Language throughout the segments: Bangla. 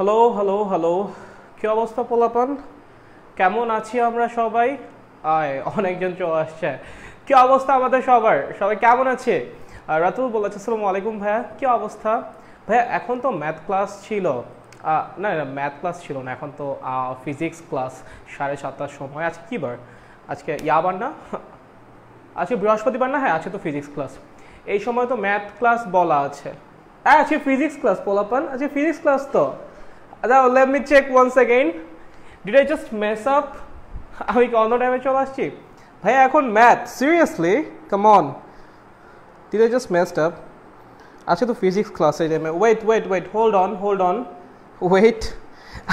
হ্যালো হ্যালো হ্যালো, কি অবস্থা পোলাপান? কেমন আছি আমরা সবাই? অনেকজন চলে আসছে। কি অবস্থা আমাদের সবার? সবাই কেমন আছে? রাতুল বলেছে আসসালামু আলাইকুম ভাইয়া, কি অবস্থা? ভাইয়া এখন তো ম্যাথ ক্লাস ছিল। না না, ম্যাথ ক্লাস ছিল না, এখন তো ফিজিক্স ক্লাস 7:30টার সময়। আজকে কী বার? আজকে ইয়াবার না? আজকে বৃহস্পতিবার না? হ্যাঁ, আজকে তো ফিজিক্স ক্লাস। এই সময় তো ম্যাথ ক্লাস বলা আছে। হ্যাঁ, আজকে ফিজিক্স ক্লাস পোলাপান, আজকে ফিজিক্স ক্লাস তো। Let me check once again. Did I just mess up? আমি কি অন্য টাইমে চলে আসছি? ভাইয়া এখন math, seriously? Come on, did I just messed up? আজকে তো ফিজিক্স ক্লাস এই টাইমে। ওয়েট, হোল্ড অন, ওয়েট,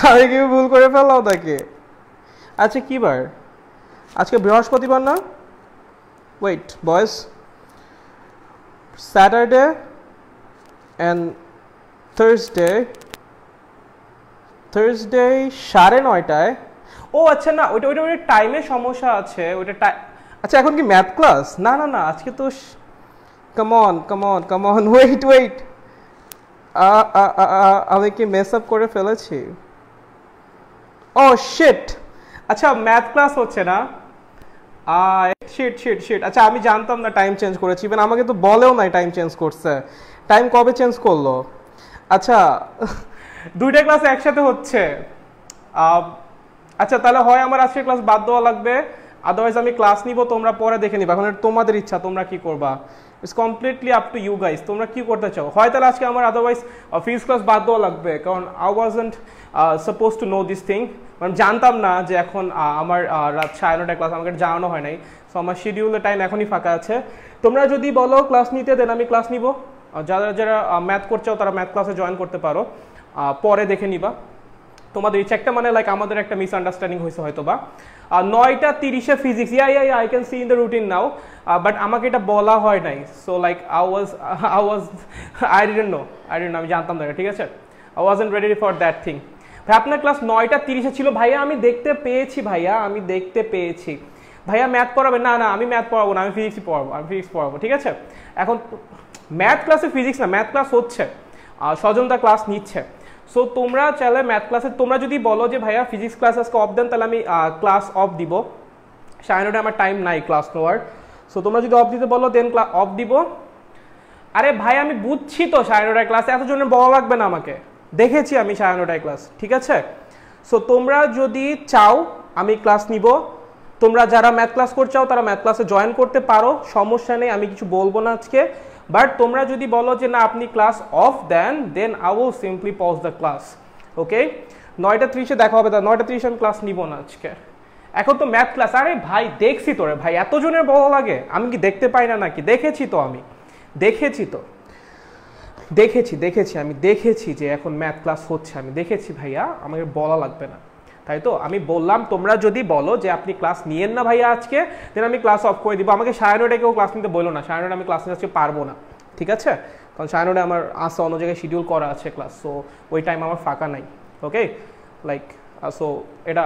আমি কি ভুল করে ফেললাম তাকে? আচ্ছা কী বার? আজকে বৃহস্পতিবার না? ওয়েট বয়েস, স্যাটারডে অ্যান্ড থার্সডে 9:30। ও আচ্ছা, না ওইটা টাইমে সমস্যা আছে ওইটা। আচ্ছা এখন কি ম্যাথ ক্লাস? না আজকে তো কাম অন, ওয়েট, আমি কি মেস আপ করে ফেলেছি? ও শিট, আচ্ছা ম্যাথ ক্লাস হচ্ছে না। শিট, আচ্ছা আমি জানতাম না টাইম চেঞ্জ করেছি, ইভেন আমাকে তো বলেও নাই টাইম চেঞ্জ করছে। টাইম কবে চেঞ্জ করলো? আচ্ছা দুইটা ক্লাস একসাথে হচ্ছে। আচ্ছা তাহলে হয় আমার আজকে ক্লাস বাদ দেওয়া লাগবে, আদারওয়াইজ আমি ক্লাস নিব, তোমরা পরে দেখে নিবা। এখন তোমাদের ইচ্ছা, তোমরা কি করবা। It's completely up to you guys, তোমরা কি করতে চাও। হয় তাহলে আজকে আমার আদারওয়াইজ ফিজিক্স ক্লাস বাদ দেওয়া লাগবে, কারণ I wasn't suppose to know this thing. মানে জানতাম না যে এখন আমার রাত 9:30 ক্লাস, আমাকে জানানো হয় নাই। সো আমার শিডিউলের টাইম এখনই ফাঁকা আছে। তোমরা যদি বলো ক্লাস নিতে, দেন আমি ক্লাস নিব। যারা ম্যাথ করছো তারা ম্যাথ ক্লাসে জয়েন করতে পারো, পরে দেখে নিবা তোমাদের ইচ্ছা। একটা মানে লাইক আমাদের একটা মিসআন্ডারস্ট্যান্ডিং হয়েছে হয়তো বা। 9:30 physics, I can see in the routine now, but আমাকে এটা বলা হয় নাই। So like I didn't know, আমি জানতাম না, ঠিক আছে। I wasn't ready for that thing. ভাই আপনার ক্লাস 9:30 ছিল ভাইয়া, আমি দেখতে পেয়েছি ভাইয়া ম্যাথ পড়াবে? না আমি ম্যাথ পড়াবো না, আমি ফিজিক্স পড়াবো, ঠিক আছে। এখন ম্যাথ ক্লাসে ফিজিক্স না, ম্যাথ ক্লাস হচ্ছে, স্বজনদা ক্লাস নিচ্ছে। সো তোমরা চাইলে ম্যাথ ক্লাসে, তোমরা যদি বলো যে ভাইয়া ফিজিক্স ক্লাস আজকে অফ দেন, তাহলে আমি ক্লাস অফ দিব। 9:30 আমার টাইম নাই ক্লাস নেওয়ার। সো তোমরা যদি অফ দিতে বলো দেন অফ দিব। আরে ভাই আমি বুঝছি তো 9:30 ক্লাসে, এত জন্য বলা লাগবে না আমাকে, দেখেছি আমি 9:30 ক্লাস, ঠিক আছে। সো তোমরা যদি চাও আমি ক্লাস নিব, তোমরা যারা ম্যাথ ক্লাস করতে চাও তারা ম্যাথ ক্লাসে জয়েন করতে পারো, সমস্যা নেই, আমি কিছু বলবো না আজকে। বাট তোমরা যদি বলো যে না আপনি ক্লাস অফ দেন, then I will simply pause the class. Okay, 9:30 দেখা হবে। 9:30 আমি ক্লাস নিব না আজকে। এখন তো ম্যাথ ক্লাস। আরে ভাই দেখছি তোরে ভাই, এতজনের বলা লাগে, আমি কি দেখতে পাই না নাকি? দেখেছি আমি দেখেছি যে এখন ম্যাথ ক্লাস হচ্ছে, আমি দেখেছি ভাইয়া, আমাকে বলা লাগবে না, তাই তো আমি বললাম। তোমরা যদি বলো যে আপনি ক্লাস নিয়েন না ভাইয়া আজকে, দেন আমি ক্লাস অফ করে দিব। আমাকে 9:30 কেউ ক্লাস নিতে বলো না, 9:30 আমি ক্লাস নিতে আজকে পারবো না, ঠিক আছে। কারণ 9:30 আমার আসতে অন্য জায়গায় শিডিউল করা আছে ক্লাস, সো ওই টাইম আমার ফাঁকা নাই। ওকে, লাইক সো এটা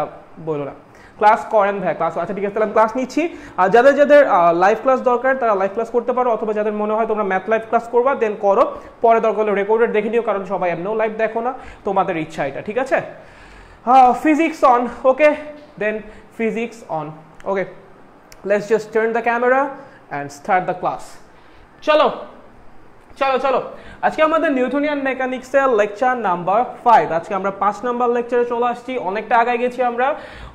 বলো না, ক্লাস করেন ভাই ক্লাস। আচ্ছা ঠিক আছে, তাহলে আমি ক্লাস নিচ্ছি। আর যাদের লাইভ ক্লাস দরকার তারা লাইভ ক্লাস করতে পারো, অথবা যাদের মনে হয় তোমরা ম্যাথ লাইভ ক্লাস করবা দেন করো, পরে দরকার হলে রেকর্ডেড দেখে নিও, কারণ সবাই এমনিও লাইভ দেখো না, তোমাদের ইচ্ছা এটা, ঠিক আছে। Physics on, okay, then physics on. Okay, let's just turn the camera and start the class. চলো আজকে আমাদের নিউটনিয়ান মেকানিক্সের লেকচার নাম্বার 5। আজকে আমরা 5 নাম্বার লেকচারে চলে আসছি, অনেকটা আগে গেছি আমরা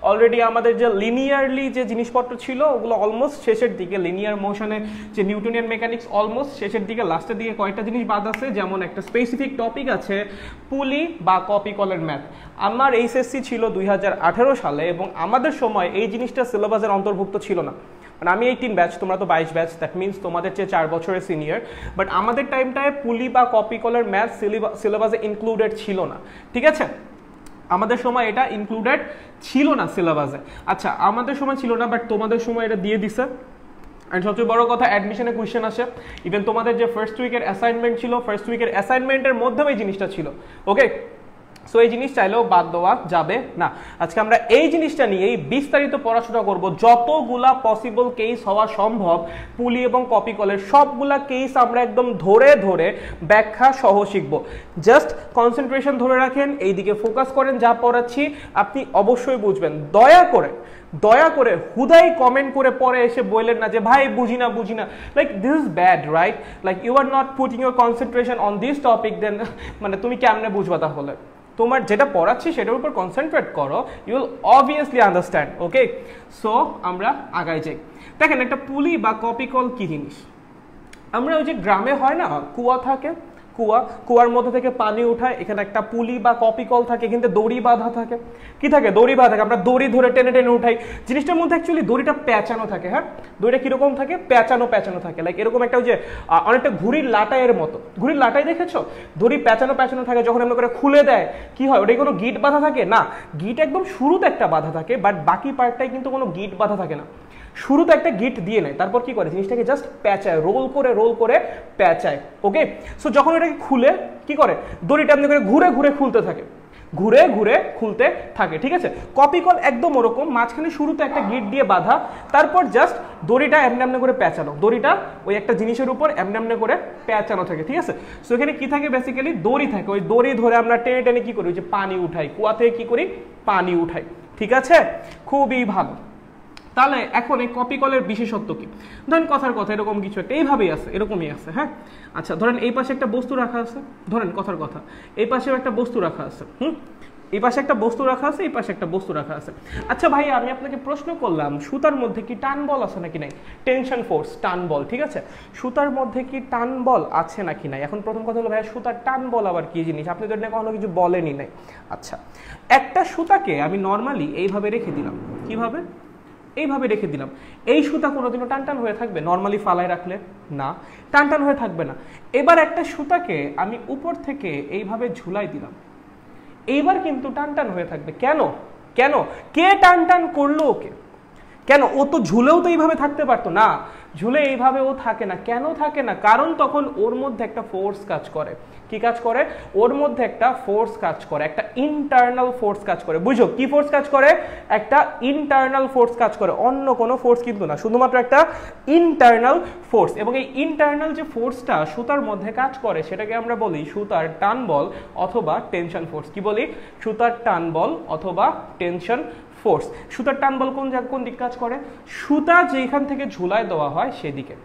অলরেডি। আমাদের যে লিনিয়ারলি যে জিনিসপত্র ছিল ওগুলো অলমোস্ট শেষের দিকে, লিনিয়ার মোশনে যে নিউটনিয়ান মেকানিক্স অলমোস্ট শেষের দিকে, লাস্টের দিকে কয়েকটা জিনিস বাদ আছে, যেমন একটা স্পেসিফিক টপিক আছে পুলি বা কপি কলের ম্যাথ। আমার এইচএসসি ছিল 2018 সালে, এবং আমাদের সময় এই জিনিসটা সিলেবাসের অন্তর্ভুক্ত ছিল না। মানে আমি 18 ব্যাচ, তোমরা তো 22 ব্যাচ, দ্যাট মিনস তোমাদের চেয়ে 4 বছরের সিনিয়র। বাট আমাদের টাইমটায় পুলি বা কপি কলের ম্যাথ সিলেবাসে ইনক্লুডেড ছিল না, ঠিক আছে। আমাদের সময় এটা ইনক্লুডেড ছিল না সিলেবাসে। আচ্ছা আমাদের সময় ছিল না, বাট তোমাদের সময় এটা দিয়ে দিছে। অ্যান্ড সবচেয়ে বড় কথা, অ্যাডমিশনে কোয়েশ্চেন আসে। ইভেন তোমাদের যে ফার্স্ট উইকের অ্যাসাইনমেন্ট ছিল, ফার্স্ট উইকের অ্যাসাইনমেন্টের মধ্যেও এই জিনিসটা ছিল। ওকে, সো এই জিনিস চাইলেও বাদ দেওয়া যাবে না। আজকে আমরা এই জিনিসটা নিয়েই বিস্তারিত পড়াশোনা করব, যতগুলা পসিবল কেস হওয়া সম্ভব পুলি এবং কপি কলের সবগুলা কেস আমরা একদম ধরে ধরে ব্যাখ্যা সহ শিখব। জাস্ট কনসেন্ট্রেশন ধরে রাখেন, এইদিকে ফোকাস করেন, যা পড়াচ্ছি আপনি অবশ্যই বুঝবেন। দয়া করে হুদাই কমেন্ট করে পরে এসে বললেন না যে ভাই বুঝি না, like this is bad, right? Like you are not putting your concentration on this topic, then মানে তুমি কেমনে বুঝবা? তাহলে তোমার যেটা পড়াচ্ছি সেটার উপর কনসেন্ট্রেট করো, you will obviously understand. Okay, so আমরা আগাই যাই। দেখেন একটা পুলি বা কপি কল কি জিনিস। আমরা ওই যে গ্রামে হয় না কুয়া থাকে, কুয়ার মধ্যে থেকে পানি উঠায়, এখানে একটা পুলি বা কপি কল থাকে, কিন্তু দড়ি বাঁধা থাকে। কি থাকে? দড়ি বাঁধা থাকে। আমরা দড়ি ধরে টেনে টেনে উঠাই। জিনিসটার মধ্যে অ্যাকচুয়ালি দড়িটা পেঁচানো থাকে। হ্যাঁ, দড়িটা কিরকম থাকে? পেঁচানো থাকে। লাইক এরকম একটা ওই যে অনেকটা ঘুড়ির লাটাইয়ের মতো। ঘুড়ির লাটাই দেখেছো? দড়ি পেঁচানো থাকে। যখন এমন করে খুলে দেয় কি হয়? ওটাই কোনো গিট বাঁধা থাকে না। গিট একদম শুরুতে একটা বাঁধা থাকে, বাট বাকি পার্টটাই কিন্তু কোনো গিট বাঁধা থাকে না। শুরুতে একটা গিট দিয়ে নেয়, তারপর কি করে? জিনিসটাকে জাস্ট প্যাঁচায়, রোল করে প্যাঁচায়। ওকে, সো যখন এটাকে খুলে কি করে? দড়িটা এমনি করে ঘুরে খুলতে থাকে, ঠিক আছে? কপি কল একদম ওরকম, মাঝখানে শুরুতে একটা গিট দিয়ে বাঁধা, তারপর জাস্ট দড়িটা এমনি করে প্যাঁচানো। দড়িটা ওই একটা জিনিসের উপর এমনি করে প্যাঁচানো থাকে, ঠিক আছে? সো এখানে কি থাকে? বেসিক্যালি দড়ি থাকে। ওই দড়ি ধরে আমরা টেনে টেনে কি করি? ওই যে পানি উঠাই, কুয়া থেকে কি করি? পানি উঠাই, ঠিক আছে? খুবই ভালো। তাহলে এখন এই কপি কলের বিশেষত্ব কি? ধরেন কথার কথা এরকম কিছু একটা এইভাবেই আছে, এরকমই আছে। হ্যাঁ, আচ্ছা ধরেন এই পাশে একটা বস্তু রাখা আছে, ধরেন কথার কথা এই পাশেও একটা বস্তু রাখা আছে, এই পাশে একটা বস্তু রাখা আছে, এই পাশে একটা বস্তু রাখা আছে। আচ্ছা ভাই, আমি আপনাকে প্রশ্ন করলাম, সুতার মধ্যে কি টান বল আছে নাকি নাই? টেনশন ফোর্স, টান বল, ঠিক আছে? সুতার মধ্যে কি টান বল আছে নাকি নাই? এখন প্রথম কথা হলো ভাই, সুতার টান বল আবার কি জিনিস? আপনি তো এটা কখনো কিছু বলেনই নাই। আচ্ছা, একটা সুতাকে আমি নর্মালি এইভাবে রেখে দিলাম। কিভাবে? এইভাবে রেখে দিলাম। এই সুতা কোনোদিনও টানটান হয়ে থাকবে নর্মালি ফালায় রাখলে? না, টানটান হয়ে থাকবে না। এবার একটা সুতাকে আমি উপর থেকে এইভাবে ঝুলাই দিলাম, এইবার কিন্তু টানটান হয়ে থাকবে। কেন? কে টানটান করলো ওকে? কেন? ও তো ঝুলেও তো এইভাবে থাকতে পারতো না। ঝুলে এইভাবে ও থাকে না। কেন থাকে না? কারণ তখন ওর মধ্যে একটা ফোর্স কাজ করে। কি কাজ করে? ওর মধ্যে একটা ফোর্স কাজ করে, একটা ইন্টারনাল ফোর্স কাজ করে। বুঝো কি ফোর্স কাজ করে? একটা ইন্টারনাল ফোর্স কাজ করে, অন্য কোনো ফোর্স কিন্তু না, শুধুমাত্র একটা ইন্টারনাল ফোর্স। এবং এই ইন্টারনাল যে ফোর্সটা সুতার মধ্যে কাজ করে সেটাকে আমরা বলি সুতার টান বল অথবা টেনশন ফোর্স। কি বলি? সুতার টান বল অথবা টেনশন ফোর্স। সুতার টান বল কোন দিক কাজ করে? সুতা যেখান থেকে ঝুলায় দেওয়া হয় সেদিকে।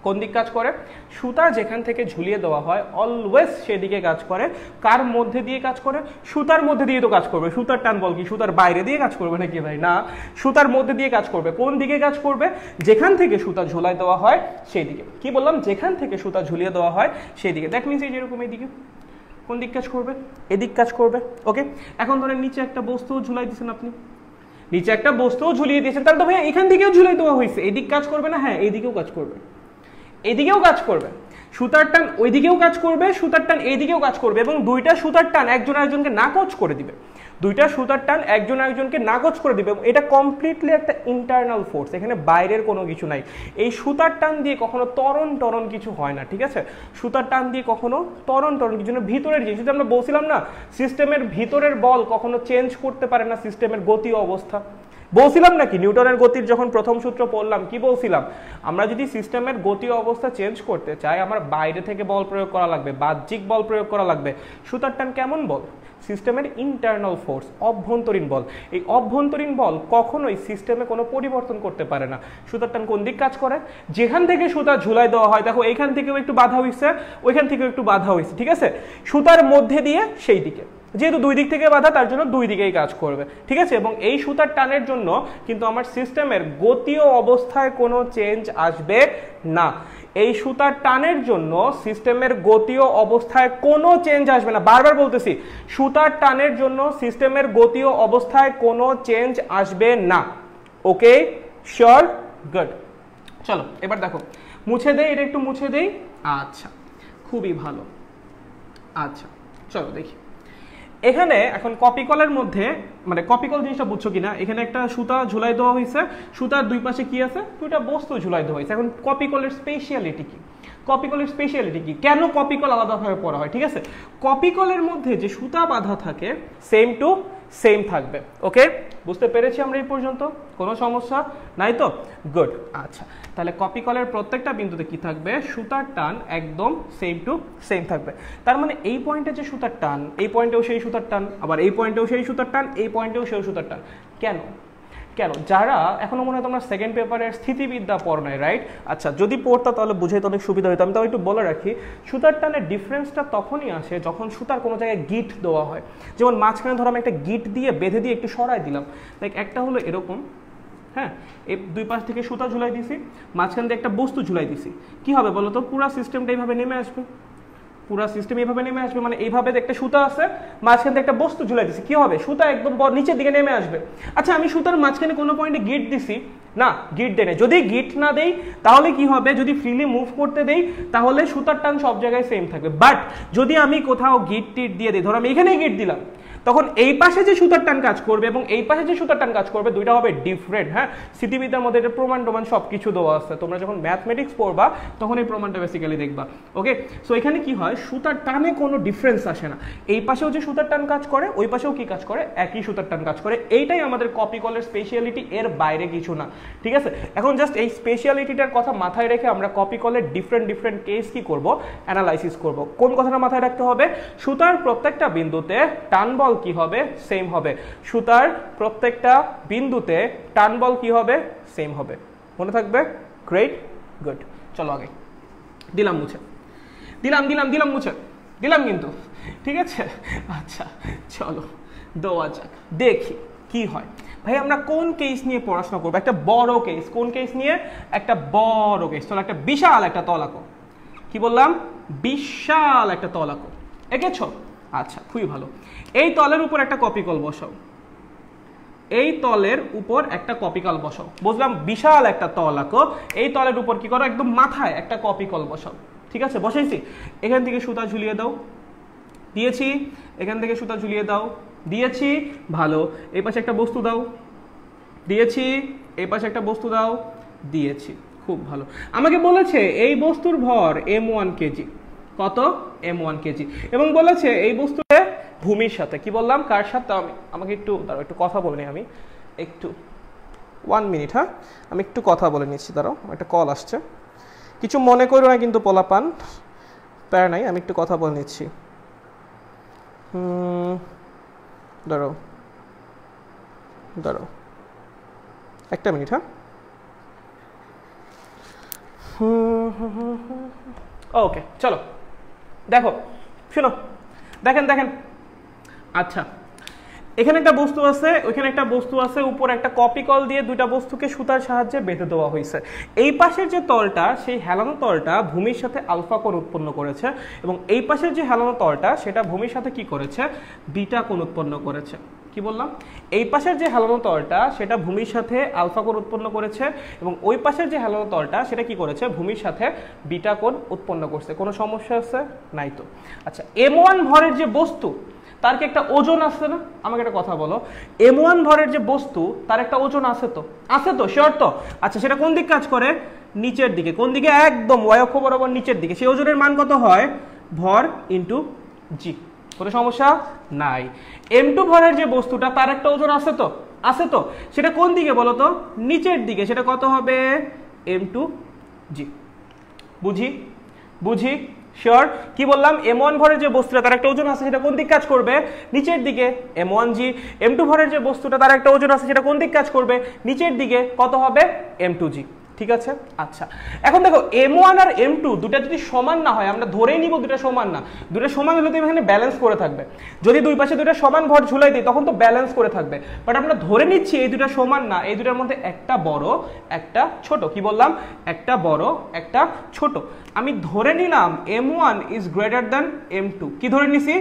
কোন দিক কাজ করে? সুতা যেখান থেকে ঝুলিয়ে দেওয়া হয় অলওয়েজ সেদিকে কাজ করে। কার মধ্যে দিয়ে কাজ করে? সুতার মধ্যে দিয়ে তো কাজ করবে। সুতার টান বল কি সুতার বাইরে দিয়ে কাজ করবে নাকি ভাই? না, সুতার মধ্যে দিয়ে কাজ করবে। কোন দিকে কাজ করবে? যেখান থেকে সুতা ঝুলাই দেওয়া হয় সেই দিকে। কি বললাম? যেখান থেকে সুতা ঝুলিয়ে দেওয়া হয় সেই দিকে। দ্যাট মিনস এই যেরকম এইদিকে কোন দিক কাজ করবে? এদিক কাজ করবে। ওকে, এখন ধরেন নিচে একটা বস্তু ঝুলাই দিয়েছেন, আপনি নিচে একটা বস্তু ঝুলিয়ে দিয়েছেন, তাহলে তো ভাই এখান থেকেও ঝুলাই দেওয়া হয়েছে, এদিক কাজ করবে না? হ্যাঁ, এইদিকেও কাজ করবে, এদিকেও কাজ করবে। সুতার টান ওইদিকেও কাজ করবে, সুতার টান এইদিকেও কাজ করবে, এবং দুইটা সুতার টান একজন আরেকজনকে নাকচ করে দিবে। দুইটা সুতার টান একজন আরেকজনকে নাকচ করে দিবে। এটা কমপ্লিটলি একটা ইন্টারনাল ফোর্স, এখানে বাইরের কোনো কিছু নাই। এই সুতার টান দিয়ে কখনো টরণ কিছু হয় না, ঠিক আছে? সুতার টান দিয়ে কখনো টরণ কিছু না, ভিতরের জিনিস। যদি আমরা বলছিলাম না সিস্টেমের ভিতরের বল কখনো চেঞ্জ করতে পারে না সিস্টেমের গতি অবস্থা। বলছিলাম নাকি নিউটনের গতির যখন প্রথম সূত্র পড়লাম কি বলছিলাম? আমরা যদি সিস্টেমের গতি অবস্থা চেঞ্জ করতে চাই আমার বাইরে থেকে বল প্রয়োগ করা লাগবে, বাহ্যিক বল প্রয়োগ করা লাগবে। সুতার টান কেমন বল? সিস্টেমের ইন্টারনাল ফোর্স, অভ্যন্তরীণ বল। এই অভ্যন্তরীণ বল কখনোই সিস্টেমে কোনো পরিবর্তন করতে পারে না। সুতার টান কোন দিক কাজ করে? যেখান থেকে সুতা ঝুলাই দেওয়া হয়, দেখো এইখান থেকেও একটু বাধা হয়েছে, ওইখান থেকেও একটু বাধা হয়েছে, ঠিক আছে? সুতার মধ্যে দিয়ে সেই দিকে, যেহেতু দুই দিক থেকে বাধা তার জন্য দুই দিকেই কাজ করবে, ঠিক আছে? এবং এই সুতার টানের জন্য কিন্তু আমার সিস্টেমের গতীয় অবস্থায় কোনো চেঞ্জ আসবে না। এই সুতার টানের জন্য সিস্টেমের গতীয় অবস্থায় কোনো চেঞ্জ আসবে না। বারবার বলতেছি, সুতার টানের জন্য সিস্টেমের গতীয় অবস্থায় কোনো চেঞ্জ আসবে না। ওকে, শিওর? গুড। চলো এবার দেখো, মুছে দেই, এটা একটু মুছে দেই। আচ্ছা, খুবই ভালো। আচ্ছা চলো দেখি এখানে এখন কপি কলের মধ্যে, মানে কপি কল জিনিসটা বুঝছো কিনা? এখানে একটা সুতা ঝুলাই দেওয়া হয়েছে, সুতার দুই পাশে কি আছে? দুইটা বস্তু ঝুলাই দেওয়া হয়েছে। এখন কপি কলের স্পেশালিটি কি? কপিকলের স্পেশালিটি কি, কেন কপিকল আলাদাভাবে পড়া হয়? ঠিক আছে, কপিকলের মধ্যে যে সুতা বাঁধা থাকে সেম টু সেম থাকবে। ওকে, বুঝতে পেরেছি আমরা এই পর্যন্ত? কোনো সমস্যা নাই তো? গুড। আচ্ছা, তাহলে কপিকলের প্রত্যেকটা বিন্দুতে কি থাকবে? সুতার টান একদম সেম টু সেম থাকবে। তার মানে এই পয়েন্টে যে সুতার টান, এই পয়েন্টেও সেই সুতার টান, আবার এই পয়েন্টেও সেই সুতার টান, এই পয়েন্টেও সেই সুতার টান। কেন? যারা এখনো মনে হয় তোমরা সেকেন্ড পেপারের স্থিতিবিদ্যা পড়ো নাই, রাইট? আচ্ছা, যদি পড়তা তাহলে বুঝাইতে অনেক সুবিধা হতো। আমি তাও একটু বলে রাখি, সুতার টানের ডিফারেন্সটা তখনই আসে যখন সুতার কোনো জায়গায় গিট দেওয়া হয়। যেমন মাঝখানে ধরো আমি একটা গিট দিয়ে বেঁধে দিয়ে একটু সরাই দিলাম, লাইক একটা হলো এরকম, হ্যাঁ, এই দুই পাশ থেকে সুতা ঝুলাই দিছি, মাঝখান দিয়ে একটা বস্তু ঝুলাই দিছি, কি হবে বলো তো? পুরো সিস্টেমটা এইভাবে নেমে আসবে, পুরা সিস্টেম এইভাবে নেমে আসবে। মানে এইভাবে একটা সুতা আছে, মাঝখান থেকে একটা বস্তু ঝুলাই দিছি, কি হবে? সুতা একদম নিচের দিকে নেমে আসবে। আচ্ছা, আমি সুতার মাঝখানে কোনো পয়েন্টে গিট দিছি না, গিট দেয় না। যদি গিট না দেই তাহলে কি হবে? যদি ফ্রিলি মুভ করতে দেই তাহলে সুতার টান সব জায়গায় সেম থাকবে। বাট যদি আমি কোথাও গিট টিট দিয়ে দিই, ধরো আমি এখানেই গিট দিলাম, তখন এই পাশে যে সুতার টান কাজ করবে এবং এই পাশে যে সুতার টান কাজ করবে দুইটা হবে ডিফারেন্ট। হ্যাঁ, স্থিতিবিদ্যার মধ্যে এটা প্রমাণ সব কিছু দেওয়া আছে, তোমরা যখন ম্যাথমেটিক্স পড়বা তখন এই প্রমাণটা বেসিক্যালি দেখবা। ওকে, সো এখানে কি হয়? সুতার টানে কোনো ডিফারেন্স আসে না। এই পাশেও যে সুতার টান কাজ করে, ওই পাশেও কি কাজ করে? একই সুতার টান কাজ করে। এইটাই আমাদের কপিকলের স্পেশালিটি, এর বাইরে কিছু না। ঠিক আছে, এখন জাস্ট এই স্পেশালিটিটার কথা মাথায় রেখে আমরা কপিকলের ডিফারেন্ট কেস কি করব? অ্যানালাইসিস করব। কোন কথাটা মাথায় রাখতে হবে? সুতার প্রত্যেকটা বিন্দুতে টান বল কি হবে? সেম হবে। সুতার প্রত্যেকটা বিন্দুতে টান বল কি হবে? সেম হবে। মনে থাকবে? Great, good. চলো আগে দিলাম মুছে, দিলাম মুছে দিলাম কিন্তু, ঠিক আছে? আচ্ছা, চলো দেওয়া যাক, দেখি কি হয়। ভাই আমরা কোন কেস নিয়ে পড়াশোনা করবো? একটা বড় কেস। কোন কেস নিয়ে? একটা বড় কেস। চলো একটা বিশাল একটা তল আঁকো। কি বললাম? বিশাল একটা তল আঁকো। এঁকেছো? আচ্ছা, খুবই ভালো। এই তলের উপর একটা কপিকল বসাও, এই তলের উপর একটা কপিকল বসাও। বুঝলাম, বিশাল একটা তল আঁকো, এই তলের উপর কি করো? একদম মাথায় একটা কপিকল বসাও। ঠিক আছে, বসাইছি। এখান থেকে সুতা ঝুলিয়ে দাও, দিয়েছি। এখান থেকে সুতা ঝুলিয়ে দাও, দিয়েছি। ভালো। এই পাশে একটা বস্তু দাও, দিয়েছি। এই পাশে একটা বস্তু দাও, দিয়েছি। খুব ভালো। আমাকে বলেছে এই বস্তুর ভর m1 কেজি। কত? m1 KG. এবং বলেছে এই বস্তুতে ভূমির সাথে, কি বললাম? কার সাথে? আমাকে একটু দাঁড়াও, একটু কথা বলে নিই। আমি একটু 1 মিনিট, হ্যাঁ, আমি একটু কথা বলে নিচ্ছি। দাঁড়াও, একটা কল আসছে, কিছু মনে করো না কিন্তু পোলাপান, প্যারা নাই, আমি একটু কথা বলে নিচ্ছি। দাঁড়াও একটা মিনিট, হ্যাঁ। ওকে, চলো দেখো, শোনো, দেখেন। আচ্ছা, এখানে একটা বস্তু আছে, ওইখানে একটা বস্তু আছে, উপর একটা কপিকল দিয়ে দুইটা বস্তুকে সুতার সাহায্যে বেঁধে দেওয়া হয়েছে। এই পাশের যে তলটা, সেই হেলানো তলটা ভূমির সাথে আলফা কোণ উৎপন্ন করেছে, এবং এই পাশের যে হেলানো তলটা সেটা ভূমির সাথে কি করেছে? বিটা কোণ উৎপন্ন করেছে। কি বললাম? এই পাশের যে হেলানো তলটা সেটা ভূমির সাথে আলফা কোণ উৎপন্ন করেছে, এবং ওই পাশের যে হেলানো তলটা সেটা কি করেছে? ভূমির সাথে বিটা কোণ উৎপন্ন করছে। কোনো সমস্যা আছে? নাই তো। আচ্ছা, m1 ভরের যে বস্তু তার কি একটা ওজন আছে না? আমাকে একটা কথা বলো, m1 ভরের যে বস্তু তার একটা ওজন আছে তো? আছে তো, শিওর তো? আচ্ছা, সেটা কোন দিক কাজ করে? নিচের দিকে। কোন দিকে? একদম y অক্ষ বরাবর নিচের দিকে। সেই ওজনের মান কত হয়? ভর ইনটু জি। কোনো সমস্যা নাই। m2 ভরের যে বস্তুটা তার একটা ওজন আছে তো? আছে তো। সেটা কোন দিকে বলো তো? নিচের দিকে। সেটা কত হবে? m2 জি। বুঝি শিওর? কি বললাম? m1 ভরের যে বস্তুটা তার একটা ওজন আছে, সেটা কোন দিক কাজ করবে? নিচের দিকে, m1g। m2 ভরের যে বস্তুটা তার একটা ওজন আছে, সেটা কোন দিক কাজ করবে? নিচের দিকে। কত হবে? m2g। ঠিক আছে। আচ্ছা, এখন দেখো m1 আর m2 দুটা যদি সমান না হয়, আমরা ধরেই নিব দুটা সমান না। দুটা সমান হলে তো এখানে ব্যালেন্স করে থাকবে। যদি দুই পাশে দুটা সমান ভর ঝুলাই দিই তখন তো ব্যালেন্স করে থাকবে। বাট আমরা ধরে নিচ্ছি এই দুটা সমান না, এই দুটার মধ্যে একটা বড় একটা ছোট। কি বললাম? একটা বড় একটা ছোট। আমি ধরে নিলাম m1 is greater than m2। কি ধরে নিছি?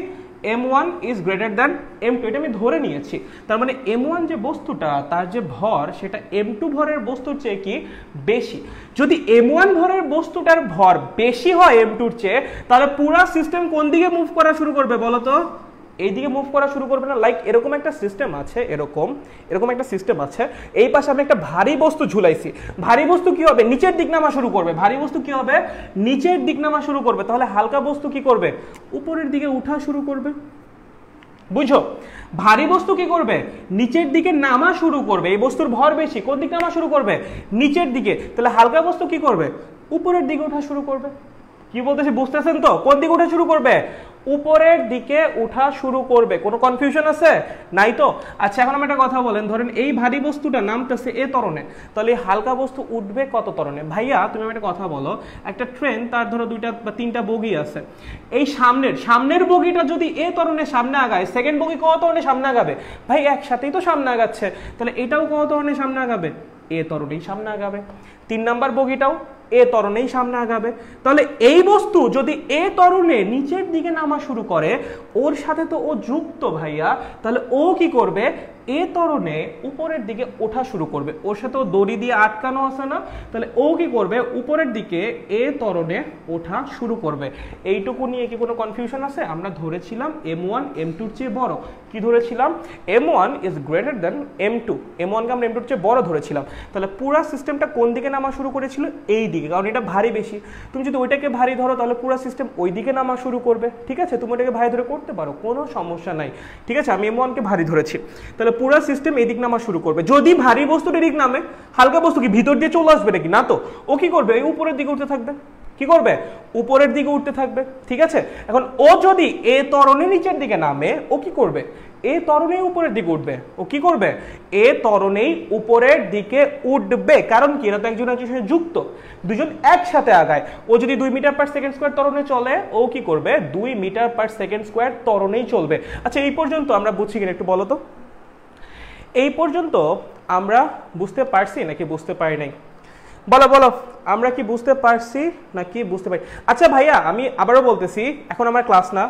m1 is greater than m2। এটা আমি ধরে নিয়েছি। তার মানে m1 যে বস্তুটা তার যে ভর সেটা m2 ভরের বস্তুর চেয়ে কি বেশি। যদি m1 ভরের বস্তুটার ভর বেশি হয় m2-র চেয়ে, তাহলে পুরো সিস্টেম কোন দিকে মুভ করা শুরু করবে বলো তো? এইদিকে মুভ করা শুরু করবে না, লাইক এরকম একটা সিস্টেম আছে, এরকম একটা সিস্টেম আছে। এই পাশে আমি একটা ভারী বস্তু ঝুলাইছি, ভারী বস্তু কি হবে, নিচের দিক নামা শুরু করবে, ভারী বস্তু কি হবে, নিচের দিক নামা শুরু করবে। তাহলে হালকা বস্তু কি করবে, উপরের দিকে উঠা শুরু করবে। বুঝছো, ভারী বস্তু কি করবে, নিচের দিকে নামা শুরু করবে। এই বস্তুর ভর বেশি, কোন দিকে নামা শুরু করবে, নিচের দিকে। তাহলে হালকা বস্তু কি করবে, উপরের দিকে ওঠা শুরু করবে। কি বলতেছি বুঝতেছেন তো, কোন দিকে ওঠা শুরু করবে, উপরের দিকে উঠা শুরু করবে। কোনো কনফিউশন আছে, নাই তো? আচ্ছা, এখন আমি একটা কথা বলেন, ধরেন এই ভারী বস্তুটা নামতেছে এ ত্বরণে, তাহলে হালকা বস্তু উঠবে কত ত্বরণে? ভাইয়া তুমি একটা কথা বলো, একটা ট্রেন তার ধরো 2টা বা 3টা বগি আছে, এই সামনের বগিটা যদি এ ত্বরণে সামনে আগায়, সেকেন্ড বগি কত ত্বরণে সামনে আগাবে? ভাই একসাথেই তো সামনে আগাচ্ছে, তাহলে এটাও কত ত্বরণে সামনে আগাবে? এ ত্বরণেই সামনে আগাবে। 3 নাম্বার বগিটাও এ ত্বরণেই সামনে আগাবে। তাহলে এই বস্তু যদি এ ত্বরণে নিচের দিকে নামা শুরু করে, ওর সাথে তো ও যুক্ত ভাইয়া, তাহলে ও কি করবে, এ ত্বরণে উপরের দিকে ওঠা শুরু করবে। ওর সাথে ও দড়ি দিয়ে আটকানো আছে না, তাহলে ও কি করবে, উপরের দিকে এ ত্বরণে ওঠা শুরু করবে। এইটুকু নিয়ে কি কোনো কনফিউশন আছে? আমরা ধরেছিলাম m1 m2 এর চেয়ে বড়। কি ধরেছিলাম, m1 is greater than m2, m1 কে আমরা m2 এর চেয়ে বড় ধরেছিলাম। তাহলে পুরো সিস্টেমটা কোন দিকে নামা শুরু করেছিল, এই দিকে, কারণ এটা ভারী বেশি। তুমি যদি ওইটাকে ভারী ধরো, তাহলে পুরো সিস্টেম ওই দিকে নামা শুরু করবে। ঠিক আছে, তুমি ওইটাকে ভারী ধরে করতে পারো, কোনো সমস্যা নাই। ঠিক আছে, আমি m1 কে ভারী ধরেছি, তাহলে পুরো সিস্টেম এদিক নামা শুরু করবে। যদি ভারী বস্তুটা এদিক নামে, হালকা বস্তু কি ভিতর দিয়ে চলে আসবে নাকি? না তো, ও কি করবে, এই উপরের দিকে উঠতে থাকবে। কি করবে, উপরের দিকে উঠতে থাকবে। ঠিক আছে, এখন ও যদি এ ত্বরণে নিচের দিকে নামে, ও কি করবে, এ ত্বরণেই উপরের দিকে উঠবে। ও কি করবে, এ ত্বরণেই উপরের দিকে উঠবে। কারণ কি, এরা তো একজন একজনের সাথে যুক্ত, দুজন একসাথে আগায়। ও যদি 2 মিটার পার সেকেন্ড স্কোয়ার ত্বরণে চলে, ও কি করবে, 2 মিটার পার সেকেন্ড স্কোয়ার ত্বরণেই চলবে। আচ্ছা, এই পর্যন্ত আমরা বুঝছি কিনা একটু বলো তো? এই পর্যন্ত আমরা বুঝতে পারছি নাকি বুঝতে পারি নাই? বলো বলো, আমরা কি বুঝতে পারছি নাকি বুঝতে পারি? আচ্ছা ভাইয়া, আমি আবারও বলতেছি, এখন আমার ক্লাস না,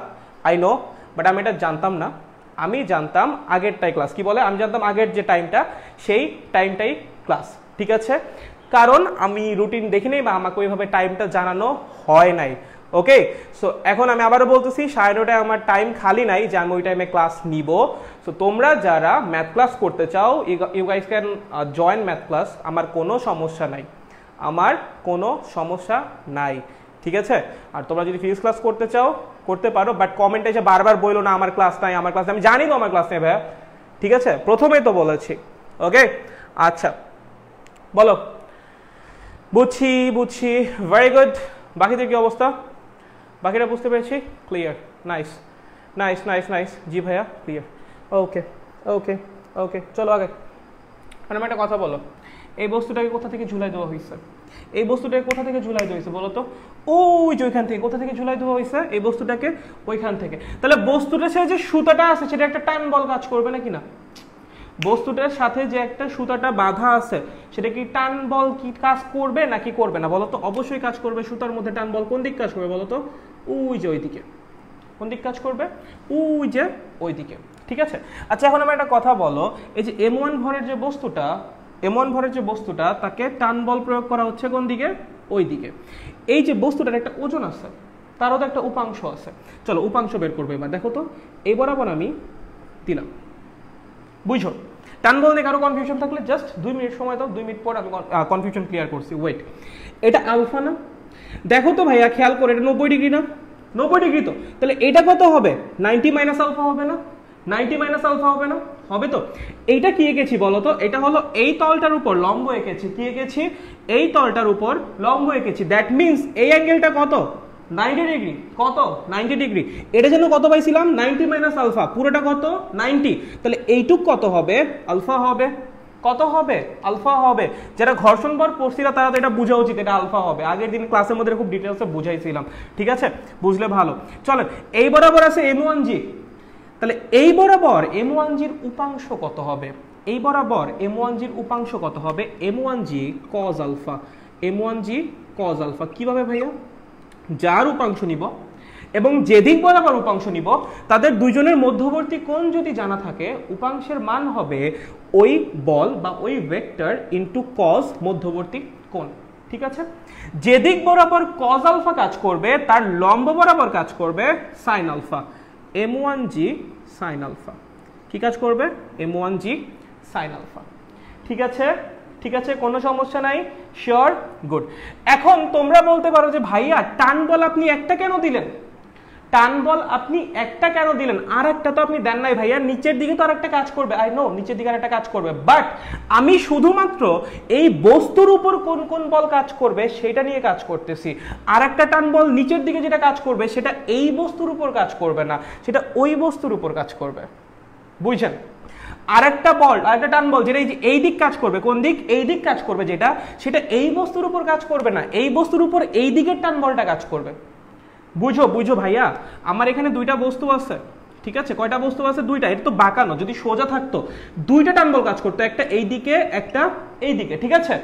আই নো, বাট আমি এটা জানতাম না। আমি জানতাম আগেরটাই ক্লাস। কি বলে, আমি জানতাম আগের যে টাইমটা, সেই টাইমটাই ক্লাস। ঠিক আছে, কারণ আমি রুটিন দেখিনি বা আমাকে ওইভাবে টাইমটা জানানো হয় নাই। ওকে, সো এখন আমি আবারও বলতেছি, 9:30টায় আমার টাইম খালি নাই যে আমি ওই টাইমে ক্লাস নিব। সো তোমরা যারা ম্যাথ ক্লাস করতে চাও, you guys can join math class. আমার কোনো সমস্যা নাই, আমার কোনো সমস্যা নাই। ঠিক আছে, আর তোমরা যদি ফিজিক্স ক্লাস করতে চাও করতে পারো, বাট কমেন্টে এসে বারবার বইলো না আমার ক্লাস নাই, আমার ক্লাস নাই। আমি জানি তো আমার ক্লাস নেই ভাইয়া, ঠিক আছে, প্রথমেই তো বলেছি। ওকে, আচ্ছা বলো। বুঝছি বুঝছি, ভেরি গুড। বাকিদের কি অবস্থা, বাকিটা বুঝতে পেরেছি? Clear, nice nice nice nice. জি ভাইয়া, ক্লিয়ার। ওকে ওকে ওকে, চলো আগে। মানে একটা কথা বলো, এই বস্তুটাকে কোথা থেকে ঝুলাই দেওয়া হয়েছে? এই বস্তুটাকে কোথা থেকে ঝুলাই দেওয়া হয়েছে বলো তো? ওই যে ওইখান থেকে। কোথা থেকে ঝুলাই দেওয়া হয়েছে এই বস্তুটাকে? ওইখান থেকে। তাহলে বস্তুটার সাথে যে সুতাটা আছে, সেটা একটা টান বল কাজ করবে নাকি না? বস্তুটার সাথে যে একটা সুতাটা বাঁধা আছে, সেটা কি টান বল কি কাজ করবে নাকি করবে না বলো তো? অবশ্যই কাজ করবে। সুতার মধ্যে টান বল কোন দিক কাজ করবে বলো তো? ওই যে ওইদিকে। কোন দিক কাজ করবে? ওই যে ওইদিকে। ঠিক আছে, আচ্ছা এখন আমার একটা কথা বলো, এই যে m1 ভরের যে বস্তুটা, m1 ভরের যে বস্তুটা, তাকে টান বল প্রয়োগ করা হচ্ছে কোন দিকে? ওই দিকে। এই যে বস্তুটার একটা ওজন আছে, তারও তো একটা উপাংশ আছে। চলো উপাংশ বের করবো এবার। দেখো তো, এই বরাবর আমি দিলাম। বুঝছো, টান বল নিয়ে কারো কনফিউশন থাকলে জাস্ট 2 মিনিট সময় দাও, 2 মিনিট পর আমি কনফিউশন ক্লিয়ার করছি। ওয়েট, এটা আলফা না? দেখো তো ভাইয়া, খেয়াল করে, এটা 90 ডিগ্রি না? 90 ডিগ্রি তো। তাহলে এটা কত হবে? 90 মাইনাস আলফা হবে না? 90 মাইনাস আলফা হবে না? হবে তো। এইটা কি এঁকেছি বলো তো? এটা হলো এই তলটার উপর লম্ব এঁকেছি। কি এঁকেছি? এই তলটার উপর লম্ব এঁকেছি। দ্যাট মিনস এই অ্যাঙ্গেলটা কত? 90 ডিগ্রি। কত? 90 ডিগ্রি। এটা যেন কত পাইছিলাম? 90 মাইনাস আলফা। পুরোটা কত? 90। তাহলে এইটুক কত হবে? আলফা হবে। কত হবে? আলফা হবে। যারা ঘর্ষণ বল পড়ছিল তারা তো এটা বোঝা উচিত, এটা আলফা হবে। আগের দিন ক্লাসের মধ্যে খুব ডিটেলসে বুঝাইছিলাম। ঠিক আছে, বুঝলে ভালো। চলেন, এই বরাবর আছে m1g। তাহলে এই বরাবর m1gর উপাংশ কত হবে? এই বরাবর m1gর উপাংশ কত হবে? m1g cos alpha. m1g cos alpha. কিভাবে ভাইয়া? যার উপাংশ নিব এবং যেদিক বরাবর উপাংশ নিব, তাদের দুইজনের মধ্যবর্তী কোণ যদি জানা থাকে, উপাংশের মান হবে ওই বল বা ওই ভেক্টর ইনটু cos মধ্যবর্তী কোণ। ঠিক আছে, যেদিক বরাবর cos আলফা কাজ করবে, তার লম্ব বরাবর কাজ করবে sin alpha. m1g sin alpha. কি কাজ করবে? m1g sin alpha. ঠিক আছে, ঠিক আছে, কোনো সমস্যা নাই, শিওর, গুড। এখন তোমরা বলতে পারো যে ভাইয়া টান বল আপনি একটা কেন দিলেন, টান বল আপনি একটা কেন দিলেন, আর একটা তো আপনি দেন নাই ভাইয়া, নিচের দিকে তো আর একটা কাজ করবে, আই নো নিচের দিকে আর একটা কাজ করবে, বাট আমি শুধুমাত্র এই বস্তুর উপর কোন কোন বল কাজ করবে সেটা নিয়ে কাজ করতেছি। আর একটা টান বল নিচের দিকে যেটা কাজ করবে সেটা এই বস্তুর উপর কাজ করবে না, সেটা ওই বস্তুর উপর কাজ করবে, বুঝছেন? আরেকটা বল, আরেকটা টান বল যেটা এই দিক কাজ করবে, কোন দিক? এই দিক কাজ করবে, যেটা সেটা এই বস্তুর উপর কাজ করবে না, এই বস্তুর উপর এই দিকের টান বলটা কাজ করবে। বুঝো বুঝো ভাইয়া, আমার এখানে দুইটা বস্তু আছে, ঠিক আছে, কয়টা বস্তু আছে? দুইটা। এটা তো বাঁকানো, যদি সোজা থাকতো দুইটা টান বল কাজ করতো, একটা এই দিকে একটা এই দিকে, ঠিক আছে।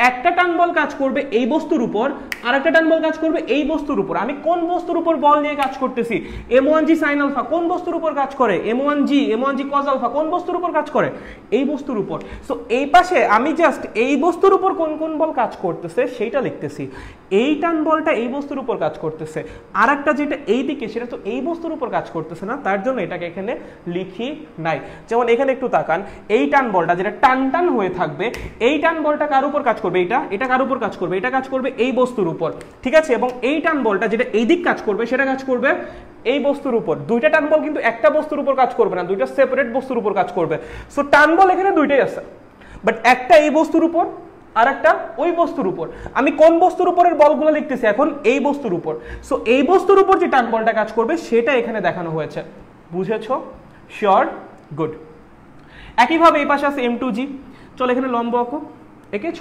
একটা টান বল কাজ করবে এই বস্তুর উপর, আর একটা টান বল কাজ করবে এই বস্তুর উপর। আমি কোন বস্তুর উপর বল নিয়ে কাজ করতেছি? m1g sin আলফা কোন বস্তুর উপর কাজ করে? m1g cos আলফা কোন বস্তুর উপর কাজ করে? এই বস্তুর উপর। সো এই পাশে আমি জাস্ট এই বস্তুর উপর কোন কোন বল কাজ করতেছে সেইটা লিখতেছি। এই টান বলটা এই বস্তুর উপর কাজ করতেছে, আর একটা যেটা এই দিকে সেটা তো এই বস্তুর উপর কাজ করতেছে না, তার জন্য এটাকে এখানে লিখি নাই। যেমন এখানে একটু তাকান, এই টান বলটা যেটা টান টান হয়ে থাকবে, এই টান বলটা কার উপর কাজ করবে? এটা কার উপর কাজ করবে? এটা কাজ করবে এই বস্তুর উপর, ঠিক আছে। এবং এই টান বলটা যেটা এই দিক কাজ করবে সেটা কাজ করবে এই বস্তুর উপর। দুইটা টান বল কিন্তু একটা বস্তুর উপর কাজ করবে না, দুইটা সেপারেট বস্তুর উপর কাজ করবে। সো টান বল এখানে দুইটাই আছে, বাট একটা এই বস্তুর উপর আর একটা ওই বস্তুর উপর। আমি কোন বস্তুর উপরের বলগুলো লিখতেছি এখন? এই বস্তুর উপর। সো এই বস্তুর উপর যে টান বলটা কাজ করবে সেটা এখানে দেখানো হয়েছে, বুঝেছো? Sure, good. একইভাবে এই পাশে আছে m2g, চলো এখানে লম্ব আঁকো, এঁকেছ?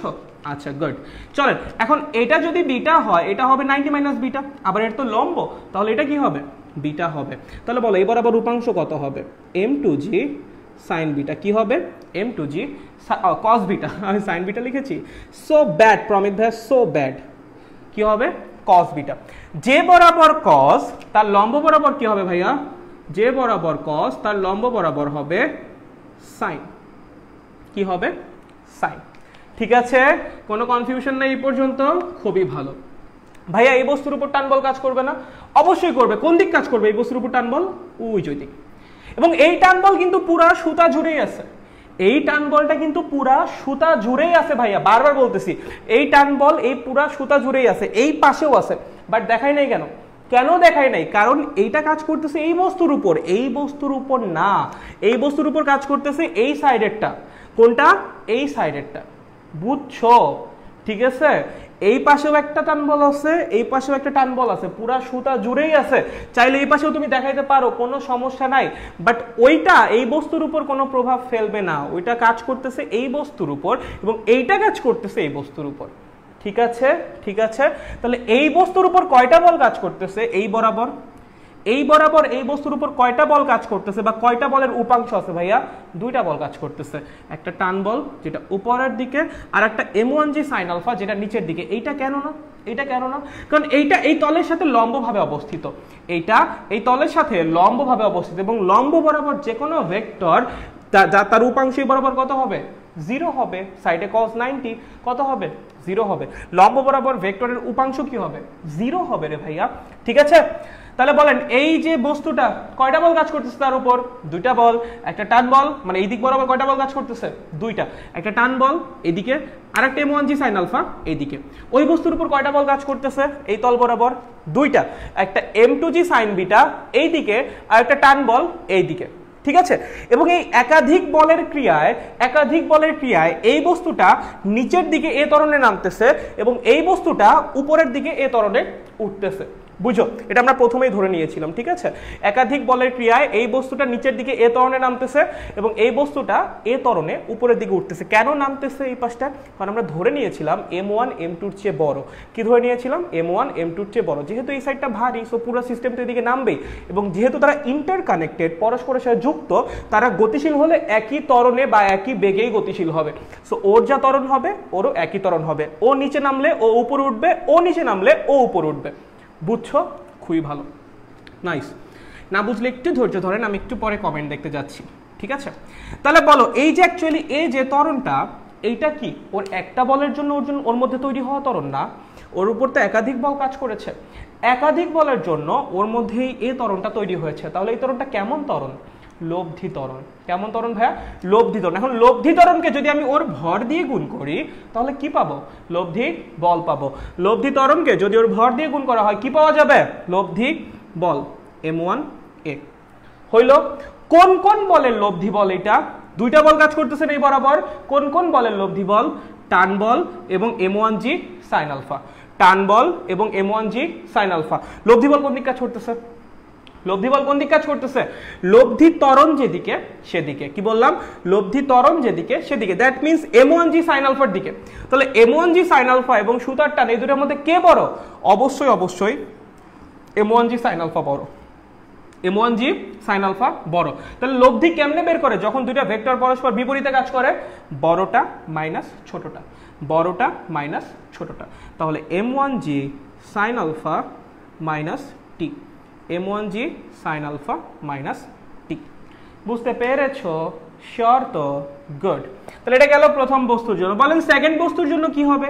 আচ্ছা, গুড। চলেন, এখন এটা যদি বিটা হয় এটা হবে 90 মাইনাস বিটা, আবার এটা তো লম্ব, তাহলে এটা কি হবে? বিটা হবে। তাহলে বলো এই বরাবর রূপাংশ কত হবে? m2g sin beta. কি হবে? m2g cos beta. আমি sin বিটা লিখেছি, সো ব্যাড প্রমিত ভাই, সো ব্যাড। কি হবে? cos beta. যে বরাবর cos তার লম্ব বরাবর কি হবে ভাইয়া? যে বরাবর cos তার লম্ব বরাবর হবে sin। কি হবে? sin। ঠিক আছে, কোনো কনফিউশন নেই এই পর্যন্ত? খুবই ভালো। ভাইয়া এই বস্তুর উপর টান বল কাজ করবে না? অবশ্যই করবে। কোন দিক কাজ করবে এই বস্তুর উপর টান বল? ওই দিক। এবং এই টান বল কিন্তু পুরা সুতা জুড়েই আছে, এই টান বলটা কিন্তু পুরা সুতা জুড়েই আছে ভাইয়া, বারবার বলতেছি, এই টান বল এই পুরা সুতা জুড়েই আছে, এই পাশেও আছে, বাট দেখাই নাই কেন? কেন দেখাই নাই? কারণ এইটা কাজ করতেছে এই বস্তুর উপর, এই বস্তুর উপর না, এই বস্তুর উপর কাজ করতেছে এই সাইডেরটা। কোনটা? এই সাইডেরটা, বুঝছো? ঠিক আছে, এই পাশেও একটা টান বল আছে, এই পাশেও একটা টান বল আছে, পুরা সুতা জুড়েই আছে। চাইলে এই পাশেও তুমি দেখাইতে পারো, কোনো সমস্যা নাই, বাট ওইটা এই বস্তুর উপর কোনো প্রভাব ফেলবে না, ওইটা কাজ করতেছে এই বস্তুর উপর এবং এইটা কাজ করতেছে এই বস্তুর উপর। ঠিক আছে, ঠিক আছে। তাহলে এই বস্তুর উপর কয়টা বল কাজ করতেছে? এই বরাবর, এই বরাবর এই বস্তুর উপর কয়টা বল কাজ করতেছে, বা কয়টা বলের উপাংশ আছে ভাইয়া? দুইটা বল কাজ করতেছে, একটা টান বল যেটা উপরের দিকে, আর একটা m1g sin আলফা যেটা নিচের দিকে। এইটা কেন না? এটা কেন না? কারণ এইটা এই তলের সাথে লম্বভাবে অবস্থিত, এইটা এই তলের সাথে লম্বভাবে অবস্থিত, এবং লম্ব বরাবর যে কোনো ভেক্টর তার উপাংশ বরাবর কত হবে? 0 হবে। সাইডে cos 90 কত হবে? 0 হবে। লম্ব বরাবর ভেক্টরের উপাংশ কি হবে? 0 হবে রে ভাইয়া। ঠিক আছে, তাহলে বলেন এই যে বস্তুটা কয়টা বল কাজ করতেছে তার উপর? দুইটা বল। একটা টান বল, মানে এই দিক বরাবর কয়টা বল কাজ করতেছে? দুইটা। একটা টান বল এদিকে, আর একটা m1g sin আলফা এইদিকে। ওই বস্তুর উপর কয়টা বল কাজ করতেছে এই তল বরাবর? দুইটা। একটা m2g sin বিটা এইদিকে, আর একটা টান বল এইদিকে। ঠিক আছে, এবং এই একাধিক বলের ক্রিয়ায় এই বস্তুটা নিচের দিকে এ ত্বরণে নামতেছে এবং এই বস্তুটা উপরের দিকে এ ত্বরণে উঠতেছে। বুঝো, এটা আমরা প্রথমেই ধরে নিয়েছিলাম। ঠিক আছে, একাধিক বলের ক্রিয়ায় এই বস্তুটা নিচের দিকে এ ত্বরণে নামতেছে এবং এই বস্তুটা এ ত্বরণে উপরের দিকে উঠতেছে। কেন নামতেছে এই পাশটা? কারণ আমরা ধরে নিয়েছিলাম m1 m2 এর চেয়ে বড়। কি ধরে নিয়েছিলাম? m1 m2 এর চেয়ে বড়। যেহেতু এই সাইডটা ভারী, সো পুরো সিস্টেম তো এদিকে নামবেই, এবং যেহেতু তারা ইন্টারকানেক্টেড, পরস্পরের সাথে যুক্ত, তারা গতিশীল হলে একই ত্বরণে বা একই বেগেই গতিশীল হবে। সো ওর যা ত্বরণ হবে ওরও একই ত্বরণ হবে। ও নিচে নামলে ও উপরে উঠবে, ও নিচে নামলে ও উপরে উঠবে। বুঝছো? খুবই ভালো, নাইস। না বুঝলে একটু ধৈর্য ধরেন, আমি একটু পরে কমেন্ট দেখতে যাচ্ছি। ঠিক আছে, তাহলে বলো এই যে অ্যাকচুয়ালি এই যে ত্বরণটা, এইটা কি ওর একটা বলের জন্য ওর মধ্যে তৈরি হওয়া ত্বরণ না, ওর উপর তো একাধিক বল কাজ করেছে, একাধিক বলের জন্য ওর মধ্যেই এই ত্বরণটা তৈরি হয়েছে। তাহলে এই ত্বরণটা কেমন ত্বরণ? লব্ধি ত্বরণ। কেমন ত্বরণ ভাইয়া? লব্ধি ত্বরণ। এখন লব্ধি ত্বরণকে যদি আমি ওর ভর দিয়ে গুণ করি তাহলে কি পাবো? লব্ধি বল পাবো। লব্ধি ত্বরণকে যদি ওর ভর দিয়ে গুণ করা হয় কি পাওয়া যাবে? লব্ধি বল m1a। হইল। কোন কোন বলের লব্ধি বল এটা? দুইটা বল কাজ করতেছে এই বরাবর। কোন কোন বলের লব্ধি বল? টান বল এবং m1g sin আলফা। টান বল এবং m1g sin আলফা। লব্ধি বল কোন দিক কাজ করতেছে? লব্ধি বল কোন দিক কাজ করতেছে? লব্ধি ত্বরণ যেদিকে সেদিকে। কি বললাম? লব্ধি ত্বরণ যেদিকে সেদিকে। দ্যাট মিন্স m1g sin আলফার দিকে। তাহলে m1g sin আলফা এবং সুতার টান এই দুটোর মধ্যে কে বড়? অবশ্যই অবশ্যই m1g sin আলফা বড়। m1g sin আলফা বড়। তাহলে লব্ধি কেমনে বের করে? যখন দুইটা ভেক্টর পরস্পর বিপরীতে কাজ করে, বড়টা মাইনাস ছোটটা, বড়টা মাইনাস ছোটটা। তাহলে m1g sin alpha minus t, m1g sin alpha minus t। বুঝতে পেরেছো? শিওর তো? গুড। তাহলে এটা গেল প্রথম বস্তুর জন্য। বলেন সেকেন্ড বস্তুর জন্য কি হবে?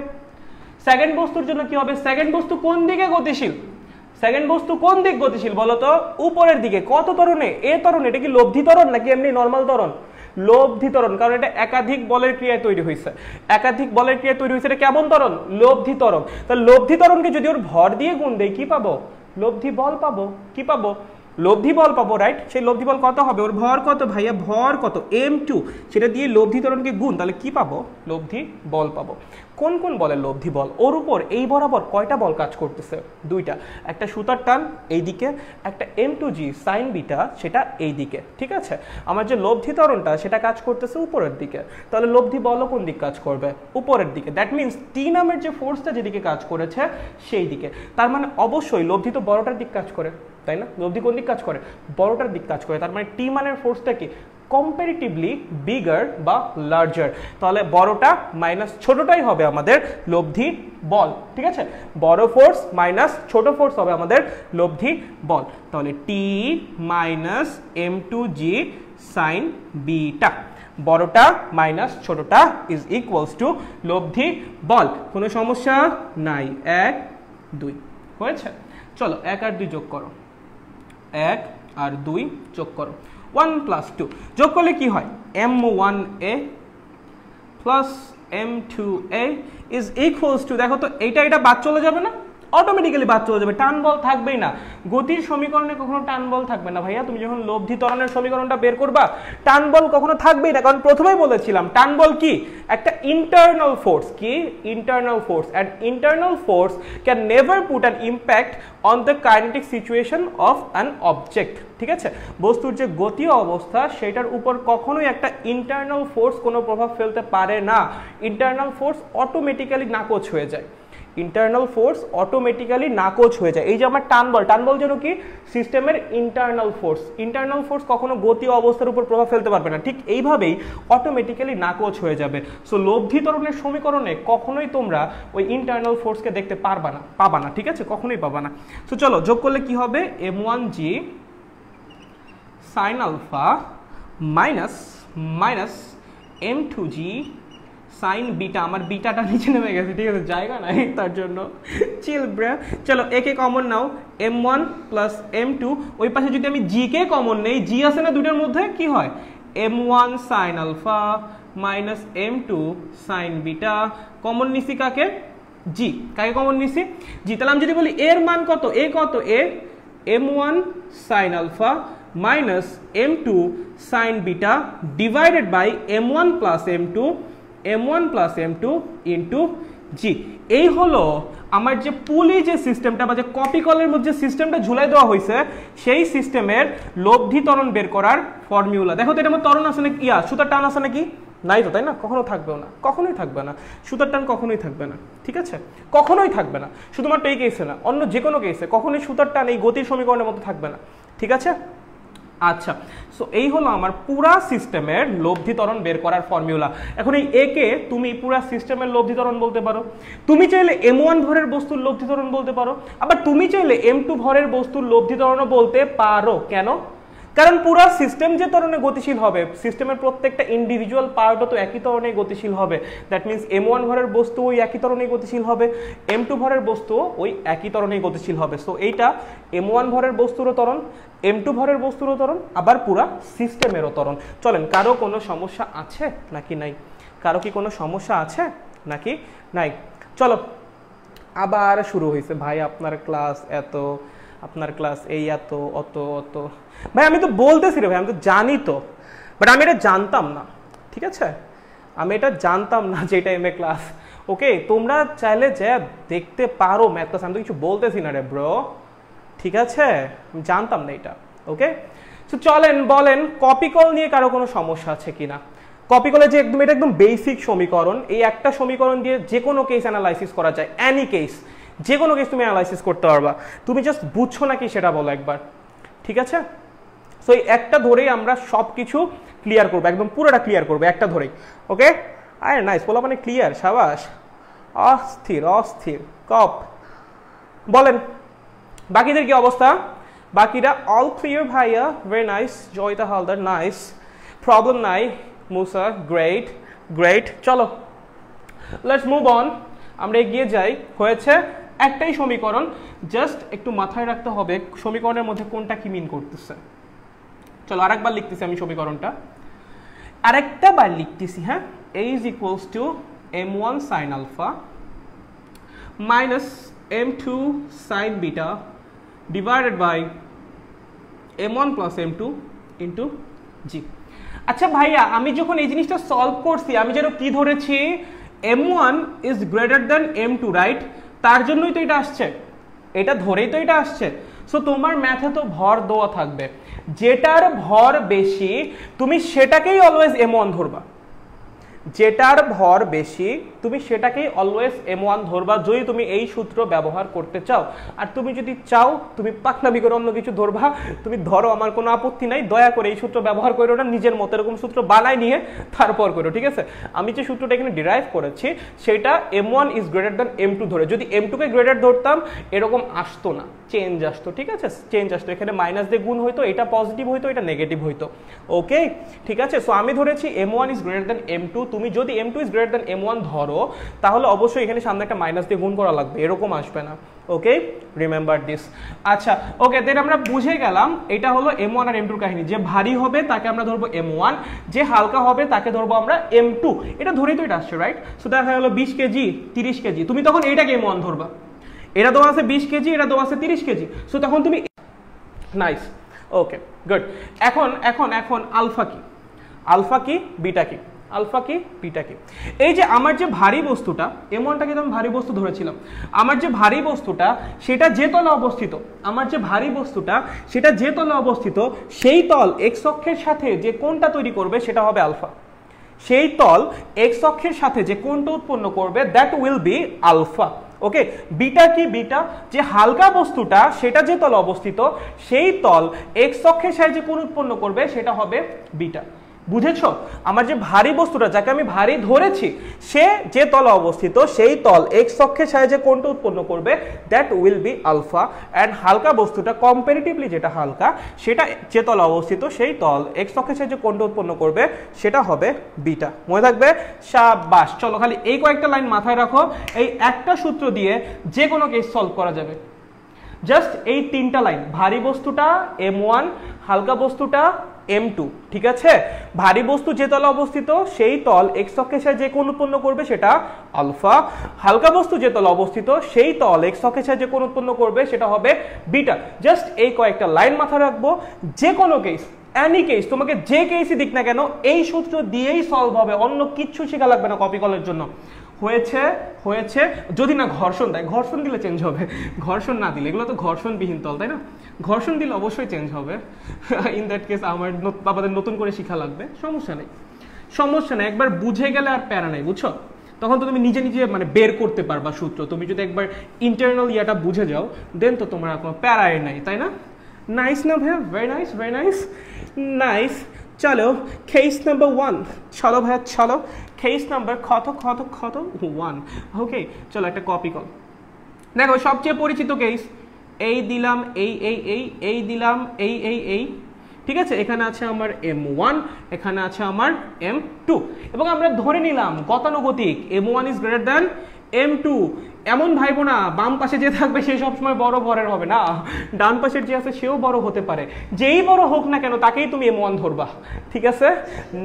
সেকেন্ড বস্তুর জন্য কি হবে? সেকেন্ড বস্তু কোন দিকে গতিশীল? সেকেন্ড বস্তু কোন দিক গতিশীল বলো তো? উপরের দিকে। কত ত্বরণে? এ ত্বরণ। এটা কি লব্ধি ত্বরণ নাকি এমনি নরমাল ত্বরণ? লব্ধি ত্বরণ, কারণ এটা একাধিক বলের ক্রিয়ায় তৈরি হয়েছে। একাধিক বলের ক্রিয়ায় তৈরি হয়েছে, এটা কেমন ত্বরণ? লব্ধি ত্বরণ। তাহলে লব্ধি ত্বরণকে যদি ওর ভর দিয়ে গুণ দেই কি পাবো? লব্ধি বল পাবো। কি পাবো? লব্ধি বল পাবো, রাইট? সেই লব্ধি বল কত হবে? ওর ভর কত ভাইয়া? ভর কত? m2। সেটা দিয়ে লব্ধি ত্বরণকে গুণ, তাহলে কি পাবো? লব্ধি বল পাবো। কোন কোন বলের লব্ধি বল? ওর উপর এই বরাবর কয়টা বল কাজ করতেছে? দুইটা। একটা সুতার টান এইদিকে, একটা m2g sin বিটা সেটা এইদিকে। ঠিক আছে? আমার যে লব্ধি ত্বরণটা সেটা কাজ করতেছে উপরের দিকে। তাহলে লব্ধি বলও কোন দিক কাজ করবে? উপরের দিকে। দ্যাট মিন্স টি নামের যে ফোর্সটা যেদিকে কাজ করেছে সেই দিকে। তার মানে অবশ্যই লব্ধি তো বড়টার দিক কাজ করে, তাই না? লব্ধি কোন দিক কাজ করে? বড়টার দিক কাজ করে। তার মানে টি মানের ফোর্সটা কি? কম্পারেটিভলি বিগার বা লার্জার। তাহলে বড়টা মাইনাস ছোটটাই হবে আমাদের লব্ধি বল। ঠিক আছে? বড় ফোর্স মাইনাস ছোট ফোর্স হবে আমাদের লব্ধি বল। তাহলে টি মাইনাস m2g sin বিটা, বড়টা মাইনাস ছোটটা ইজ ইকুয়ালস টু লব্ধি বল। কোনো সমস্যা নাই? 1 2 হয়েছে। চলো 1 আর 2 যোগ করো। 1 আর 2 যোগ করো। 1 + 2 যোগ করলে কি হয়? m1a plus m2a is equals two, দেখো তো এটা এটা বাদ চলে যাবে না? অটোমেটিক্যালি বাদ চলে যাবে, টান বল থাকবেই না। গতির সমীকরণে কখনো টান বল থাকবে না ভাইয়া। তুমি যখন লব্ধি ত্বরণের সমীকরণটা বের করবা টান বল কখনো থাকবেই না, কারণ প্রথমেই বলেছিলাম টান বল কি? একটা ইন্টারনাল ফোর্স। কি? Internal force. And internal force can never put an impact on the kinetic situation of an object. ঠিক আছে? বস্তুর যে গতীয় অবস্থা সেটার উপর কখনোই একটা ইন্টারনাল ফোর্স কোনো প্রভাব ফেলতে পারে না। ইন্টারনাল ফোর্স অটোমেটিক্যালি নাকচ হয়ে যায়। ইন্টারনাল ফোর্স অটোমেটিক্যালি নাকচ হয়ে যায়। এই যে আমার টান বল, টান বল যেন কি? সিস্টেমের ইন্টারনাল ফোর্স। ইন্টারনাল ফোর্স কখনো গতীয় অবস্থার উপর প্রভাব ফেলতে পারবে না। ঠিক এইভাবেই অটোমেটিক্যালি নাকচ হয়ে যাবে। সো লব্ধি ত্বরণের সমীকরণে কখনোই তোমরা ওই ইন্টারনাল ফোর্সকে দেখতে পারবা না, পাবা না। ঠিক আছে? কখনোই পাবা না। সো চলো যোগ করলে কি হবে? m1g sin alpha minus minus m2g sin beta. আমার বিটাটা নিচে নেমে গেছে, ঠিক আছে? জায়গা নাই তার জন্য, চিল ব্রা। চলো একে কমন নাও, m1 প্লাস m2। ওই পাশে যদি আমি জি কে কমন নেই, জি আছে না দুটোর মধ্যে, কি হয়? m1 sin alpha minus m2 sin beta. Common নিছি কাকে? জি। কাকে কমন নিছি? জি। তাহলে আমি যদি বলি এর মান কত? এ কত? A m1 sin alpha minus m2 sin beta divided by m1 plus m2 m1 plus m2 into g. এই হলো আমার যে পুলি যে সিস্টেমটা বা যে কপি কলের মধ্যে সিস্টেমটা ঝুলাই দেওয়া হয়েছে সেই সিস্টেমের লব্ধি ত্বরণ বের করার ফর্মুলা। দেখো তো এটার মধ্যে ত্বরণ আছে নাকি? সুতার টান আছে নাকি? নাই তো, তাই না? কখনো থাকবেও না, কখনোই থাকবে না। সুতার টান কখনোই থাকবে না। ঠিক আছে? কখনোই থাকবে না। শুধুমাত্র এই কেসে না, অন্য যে কোনো কেসে কখনোই সুতার টান এই গতির সমীকরণের মধ্যে থাকবে না। ঠিক আছে? আচ্ছা, সো এই হলো আমার পুরা সিস্টেমের লব্ধি ত্বরণ বের করার ফর্মুলা। এখন এই একে তুমি পুরা সিস্টেমের লব্ধি ত্বরণ বলতে পারো। তুমি চাইলে m1 ভরের বস্তুর লব্ধি ত্বরণ বলতে পারো, আবার তুমি চাইলে m2 ভরের বস্তুর লব্ধি ত্বরণও বলতে পারো। কেন? কারণ পুরো সিস্টেম যে ধরনের গতিশীল হবে, সিস্টেমের প্রত্যেকটা ইন্ডিভিজুয়াল পার্টও তো একই ধরনের গতিশীল হবে। দ্যাট মিনস m1 ভরের বস্তু ওই একই ধরনের গতিশীল হবে, m2 ভরের বস্তু ওই একই ধরনের গতিশীল হবে। সো এইটা m1 ভরের বস্তুরও ত্বরণ, m2 ভরের বস্তুরও ত্বরণ, আবার পুরা সিস্টেমেরও ত্বরণ। চলেন, কারো কোনো সমস্যা আছে নাকি নাই? কারো কি কোনো সমস্যা আছে নাকি নাই? চলো, আবার শুরু হয়েছে ভাই আপনার ক্লাস এত, আপনার ক্লাস এই এত, অত অত। ভাই আমি তো বলতেছি রে ভাই, আমি তো জানি তো, বাট আমি এটা জানতাম না, ঠিক আছে? আমি এটা জানতাম না যে এটা MA ক্লাস। ওকে, তোমরা চাইলে যে দেখতে পারো ম্যাথ ক্লাস, আমি তো কিছু বলতেছি না রে ব্রো, ঠিক আছে? আমি জানতাম না এটা। ওকে, তো চলেন বলেন কপি কল নিয়ে কারো কোনো সমস্যা আছে কিনা? কপি কলে যে একদম, এটা একদম বেসিক সমীকরণ, এই একটা সমীকরণ দিয়ে যে কোনো কেস অ্যানালাইসিস করা যায়, এনি কেস, যে কোনো কেস তুমি অ্যানালাইসিস করতে পারবা। তুমি জাস্ট বুঝছো নাকি সেটা বলো একবার, ঠিক আছে? সো এই একটা ধরেই আমরা সব কিছু ক্লিয়ার করবো, একদম পুরোটা ক্লিয়ার করবো একটা ধরেই। ওকে, আরে নাইস, বলা মানে ক্লিয়ার, সাবাস, অস্থির অস্থির। কপ বলেন বাকিদের কি অবস্থা? বাকিরা অল ক্লিয়ার ভাইয়া, very nice. Joyita Haldar, nice, problem নাই। মুসা, গ্রেট গ্রেট। চলো লেটস মুভ অন, আমরা এগিয়ে যাই। হয়েছে একটাই সমীকরণ, জাস্ট একটু মাথায় রাখতে হবে সমীকরণের মধ্যে কোনটা কি মিন করতেছে। চলো আরেকবার লিখতেছি আমি সমীকরণটা, আরেকটা বার লিখতেছি। হ্যাঁ, a is equals to m1 sin alpha minus m2 sin beta divided by m1 plus m2 into g। আচ্ছা ভাইয়া, আমি যখন এই জিনিসটা সলভ করছি আমি যেন কি ধরেছি, m1 is greater than m2, right? তার জন্যই তো এটা আসছে, এটা ধরেই তো এটা আসছে। সো তোমার ম্যাথে তো ভর দেওয়া থাকবে, যেটার ভর বেশি তুমি সেটাকেই অলওয়েজ m1 ধরবা, যেটার ভর বেশি তুমি সেটাকেই অলওয়েজ m1 ধরবা, যদি তুমি এই সূত্র ব্যবহার করতে চাও। আর তুমি যদি চাও তুমি পাকনামি করে অন্য কিছু ধরবা, তুমি ধরো, আমার কোনো আপত্তি নাই, দয়া করে এই সূত্র ব্যবহার করো না, নিজের মতো এরকম সূত্র বানায় নিয়ে তারপর করো, ঠিক আছে? আমি যে সূত্রটা এখানে ডিরাইভ করেছি সেটা m1 is greater than m2 ধরে। যদি m2 কে গ্রেটার ধরতাম এরকম আসতো না, চেঞ্জ আসতো, ঠিক আছে? চেঞ্জ আসতো, এখানে মাইনাস দিয়ে গুণ হইতো, এটা পজিটিভ হইতো, এটা নেগেটিভ হইতো। ওকে, ঠিক আছে? সো আমি ধরেছি m1 is greater than m2। তুমি যদি m2 is greater than m1 ধরো তাহলে অবশ্যই এখানে সামনে একটা মাইনাস দিয়ে গুণ করা লাগবে, এরকম আসবে না। ওকে, রিমেম্বার দিস। আচ্ছা, ওকে, দেন আমরা বুঝে গেলাম এটা হলো m1 আর m2 কাহিনী। যে ভারী হবে তাকে আমরা ধরবো m1, যে হালকা হবে তাকে ধরবো আমরা m2। এটা ধরেই তো এটা আসছে, রাইট? সো দেখা গেল 20 কেজি 30 কেজি, তুমি তখন এইটাকে m1 ধরবা। এটা দেওয়া আছে 20 কেজি, এটা দেওয়া আছে 30 কেজি, সো তখন তুমি, নাইস, ওকে গুড। এখন এখন এখন আলফা কি, আলফা কি, বিটা কি, আলফা কি, বিটা কি? এই যে আমার যে ভারী বস্তুটা, m1টাকে তো আমি ভারী বস্তু ধরেছিলাম, আমার যে ভারী বস্তুটা সেটা যে তলে অবস্থিত, আমার যে ভারী বস্তুটা সেটা যে তলে অবস্থিত, সেই তল এক্স অক্ষের সাথে যে কোণটা তৈরি করবে সেটা হবে আলফা। সেই তল এক্স অক্ষের সাথে যে কোণটা উৎপন্ন করবে that will be alpha. Okay, beta কি, বিটা যে হালকা বস্তুটা সেটা যে তলে অবস্থিত, সেই তল এক্স অক্ষের সাহায্যে কোণ উৎপন্ন করবে সেটা হবে বিটা। বুঝেছো? আমার যে ভারী বস্তুটা যাকে আমি ভারী ধরেছি সে যে তলে অবস্থিত, সেই তল এক্স অক্ষের সাহায্যে কোণটা উৎপন্ন করবে that will be alpha. And হালকা বস্তুটা কম্পারেটিভলি যেটা হালকা সেটা যে তলে অবস্থিত, সেই তল এক্স অক্ষের সাহায্যে কোণটা উৎপন্ন করবে সেটা হবে বিটা। মনে থাকবে? শাবাশ। চলো খালি এই কয়েকটা লাইন মাথায় রাখো, এই একটা সূত্র দিয়ে যে কোনো কেস সলভ করা যাবে। জাস্ট এই তিনটা লাইন, ভারী বস্তুটা m1, হালকা বস্তুটা m2, ঠিক আছে? ভারী বস্তু যে তলে অবস্থিত সেই তল এক্স অক্ষের সাহায্যে যে কোণ উৎপন্ন করবে সেটা আলফা, হালকা বস্তু যে তলে অবস্থিত সেই তল এক্স অক্ষের সাহায্যে যে কোণ উৎপন্ন করবে সেটা হবে বিটা। জাস্ট এই কয়েকটা লাইন মাথায় রাখবো, যে কোনো কেস, এনি কেস, তোমাকে যে কেসই দিক না কেন এই সূত্র দিয়েই সলভ হবে, অন্য কিচ্ছু শেখা লাগবে না কপি কলের জন্য। হয়েছে হয়েছে, যদি না ঘর্ষণ দেয়, ঘর্ষণ দিলে চেঞ্জ হবে, ঘর্ষণ না দিলে, এগুলো তো ঘর্ষণবিহীন তল, তাই না? ঘর্ষণ দিলে অবশ্যই চেঞ্জ হবে। ইন দ্যাট কেস আমার বাবাদের নতুন করে শেখা লাগবে, সমস্যা নেই, সমস্যা নেই, একবার বুঝে গেলে আর প্যারা নেই, বুঝছো? তখন তো তুমি নিজে নিজে মানে বের করতে পারবা সূত্র। তুমি যদি একবার ইন্টারনাল ইয়াটা বুঝে যাও দেন তো তোমার আর কোনো প্যারাই নাই, তাই না? নাইস না ভাইয়া? Very nice, very nice, nice. চলো কেস নাম্বার 1, চলো ভাইয়া চলো, কেস নাম্বার কত কত কত 1। ওকে, চলো একটা কপি কল। দেখো সবচেয়ে পরিচিত কেস, এই দিলাম এই এই এই, এই দিলাম এই এই এই, ঠিক আছে, এখানে আছে আমার m1, এখানে আছে আমার m2, এবং আমরা ধরে নিলাম গতানুগতিক m1 is greater than m2। এমন ভাইবো না বাম পাশে যে থাকবে সে সবসময় বড় ভরের হবে না, ডান পাশের যে আছে সেও বড় হতে পারে, যেই বড় হোক না কেন তাকেই তুমি m1 ধরবা। ঠিক আছে,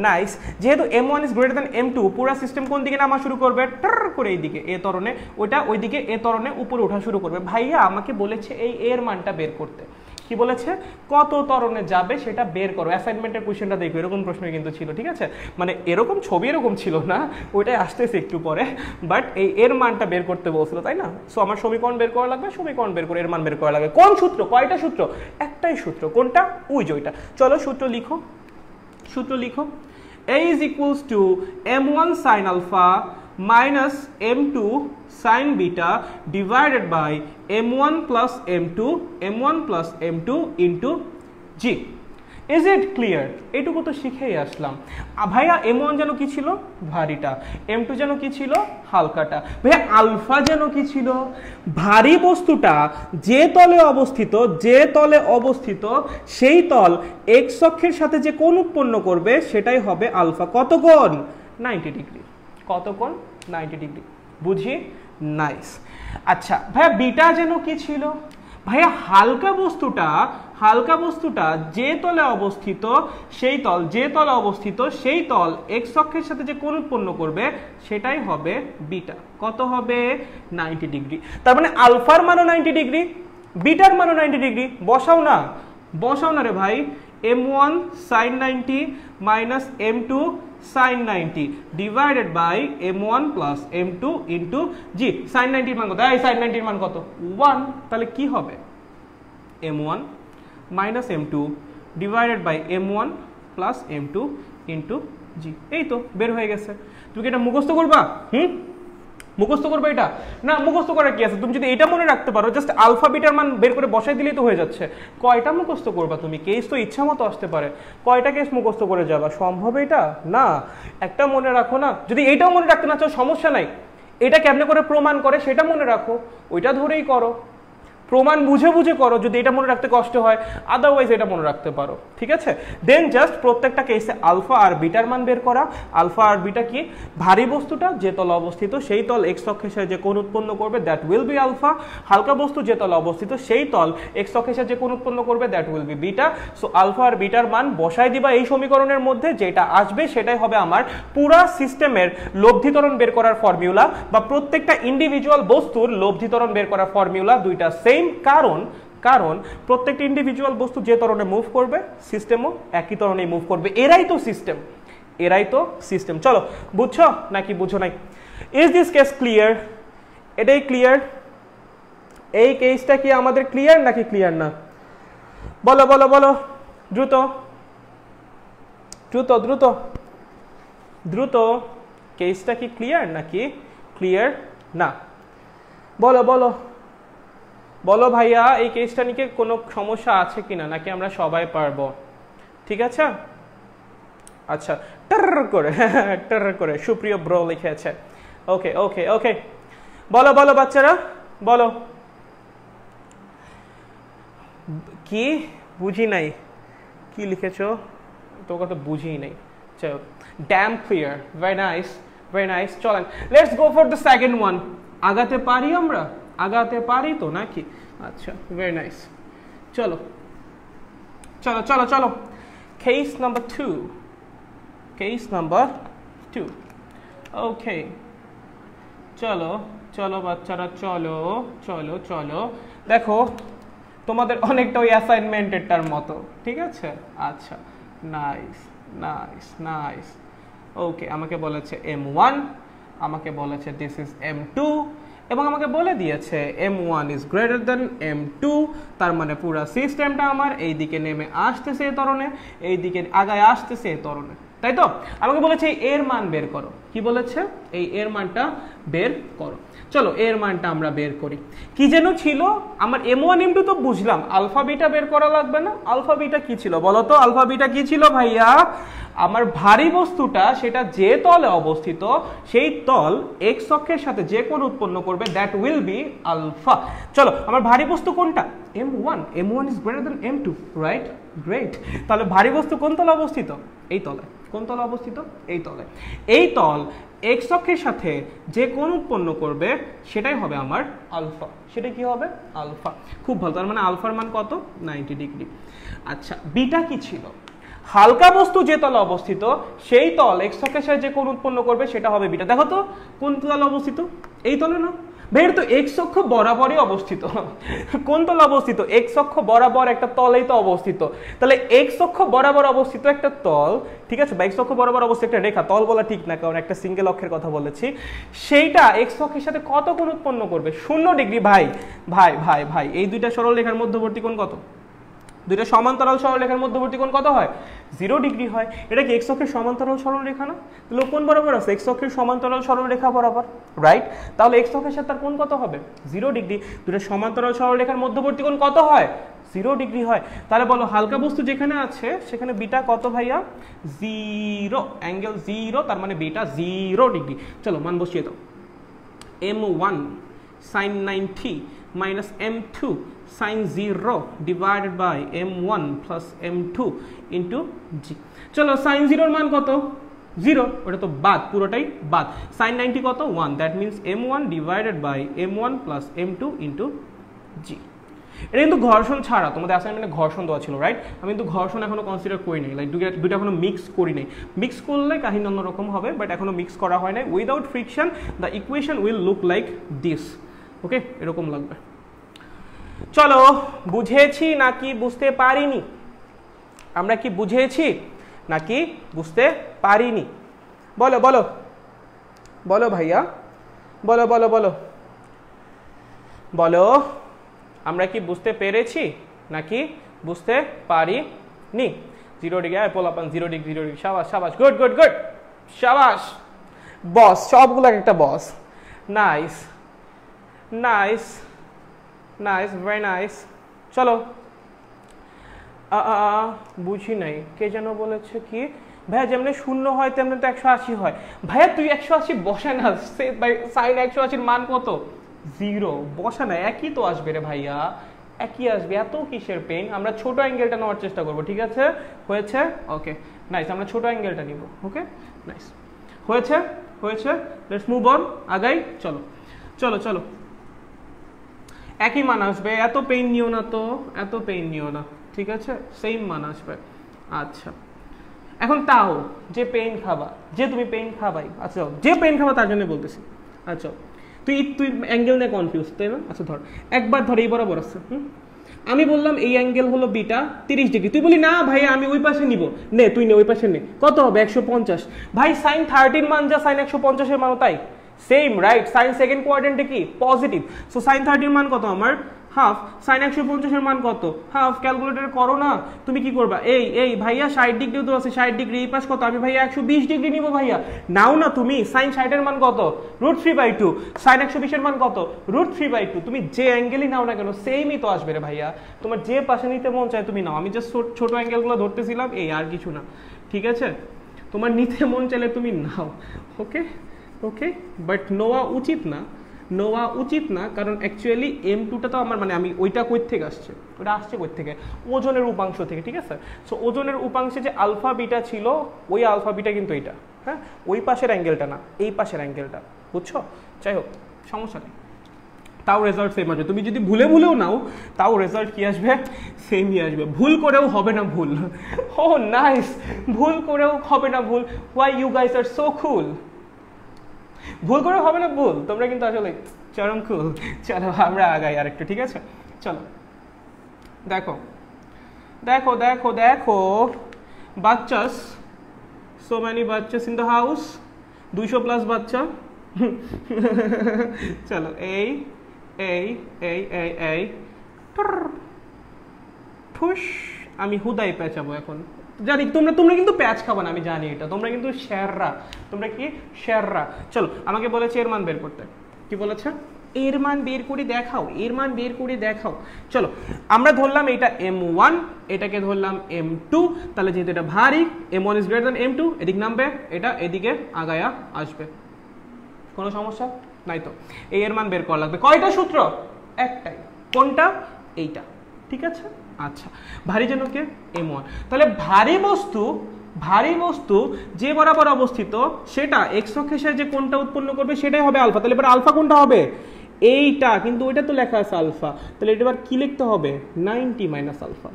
নাইস। যেহেতু m1 is greater than m2, পুরো সিস্টেম কোন দিকে নামা শুরু করবে? টার করে এইদিকে এ ত্বরণে, ওইটা ওইদিকে এ ত্বরণে উপরে ওঠা শুরু করবে। ভাইয়া আমাকে বলেছে এই এর মানটা বের করতে। কি বলেছে? কত ত্বরণে যাবে সেটা বের করো। অ্যাসাইনমেন্টের কোশ্চেনটা দেখো, এরকম প্রশ্ন কিন্তু ছিল। ঠিক আছে, মানে এরকম ছবি এরকম ছিল না, ওইটাই আসতেছে একটু পরে, বাট এই এর মানটা বের করতে বলছিল, তাই না? সো আমার সমীকরণ বের করা লাগবে, সমীকরণ বের করে এর মান বের করা লাগবে। কোন সূত্র? কয়টা সূত্র? একটাই সূত্র। কোনটা? ওই যে ওইটা। চলো সূত্র লিখো, সূত্র লিখো। A is equals to m1 sin alpha minus m2 sin beta divided by m1 plus m2 into g. Is it clear? এটুকু তো শিখেই আসলাম। ভাইয়া m1 যেন কি ছিল? ভারীটা। m2 যেন কি ছিল? হালকাটা। ভাইয়া আলফা যেন কি ছিল? ভারী বস্তুটা যে তলে অবস্থিত সেই তল x অক্ষের সাথে যে কোণ উৎপন্ন করবে সেটাই হবে আলফা। কত কোণ? 90 ডিগ্রি। কত কোণ? 90 ডিগ্রি। বুঝি? নাইস। আচ্ছা ভাইয়া বিটা যেন কি ছিল? ভাইয়া হালকা বস্তুটা যে তলে অবস্থিত সেই তল x অক্ষের সাথে যে কোণ উৎপন্ন করবে সেটাই হবে বিটা। কত হবে? 90 ডিগ্রি। তার মানে আলফার মানও 90 ডিগ্রি, বিটার মানও 90 ডিগ্রি। বসাও না রে ভাই। m1 sin 90 minus m2 sin 90 divided by m1 plus m2 into g। sin 90 এর মান কত? এই sin 90 এর মান কত? 1। তাহলে কি হবে? m1 minus m2 divided by m1 plus m2 into g। এই তো বের হয়ে গেছে। তুমি কি এটা মুখস্থ করবা? মুখস্থ করবে এটা? না, মুখস্থ করার কি আছে? তুমি যদি এটা মনে রাখতে পারো, জাস্ট আলফা বিটার মান বের করে বসাই দিলেই তো হয়ে যাচ্ছে। কয়টা মুখস্থ করবা তুমি? কেস তো ইচ্ছা মতো আসতে পারে, কয়টা কেস মুখস্থ করে যাবা? সম্ভব এটা না। একটা মনে রাখো না। যদি এটাও মনে রাখতে না চাও সমস্যা নাই, এটা কেমনে করে প্রমাণ করে সেটা মনে রাখো, ওইটা ধরেই করো। প্রমাণ বুঝে করো যদি এটা মনে রাখতে কষ্ট হয়, আদারওয়াইজ এটা মনে রাখতে পারো। ঠিক আছে, দেন জাস্ট প্রত্যেকটা কেসে আলফা আর বিটার মান বের করা। আলফা আর বিটা কি? ভারী বস্তুটা যে তলে অবস্থিত সেই তল এক্স অক্ষের সাথে যে কোণ উৎপন্ন করবে দ্যাট উইল বি আলফা। হালকা বস্তু যে তলে অবস্থিত সেই তল এক্স অক্ষের সাথে যে কোণ উৎপন্ন করবে that will be beta. So alpha আর বিটার মান বসাই দিবা এই সমীকরণের মধ্যে, যেটা আসবে সেটাই হবে আমার পুরা সিস্টেমের লব্ধিতরণ বের করার ফর্মুলা, বা প্রত্যেকটা ইন্ডিভিজুয়াল বস্তুর লব্ধিতরণ বের করার ফর্মুলা। দুইটা সেম, কারণ প্রত্যেকটা ইন্ডিভিজুয়াল বস্তু যে ত্বরণে মুভ করবে সিস্টেমও একই ত্বরণেই মুভ করবে। এরাই তো সিস্টেম। চলো, বুঝছো নাকি বুঝো নাই? Is this case clear? এটাই ক্লিয়ার? এই কেসটা কি আমাদের ক্লিয়ার নাকি ক্লিয়ার না? বলো দ্রুত কেসটা কি ক্লিয়ার নাকি ক্লিয়ার না? বলো ভাইয়া, এই কেসটা নিয়ে কোনো সমস্যা আছে কিনা, নাকি আমরা সবাই পারবো? ঠিক আছে, আচ্ছা। টার করে সুপ্রিয় ব্রো লিখেছে। ওকে, বলো বাচ্চারা, বলো। কি বুঝি নাই? কি লিখেছো? তোর কথা বুঝি নাই। চলো, ড্যাম ক্লিয়ার। Very nice. চলেন, let's go for the second one. আগাতে পারি আমরা? আগাতে পারি তো নাকি? আচ্ছা, ভেরি নাইস। চলো। Case number 2। ওকে, চলো বাচ্চারা, চলো। দেখো, তোমাদের অনেকটা ওই অ্যাসাইনমেন্টেরটার মতো, ঠিক আছে? আচ্ছা, নাইস। ওকে, আমাকে বলেছে m1, আমাকে বলেছে দিস ইজ m2, এবং আমাকে বলে দিয়েছে m1 is greater than m2। তার মানে পুরো সিস্টেমটা আমার এই দিকে নেমে আসতেছে এই ত্বরণে, এই দিকে আগায় আসতেছে এই ত্বরণে, তাই তো? আমাকে বলেছে এর মান বের করো। কি বলেছে? এই এর মানটা বের করো। চলো এর মানটা আমরা বের করি। কি যেন ছিল আমার m1 m2 তো বুঝলাম, আলফা বিটা বের করা লাগবে না? আলফা বিটা কি ছিল বলো তো? আলফা বিটা কি ছিল ভাইয়া? আমার ভারী বস্তুটা সেটা যে তলে অবস্থিত সেই তল এক্স অক্ষের সাথে যে কোণ উৎপন্ন করবে দ্যাট উইল বি আলফা। চলো আমার ভারী বস্তু কোনটা? m1, m1 is greater than m2, right? Great. তাহলে ভারী বস্তু কোন তলে অবস্থিত? এই তলে। কোন তলে অবস্থিত? এই তলে। এই তল এক্স অক্ষের সাথে যে কোণ উৎপন্ন করবে সেটাই হবে আমার আলফা। সেটা কি হবে? আলফা। খুব ভালো, তার মানে আলফার মান কত? 90 ডিগ্রি। আচ্ছা বিটা কি ছিল? হালকা বস্তু যে তলে অবস্থিত সেই তল এক্স অক্ষের সাথে যে কোণ উৎপন্ন করবে সেটা হবে বিটা। দেখো তো কোন তলে অবস্থিত? এই তলে না? ভাইয়ের তো এক্স অক্ষ বরাবরই অবস্থিত। কোন তলে অবস্থিত? এক্স অক্ষ বরাবর একটা তলেই তো অবস্থিত। তাহলে এক্স অক্ষ বরাবর অবস্থিত একটা তল, ঠিক আছে, বা এক্স অক্ষ বরাবর অবস্থিত একটা রেখা, তল বলা ঠিক না কারণ একটা সিঙ্গেল অক্ষের কথা বলেছি, সেইটা এক্স অক্ষের সাথে কত কোণ উৎপন্ন করবে? 0 ডিগ্রি। ভাই ভাই ভাই ভাই এই দুইটা সরল রেখার মধ্যবর্তী কোণ কত? দুইটা সমান্তরাল সরলরেখার মধ্যবর্তী কোণ কত হয়? 0 ডিগ্রি হয়। এটা কি এক্স অক্ষের সমান্তরাল সরলরেখা না? তাহলে কোণ বরাবর আছে? এক্স অক্ষের সমান্তরাল সরলরেখা বরাবর, রাইট? তাহলে এক্স অক্ষের সাথে তার কোণ কত হবে? 0 ডিগ্রি। দুইটা সমান্তরাল সরলরেখার মধ্যবর্তী কোণ কত হয়? 0 ডিগ্রি হয়। তাহলে বলো হালকা বস্তু যেখানে আছে সেখানে বিটা কত ভাইয়া? 0, অ্যাঙ্গেল 0, তার মানে বিটা 0 ডিগ্রি। চলো মান বসিয়ে দাও। m1 sin 90 minus m2 sin 0 divided by m1 plus m2 into g। চলো sin 0 এর মান কত? 0, ওটা তো বাদ, পুরোটাই বাদ। sin 90 কত? 1, that means m1 divided by m1 plus m2 into g। এটা কিন্তু ঘর্ষণ ছাড়া, তোমাদের অ্যাসাইনমেন্টে ঘর্ষণ দেওয়া ছিল, রাইট? আমি কিন্তু ঘর্ষণ এখনো কনসিডার করি নাই, লাইক দুইটা এখনো মিক্স করি নাই। মিক্স করলে কাহিনী অন্যরকম হবে, বাট এখনো মিক্স করা হয় নাই। Without friction the equation will look like this. Okay, এরকম লাগবে। চলো বুঝেছি নাকি বুঝতে পারিনি? আমরা কি বুঝেছি নাকি বুঝতে পারিনি? বলো বলো বলো ভাইয়া, বলো বলো বলো বলো। আমরা কি বুঝতে পেরেছি নাকি বুঝতে পারিনি? 0 ডিগ্রি, পোলাপান 0 ডিগ্রি 0 ডিগ্রি, সাবাস সাবাস, গুড গুড গুড, সাবাস। বস, সবগুলো একটা boss. Nice nice nice, very nice. চলো বুঝি নাই, কে যেন বলেছে কি ভাইয়া যেমনি 0 হয় তেমনি তো 180 হয়। ভাইয়া তুই 180 বসা না, সাইন 180 মান কত? 0। বসা না, একই তো আসবে রে ভাইয়া, একই আসবে। এত কিসের পেইন? আমরা ছোট অ্যাঙ্গেলটা নেওয়ার চেষ্টা করবো, ঠিক আছে? হয়েছে? ওকে নাইস, আমরা ছোট অ্যাঙ্গেলটা নিব। ওকে নাইস, হয়েছে হয়েছে। লেটস মুভ অন, আগাই। চলো চলো চলো, একই মান আসবে, এত পেইন নিও না তো, এত পেইন নিও না, ঠিক আছে? সেম মান আসবে। আচ্ছা এখন তাও যে পেইন খাবা, যে তুমি পেইন খাবাই, আচ্ছা যে পেইন খাবা তার জন্য বলতেছি। আচ্ছা তুই তুই অ্যাঙ্গেল নিয়ে কনফিউজ, তাই না? আচ্ছা ধর, একবার ধর এই বরাবর আছে, আমি বললাম এই অ্যাঙ্গেল হলো বিটা 30 ডিগ্রি, তুই বলি না ভাই আমি ওই পাশে নিব, নে তুই নে ওই পাশে নে, কত হবে? 150। ভাই সাইন 30 মান যা সাইন 150 এর মানও তাই সেম, রাইট? সাইন সেকেন্ড কোয়াড্রেন্টে কি পজিটিভ, সো সাইন 30 এর মান কত আমার? হাফ। সাইন 150 এর মান কত? হাফ। ক্যালকুলেটর করো না, তুমি কি করবা? এই এই ভাইয়া 60 ডিগ্রি তো আছে, 60 ডিগ্রি এই পাশ কত? আমি ভাইয়া 120 ডিগ্রি নিব। ভাইয়া নাও না তুমি, সাইন 60 এর মান কত? √3/2। সাইন 120 এর মান কত? √3/2। তুমি যে অ্যাঙ্গেলই নাও না কেন সেমই তো আসবে রে ভাইয়া, তোমার যে পাশে নিতে মন চায় তুমি নাও। আমি জাস্ট ছোট অ্যাঙ্গেলগুলো ধরতেছিলাম, এই আর কিছু না, ঠিক আছে? তোমার নিতে মন চাইলে তুমি নাও। ওকে ওকে, বাট নোয়া উচিত না, নোয়া উচিত না, কারণ অ্যাকচুয়ালি m2টা তো আমার মানে আমি ওইটা কই থেকে আসছে, ওটা আসছে কই থেকে? ওজনের উপাংশ থেকে, ঠিক আছে? সো ওজনের উপাংশে যে আলফা বিটা ছিল ওই আলফা বিটা কিন্তু এইটা, হ্যাঁ? ওই পাশের অ্যাঙ্গেলটা না, এই পাশের অ্যাঙ্গেলটা, বুঝছো? যাই হোক সমস্যা নেই, তাও রেজাল্ট সেম আসবে। তুমি যদি ভুলে ভুলেও নাও তাও রেজাল্ট কি আসবে? সেমই আসবে। ভুল করেও হবে না ভুল। ও নাইস, ভুল করেও হবে না ভুল। Why you guys are so cool. ভুল করে হবে না ভুল, তোমরা কিন্তু আসলে চরম কুল। চলো আমরা আগাই আরেকটু, ঠিক আছে? চলো দেখো দেখো দেখো দেখো, বাচ্চাস, সো মেনি বাচ্চাস ইন দ্য হাউস, 200+ বাচ্চা। চলো এই এই এই এই এই ঠুস, আমি হুদাই পেঁচাবো এখন, জানি তোমরা তোমরা কিন্তু প্যাচ খাবো না, আমি জানি এটা, তোমরা কিন্তু শেররা, তোমরা কি শেররা। চলো আমাকে বলেছে এর মান বের করতে, কি বলেছে এর মান বের করে দেখাও, এর মান বের করে দেখাও। চলো আমরা ধরলাম এটা m1, এটাকে ধরলাম m2, তাহলে যেহেতু এটা ভারী m1 is greater than m2, এদিক নামবে, এটা এদিকে আগায়া আসবে। কোনো সমস্যা নাই তো? এই এর মান বের করা লাগবে। কয়টা সূত্র? একটাই। কোনটা? এইটা। ঠিক আছে, আচ্ছা। ভারী জন্য কে? m1। তাহলে ভারী বস্তু যে বরাবর অবস্থিত সেটা এক্স অক্ষের সাথে যে কোণটা উৎপন্ন করবে সেটাই হবে আলফা। তাহলে এবার আলফা কোনটা হবে? এইটা, কিন্তু ওইটা তো লেখা আছে আলফা। তাহলে এটা এবার কি লিখতে হবে? 90 মাইনাস আলফা।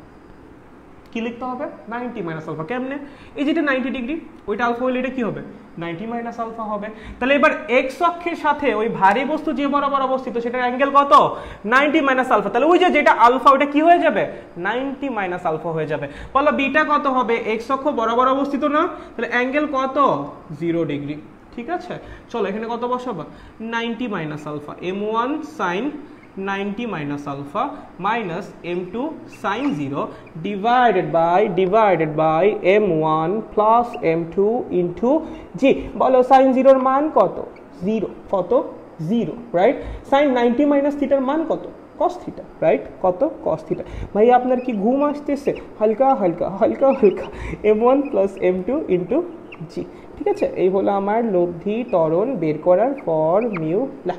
কি লিখতে হবে? 90 মাইনাস আলফা। কেমনে? এই যেটা 90 ডিগ্রি, ওইটা আলফা হলে এটা কি হবে? 90 মাইনাস আলফা হবে। তাহলে এবার এক্স অক্ষের সাথে ওই ভারী বস্তু যে বরাবর অবস্থিত সেটার অ্যাঙ্গেল কত? 90 মাইনাস আলফা। তাহলে ওই যে যেটা আলফা ওটা কি হয়ে যাবে? 90 মাইনাস আলফা হয়ে যাবে। বলো বিটা কত হবে? এক্স অক্ষ বরাবর অবস্থিত না, তাহলে অ্যাঙ্গেল কত? 0 ডিগ্রি। ঠিক আছে, চলো এখানে কত বসাবো? 90 minus alpha, m1 sine 90 minus alpha minus m2 sine 0 divided by m1 plus m2 into g. বলো সাইন 0 মান কত? 0। কত? 0, রাইট। সাইন 90 মাইনাস থিটার মান কত? cos theta, right. কত? cos theta. ভাই আপনার কি ঘুম আসতেছে? হালকা হালকা m1 প্লাস m2 ইন্টু জি। ঠিক আছে, এই হলো আমার লব্ধি ত্বরণ বের করার ফর্মুলা।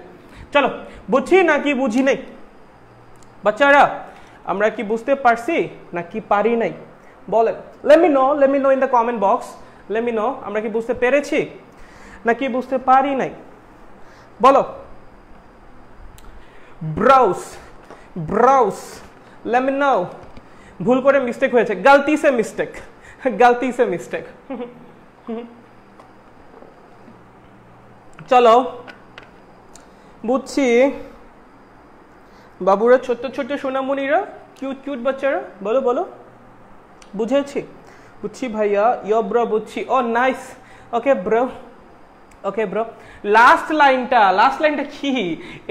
চলো বুঝছি নাকি বুঝি নাই বাচ্চারা? আমরা কি বুঝতে পারছি নাকি পারি নাই বলেন? let me know in the comment box. let me know আমরা কি বুঝতে পেরেছি নাকি বুঝতে পারি নাই বলো। browse let me know। ভুল করে মিস্টেক হয়েছে, গলতি সে মিস্টেক। চলো বুঝছি বাবুরা, ছোট্ট ছোট্ট সোনামণিরা, কিউট বাচ্চারা, বলো বুঝেছি? বুঝছি ভাইয়া, ইয়ো ব্রো বুঝছি। ও নাইস, ওকে ব্রো। লাস্ট লাইনটা কি?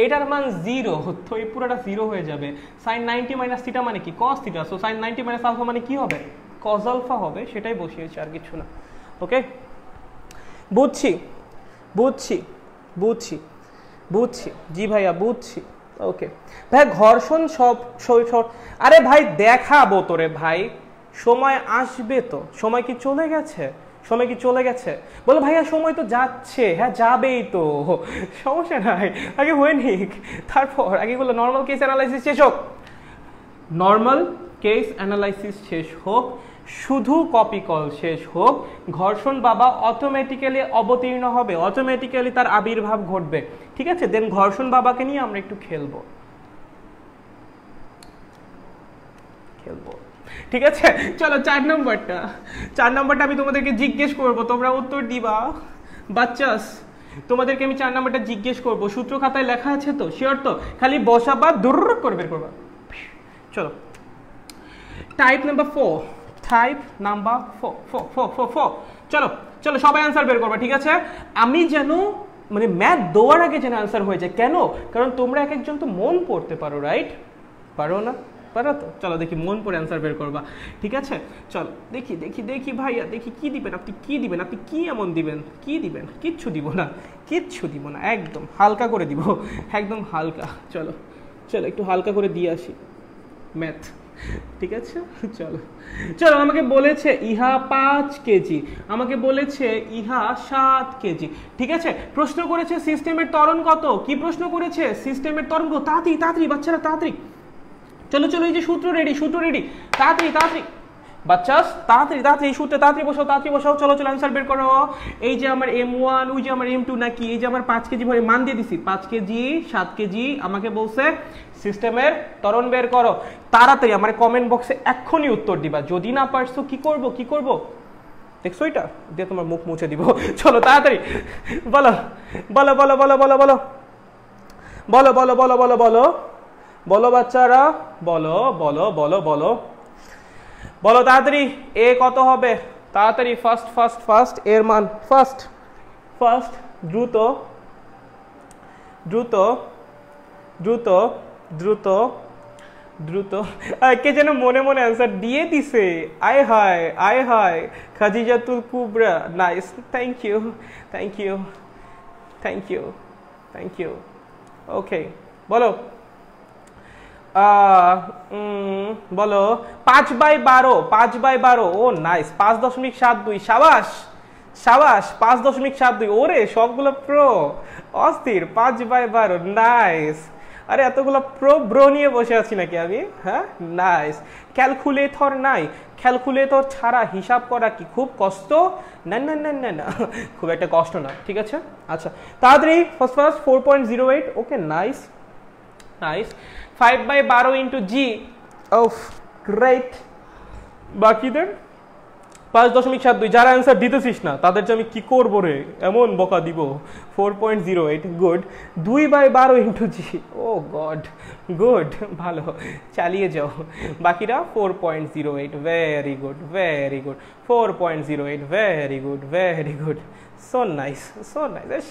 এটার মান 0, তো এই পুরোটা 0 হয়ে যাবে। sin 90 মাইনাস থিটা মানে কি? cos theta. So sin 90 minus alpha মানে কি হবে? cos আলফা হবে, সেটাই বসিয়েছি, আর কিছু না। ওকে, বুঝছি জি ভাইয়া, বুঝছি। ওকে ভাই, ঘর্ষণ সব আরে ভাই দেখাবো তোরে ভাই, সময় আসবে তো। সময় কি চলে গেছে? বলো ভাইয়া সময় তো যাচ্ছে। হ্যাঁ যাবেই তো, সমস্যা নাই, আগে হয়ে নিক, তারপর আগে গুলো নর্মাল কেস অ্যানালাইসিস শেষ হোক, শুধু কপি কল শেষ হোক, ঘর্ষণ বাবা অটোমেটিক্যালি অবতীর্ণ হবে, অটোমেটিক্যালি তার আবির্ভাব ঘটবে। ঠিক আছে, দেন ঘর্ষণ বাবাকে নিয়ে আমরা একটু খেলবো। ঠিক আছে, চলো 4 নম্বরটা আমি তোমাদেরকে জিজ্ঞেস করবো, তোমরা উত্তর দিবা। বাচ্চাস, তোমাদেরকে আমি 4 নম্বরটা জিজ্ঞেস করবো, সূত্র খাতায় লেখা আছে তো? শিওর তো? খালি বসাবা, দূর করে বের করবা। চলো টাইপ নাম্বার 4। চলো সবাই অ্যান্সার বের করবা। ঠিক আছে, আমি যেন মানে ম্যাথ দেওয়ার আগে যেন অ্যান্সার হয়ে যায়। কেন? কারণ তোমরা এক একজন তো মন পড়তে পারো, রাইট? পারো না? পারো তো? চলো দেখি মন পড়ে অ্যান্সার বের করবা। ঠিক আছে, চলো দেখি ভাইয়া, দেখি কি দিবেন আপনি, কি এমন দিবেন? কিচ্ছু দিব না, একদম হালকা করে দিব, একদম হালকা। চলো একটু হালকা করে দিয়ে আসি ম্যাথ। ঠিক আছে, চলো আমাকে বলেছে ইহা 5 কেজি, আমাকে বলেছে ইহা 7 কেজি। ঠিক আছে, প্রশ্ন করেছে সিস্টেমের ত্বরণ কত। কি প্রশ্ন করেছে? সিস্টেমের ত্বরণ কত। তাড়াতাড়ি বাচ্চারা, তাড়াতাড়ি চলো, এই যে সূত্র রেডি, তাড়াতাড়ি বাচ্চাস, তাড়াতাড়ি সূত্রে তাড়াতাড়ি বসাও। চলো অ্যান্সার বের করো। এই যে আমার m1, ওই যে আমার m2, নাকি এই যে আমার 5 কেজি ভরে মান দিয়ে দিছি, 5 কেজি 7 কেজি। আমাকে বলছে সিস্টেমের ত্বরণ বের করো। তাড়াতাড়ি আমার কমেন্ট বক্সে এক্ষুনি উত্তর দিবা। যদি না পারছো কি করব দেখছো? এটা দিয়ে তোমার মুখ মুছে দিব। চলো তাড়াতাড়ি বলো বাচ্চারা, বলো তাড়াতাড়ি। এ কত হবে? তাড়াতাড়ি ফার্স্ট এর মান, ফার্স্ট দ্রুত কে যেন মনে অ্যান্সার দিয়ে দিছে। আয় হায় খাদিজাতুল কুবরা, নাইস, থ্যাংক ইউ। ওকে বলো বলো 5/12 5/12 ও নাইস 5.72 সাবাস সাবাস 5.72 ওরে সবগুলো প্রো অস্থির 5/12 নাইস আরে এতগুলো প্রো ব্রো নিয়ে বসে আছি নাকি আমি হ্যাঁ নাইস ক্যালকুলেটর নাই ক্যালকুলেটর ছাড়া হিসাব করা কি খুব কষ্ট না না না না না খুব একটা কষ্ট না ঠিক আছে আচ্ছা তাড়াতাড়ি first 4.08 okay nice nice 5/12 into g ওফ গ্রেট বাকিদের 5.72 যারা অ্যান্সার দিতেছিস না তাদের যে আমি কি করবো রে এমন বকা দিব 4.08 গুড 2/12 ইন্টু জি ও গড গুড ভালো চালিয়ে যাও বাকিরা 4.08 very good 4.08 very good so nice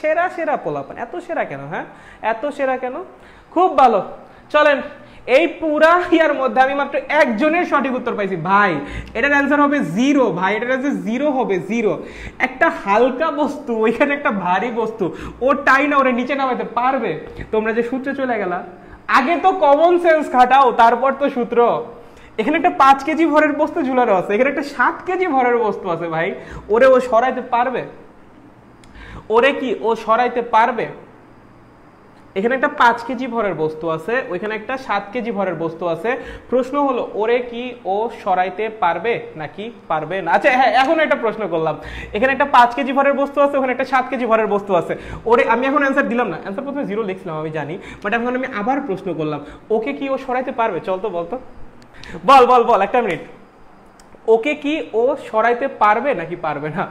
সেরা সেরা পোলাপান এত সেরা কেন হ্যাঁ এত সেরা কেন খুব ভালো চলেন এই পুরা ইয়ার মধ্যে আমি মাত্র একজনের সঠিক উত্তর পাইছি ভাই এটার অ্যান্সার হবে 0 ভাই এটার অ্যান্সার 0 হবে 0 একটা হালকা বস্তু ওইখানে একটা ভারী বস্তু ও টাই না ওরে নিচে নামাতে পারবে তোমরা যে সূত্রে চলে গেলা আগে তো কমন সেন্স খাটাও তারপর তো সূত্র এখানে একটা 5 কেজি ভরের বস্তু ঝুলানো আছে এখানে একটা 7 কেজি ভরের বস্তু আছে ভাই ওরে ও সরাইতে পারবে ওরে কি ও সরাইতে পারবে এখানে একটা 5 কেজি ভরের বস্তু আছে ওইখানে একটা 7 কেজি ভরের বস্তু আছে প্রশ্ন হলো ওরে কি ও সরাইতে পারবে নাকি পারবে না আচ্ছা হ্যাঁ এখন একটা প্রশ্ন করলাম এখানে একটা 5 কেজি ভরের বস্তু আছে ওখানে একটা 7 কেজি ভরের বস্তু আছে ওরে আমি এখন অ্যান্সার দিলাম না অ্যান্সার প্রথমে 0 লিখছিলাম আমি জানি বাট এখন আমি আবার প্রশ্ন করলাম ওকে কি ও সরাইতে পারবে চল তো বলতো বল একটা মিনিট ওকে কি ও সরাইতে পারবে নাকি পারবে না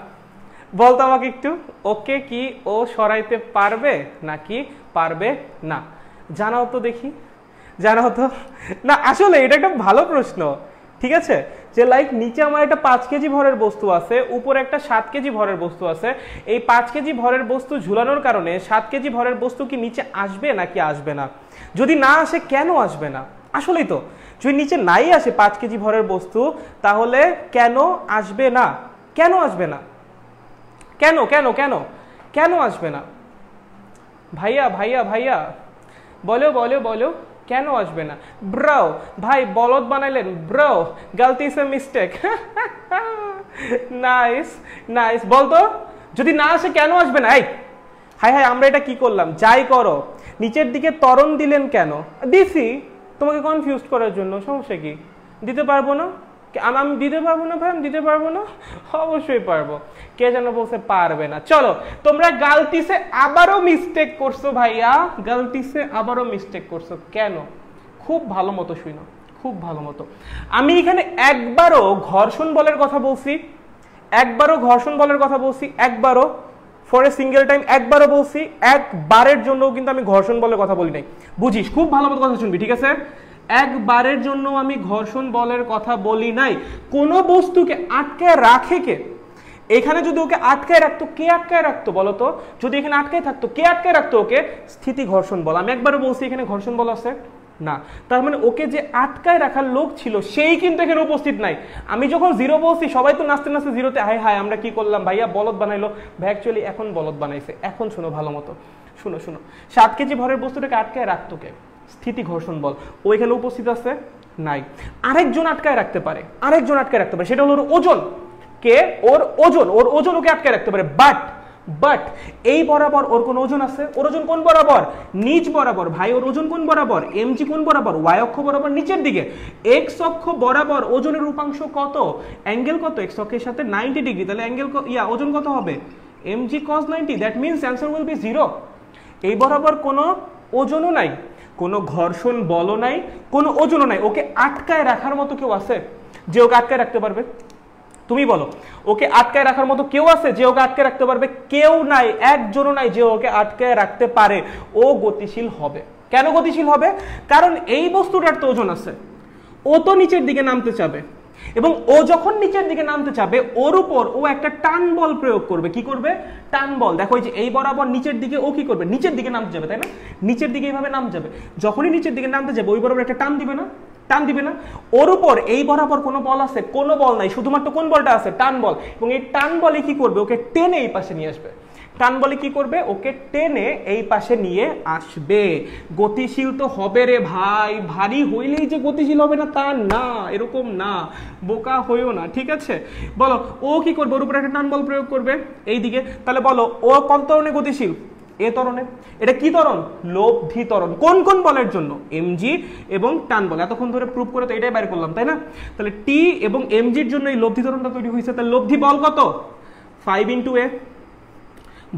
বলতো আমাকে একটু ওকে কি ও সরাইতে পারবে নাকি পারবে না জানাও তো দেখি জানাও তো না আসলে এটা একটা ভালো প্রশ্ন ঠিক আছে যে লাইক নিচে আমার একটা 5 কেজি ভরের বস্তু আছে উপরে একটা 7 কেজি ভরের বস্তু আছে এই 5 কেজি ভরের বস্তু ঝুলানোর কারণে 7 কেজি ভরের বস্তু কি নিচে আসবে নাকি আসবে না যদি না আসে কেন আসবে না আসলেই তো যদি নিচে নাই আসে 5 কেজি ভরের বস্তু তাহলে কেন আসবে না কেন আসবে না কেন কেন কেন কেন আসবে না ভাইয়া বলো কেন আসবে না ব্রো ভাই বলদ বানাইলেন ব্রো গলতি সে মিস্টেক নাইস বলতো যদি না আসে কেন আসবে না এই হাই আমরা এটা কি করলাম যাই করো নিচের দিকে ত্বরণ দিলেন কেন দিছি তোমাকে কনফিউজ করার জন্য সমস্যা কি দিতে পারবো না আমি দিতে পারবো না ভাই আমি দিতে পারবো না অবশ্যই পারবো কে যেন বলছে পারবে না চলো তোমরা গলতি সে আবারও মিস্টেক করছো ভাইয়া গলতি সে আবারও মিস্টেক করছো কেন খুব ভালো মতো শুনো খুব ভালো মতো আমি এখানে একবারও ঘর্ষণ বলের কথা বলছি একবারও ফর এ সিঙ্গেল টাইম একবারও বলছি একবারের জন্য কিন্তু আমি ঘর্ষণ বলের কথা বলি নাই বুঝিস খুব ভালো মতো কথা শুনবি ঠিক আছে একবারের জন্য আমি ঘর্ষণ বলের কথা বলি নাই কোন বস্তুকে আটকায় রাখে কে এখানে যদি ওকে আটকায় রাখতো কে আটকায় রাখতো বলতো যদি এখানে আটকায় থাকতো কে আটকায় রাখতো ওকে স্থিতি ঘর্ষণ বল আমি একবারও বলছি এখানে ঘর্ষণ বল আছে না তার মানে ওকে যে আটকায় রাখার লোক ছিল সেই কিন্তু এখানে উপস্থিত নাই আমি যখন 0 বলছি সবাই তো নাচতে নাচতে 0তে হাই আমরা কি করলাম ভাইয়া বলদ বানাইলো ভাই অ্যাকচুয়ালি এখন বলদ বানাইছে এখন শুনো ভালো মতো শুনো 7 কেজি ভরের বস্তুটাকে আটকায় রাখতো কে স্থিতি ঘর্ষণ বল ওইখানে উপস্থিত আছে নাই আরেকজন আটকায় রাখতে পারে সেটা হলো ওজন কে ওর ওজন ওকে আটকায় রাখতে পারে বাট এই বরাবর ওর কোন ওজন আছে ওর ওজন কোন বরাবর নিচ বরাবর ভাই ওর ওজন কোন বরাবর mg কোন বরাবর y অক্ষ বরাবর নিচের দিকে x অক্ষ বরাবর ওজনের রূপাংশ কত অ্যাঙ্গেল কত x অক্ষের সাথে 90 ডিগ্রি তাহলে অ্যাঙ্গেল ওজন কত হবে mg cos 90 that means answer will be 0 এই বরাবর কোনো ওজনও নাই কোনো ঘর্ষণ বলও নাই কোনো ওজনও নাই ওকে আটকায় রাখার মতো কেউ আছে যে ওকে আটকায় রাখতে পারবে তুমি বলো ওকে আটকায় রাখার মতো কেউ আছে যে ওকে আটকায় রাখতে পারবে কেউ নাই একজনও নাই যে ওকে আটকায় রাখতে পারে ও গতিশীল হবে কেন গতিশীল হবে কারণ এই বস্তুটার তো ওজন আছে ও তো নিচের দিকে নামতে চাবে এবং ও যখন নিচের দিকে নামতে চাবে ওর উপর ও একটা টান বল প্রয়োগ করবে কি করবে টান বল দেখো এই যে এই বরাবর নিচের দিকে ও কি করবে নিচের দিকে নামতে যাবে তাই না নিচের দিকে এইভাবে নামতে যাবে যখনই নিচের দিকে নামতে যাবে ওই বরাবর একটা টান দিবে না ওর উপর এই বরাবর কোনো বল আছে কোনো বল নাই শুধুমাত্র কোন বলটা আছে টান বল এবং এই টান বলে কি করবে ওকে টেনে এই পাশে নিয়ে আসবে টান বলে কি করবে, ওকে টেনে এই পাশে নিয়ে আসবে। গতিশীল তো হবে রে ভাই, ভারী হইলেই যে গতিশীল হবে না তা না, এরকম না, বোকা হইও না, ঠিক আছে। বলো ও কি করবে, ওর উপরে একটা টান বল প্রয়োগ করবে এই দিকে, তাহলে বলো ও কত ত্বরণে গতিশীল, এ ত্বরণে। এটা কি ত্বরণ, লব্ধি ত্বরণ। কোন কোন বলের জন্য, এমজি এবং টান বল। এতক্ষণ ধরে প্রুভ করে তো এটাই বাইর করলাম, তাই না? তাহলে টি এবং এমজির জন্য এই লব্ধি ত্বরণটা তৈরি হয়েছে। তাহলে লব্ধি বল কত, 5 × a,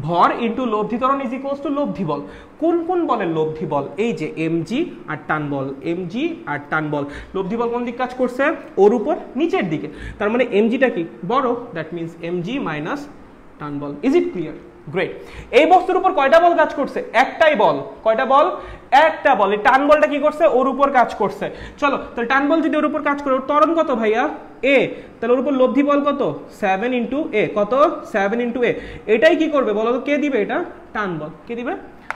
ভর ইন্টু লব্ধি ত্বরণ ইজ ইকুয়ালস টু লব্ধি বল। কোন কোন বলের লব্ধি বল, এই যে এমজি আর টান বল, এমজি আর টান বল। লব্ধি বল কোন দিক কাজ করছে, ওর উপর নিচের দিকে, তার মানে এমজিটা কি বড়, দ্যাট মিনস এমজি মাইনাস টান বল। Is it clear? গ্রেট। এই বস্তুর উপর কয়টা বল কাজ করছে, একটাই বল। কয়টা বল, একটা বল। এই টান বলটা কি করছে, ওর উপর কাজ করছে। চলো তাহলে টান বল যদি ওর উপর কাজ করে, ওর ত্বরণ কত ভাইয়া, এ, তাহলে ওর উপর লব্ধি বল কত, 7 × a, কত 7 × a। এটাই কি করবে বলো তো, কে দিবে এটা, টান বল। কে দিবে,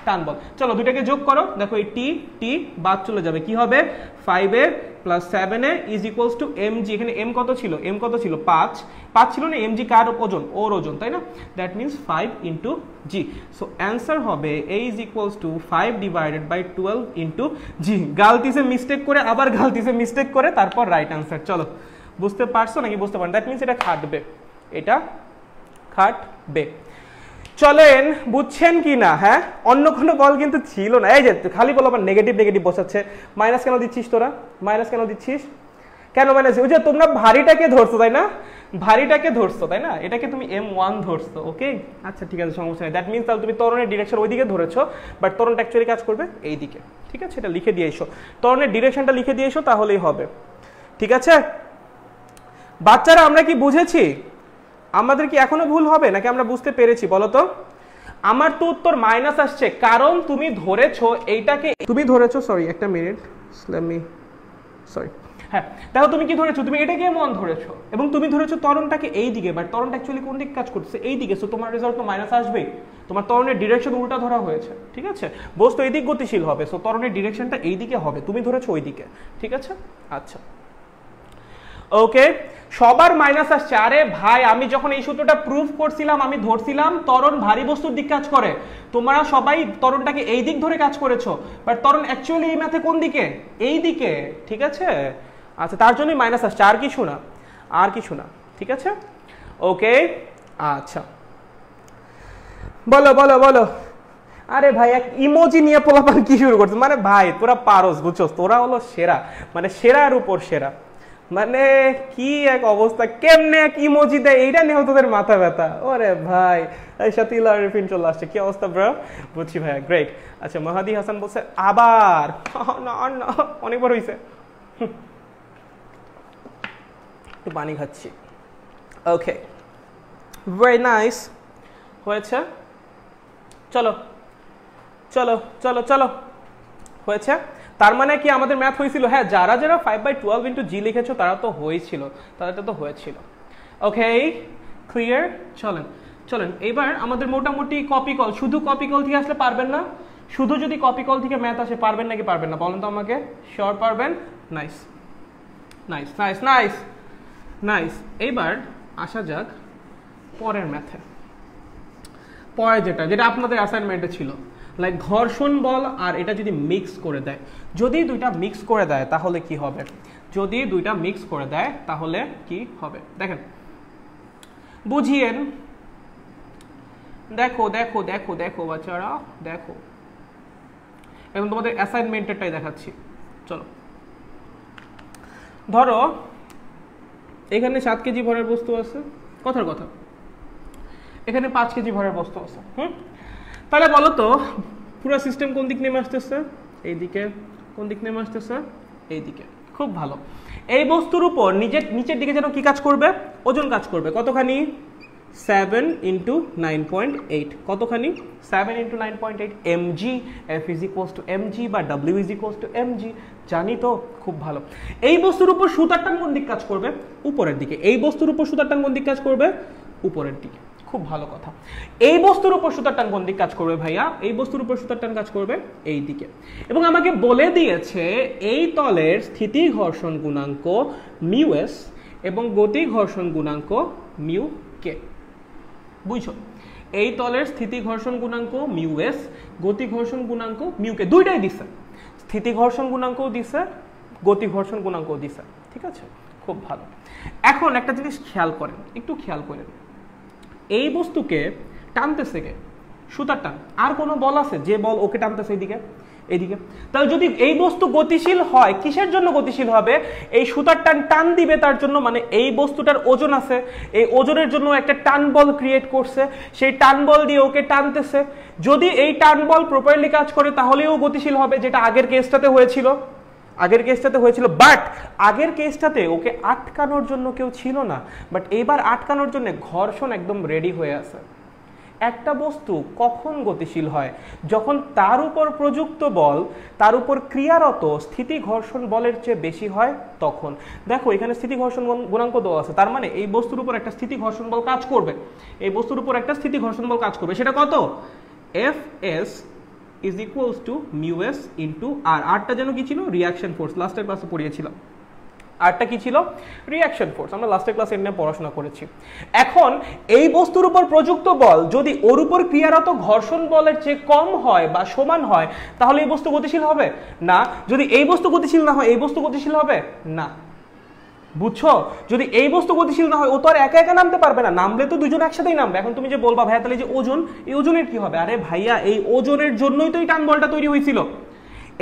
টান বল। চলো দুটাকে যোগ করো, দেখো এই টি টি বাদ চলে যাবে, কি হবে 5a + 7a is equals to mg। এখানে m কত ছিল, m কত ছিল 5 ছিল না, mg কার ওজন, ওর ওজন, তাই না? That means 5 × g। So answer হবে a is equals to 5 / 12 × g। গালতিতে মিস্টেক করে, আবার গালতিতে মিস্টেক করে, তারপর রাইট অ্যান্সার। চলো বুঝতে পারছো নাকি, বুঝতে পারেন? দ্যাট মিনস এটা খাটবে, এটা খাটবে। চলেন, বুঝছেন কি না? হ্যাঁ, অন্য কোনো বল কিন্তু ছিল না। এই যে খালি বল আবার নেগেটিভ নেগেটিভ বসাচ্ছে। মাইনাস কেন দিচ্ছিস তোরা, মাইনাস কেন দিচ্ছিস, কেন মাইনাস? ওই যে তোমরা ভারীটাকে ধরছো তাই না, ভারীটাকে ধরছো তাই না, এটাকে তুমি m1 ধরছো, ওকে আচ্ছা ঠিক আছে, সমস্যা নেই। দ্যাট মিনস তাহলে তুমি ত্বরণের ডিরেকশন ওইদিকে ধরেছো, বাট ত্বরণটা অ্যাকচুয়ালি কাজ করবে এই দিকে, ঠিক আছে? এটা লিখে দিয়ে এসো, ত্বরণের ডিরেকশনটা লিখে দিয়ে এসো, তাহলেই হবে, ঠিক আছে? বাচ্চারা আমরা কি বুঝেছি? আমাদের কি এখনো ভুল হবে নাকি আমরা বুঝতে পেরেছি বলো তো? আমার তো উত্তর মাইনাস আসছে, কারণ তুমি ধরেছো এইটাকে, তুমি ধরেছো, সরি একটা মিনিট, সরি, হ্যাঁ দেখো তুমি কি ধরেছো, তুমি এটাকে m1 ধরেছো, এবং তুমি ধরেছো ত্বরণটাকে এই দিকে, বাট ত্বরণটা অ্যাকচুয়ালি কোন দিকে কাজ করছে, এই দিকে। সো তোমার রেজাল্ট তো মাইনাস আসবেই, তোমার ত্বরণের ডিরেকশন উল্টা ধরা হয়েছে, ঠিক আছে? বস্তু এই দিক গতিশীল হবে, সো ত্বরণের ডিরেকশনটা এই দিকে হবে, তুমি ধরেছো ওই দিকে, ঠিক আছে? আচ্ছা ওকে, সবার মাইনাস আসছে। আরে ভাই, আমি যখন এই সূত্রটা প্রুফ করছিলাম, আমি ধরছিলাম ত্বরণ ভারী বস্তুর দিক কাজ করে, তোমরা সবাই ত্বরণটাকে এই দিক ধরে কাজ করেছো, বাট ত্বরণ অ্যাকচুয়ালি এই ম্যাথে কোন দিকে, এই দিকে, ঠিক আছে? আচ্ছা, তার জন্যই মাইনাস আসছে, আর কিছু না, আর কিছু না, ঠিক আছে? ওকে আচ্ছা, বলো বলো বলো। আরে ভাই, এক ইমোজি নিয়ে পোলাপান কি শুরু করছে, মানে ভাই তোরা পারস, বুঝছস, তোরা হলো সেরা, মানে সেরার উপর সেরা, মানে কি এক অবস্থা, কেমনে এক ইমোজি দেয়, এইটা নিয়ে তোদের মাথা ব্যথা। ওরে ভাই, সাথীলা রিফিন চলে আসছে, কি অবস্থা ব্রো? বুঝছি ভাইয়া, গ্রেট। আচ্ছা, মাহাদি হাসান বলছে আবার, না না অনেকবার হয়েছে, একটু পানি খাচ্ছি। ওকে, ভেরি নাইস, হয়েছে। চলো চলো চলো চলো, হয়েছে। তার মানে কি আমাদের ম্যাথ হয়েছিল? হ্যাঁ, যারা যারা 5/12 × g লিখেছো তারা তো হয়েছিল, তাদেরটা তো হয়েছিল। Okay clear? চলেন চলেন, এবার আমাদের মোটামুটি কপি কল, শুধু কপি কল থেকে আসলে পারবেন না, শুধু যদি কপি কল থেকে ম্যাথ আসে পারবেন নাকি পারবেন না বলেন তো আমাকে? শিওর পারবেন? Nice nice nice nice nice. এইবার আসা যাক পরের ম্যাথে, পরে যেটা যেটা আপনাদের অ্যাসাইনমেন্টে ছিল, লাইক ঘর্ষণ বল আর এটা যদি মিক্স করে দেয়, যদি দুইটা মিক্স করে দেয় তাহলে কি হবে? যদি দুইটা মিক্স করে দেয় তাহলে কি হবে? দেখেন, বুঝিয়েন, দেখো দেখো দেখো দেখো বাচ্চারা দেখো, এখন তোমাদের অ্যাসাইনমেন্টেরটাই দেখাচ্ছি। চলো, ধরো এখানে 7 কেজি ভরের বস্তু আছে, কথার কথা, এখানে 5 কেজি ভরের বস্তু আছে, তাহলে বলো তো পুরো সিস্টেম কোন দিক নেমে আসতেছে? এই দিকে। কোন দিক নেমে আসতেছে? এই দিকে। খুব ভালো। এই বস্তুর উপর নিচের দিকে যেন কি কাজ করবে? ওজন কাজ করবে। কতখানি? 7 × 9.8। কতখানি? 7 × 9.8 mg। F = mg বা W = mg। জানি তো, খুব ভালো। এই বস্তুর উপর সুতার টান কোন দিক কাজ করবে? উপরের দিকে। এই বস্তুর উপর সুতার টান কোন দিক কাজ করবে? উপরের দিকে। খুব ভালো কথা। এই বস্তুর উপর সুতার টান কোন দিক কাজ করবে ভাইয়া? এই বস্তুর উপর সুতার টান কাজ করবে এই দিকে। এবং আমাকে বলে দিয়েছে এই তলের স্থিতি ঘর্ষণ গুণাঙ্ক μs এবং গতি ঘর্ষণ গুণাঙ্ক μk। বুঝছো? এই তলের স্থিতি ঘর্ষণ গুণাঙ্ক মিউ এস, গতি ঘর্ষণ গুণাঙ্ক মিউ কে, দুইটাই দিছে, স্থিতি ঘর্ষণ গুণাঙ্কও দিছে, গতি ঘর্ষণ গুণাঙ্কও দিছে। ঠিক আছে, খুব ভালো। এখন একটা জিনিস খেয়াল করেন, একটু খেয়াল করেন, এই বস্তুকে টানতেছে কে? সুতার টান। আর কোনো বল আছে যে বল ওকে টানতেছে এইদিকে? এইদিকে। তাহলে যদি এই বস্তু গতিশীল হয়, কিসের জন্য গতিশীল হবে? এই সুতার টান টান দিবে তার জন্য, মানে এই বস্তুটার ওজন আছে, এই ওজনের জন্য একটা টান বল ক্রিয়েট করছে, সেই টান বল দিয়ে ওকে টানতেছে। যদি এই টান বল প্রপারলি কাজ করে তাহলেও গতিশীল হবে, যেটা আগের কেসটাতে হয়েছিল। বাট আগের কেসটাতে ওকে আটকানোর জন্য কেউ ছিল না, বাট এইবার আটকানোর জন্য ঘর্ষণ একদম রেডি হয়ে আছে। একটা বস্তু কখন গতিশীল হয়? যখন তার উপর প্রযুক্ত বল, তার উপর ক্রিয়ারত স্থিতি ঘর্ষণ বলের চেয়ে বেশি হয় তখন। দেখো এখানে স্থিতি ঘর্ষণ গুণাঙ্ক দেওয়া আছে, তার মানে এই বস্তুর উপর একটা স্থিতি ঘর্ষণ বল কাজ করবে, এই বস্তুর উপর একটা স্থিতি ঘর্ষণ বল কাজ করবে। সেটা কত? F S is equals to mu S into R. আরটা যেন কি ছিল? Reaction force. লাস্টের ক্লাসে পড়িয়েছিলাম আরটা কি ছিল? Reaction force. আমরা লাস্টের ক্লাসে এমনি পড়াশোনা করেছি। এখন এই বস্তুর উপর প্রযুক্ত বল যদি ওর উপর ক্রিয়ারত ঘর্ষণ বলের চেয়ে কম হয় বা সমান হয়, তাহলে এই বস্তু গতিশীল হবে না। যদি এই বস্তু গতিশীল না হয়, এই বস্তু গতিশীল হবে না। বুঝছো? যদি এই বস্তু গতিশীল না হয়, ও তো আর একা একা নামতে পারবে না, নামলে তো দুজন একসাথেই নামবে। এখন তুমি যে বলবা ভাইয়া তাহলে যে ওজন, এই ওজনের কি হবে? আরে ভাইয়া, এই ওজনের জন্যই তো এই টান বলটা তৈরি হয়েছিল,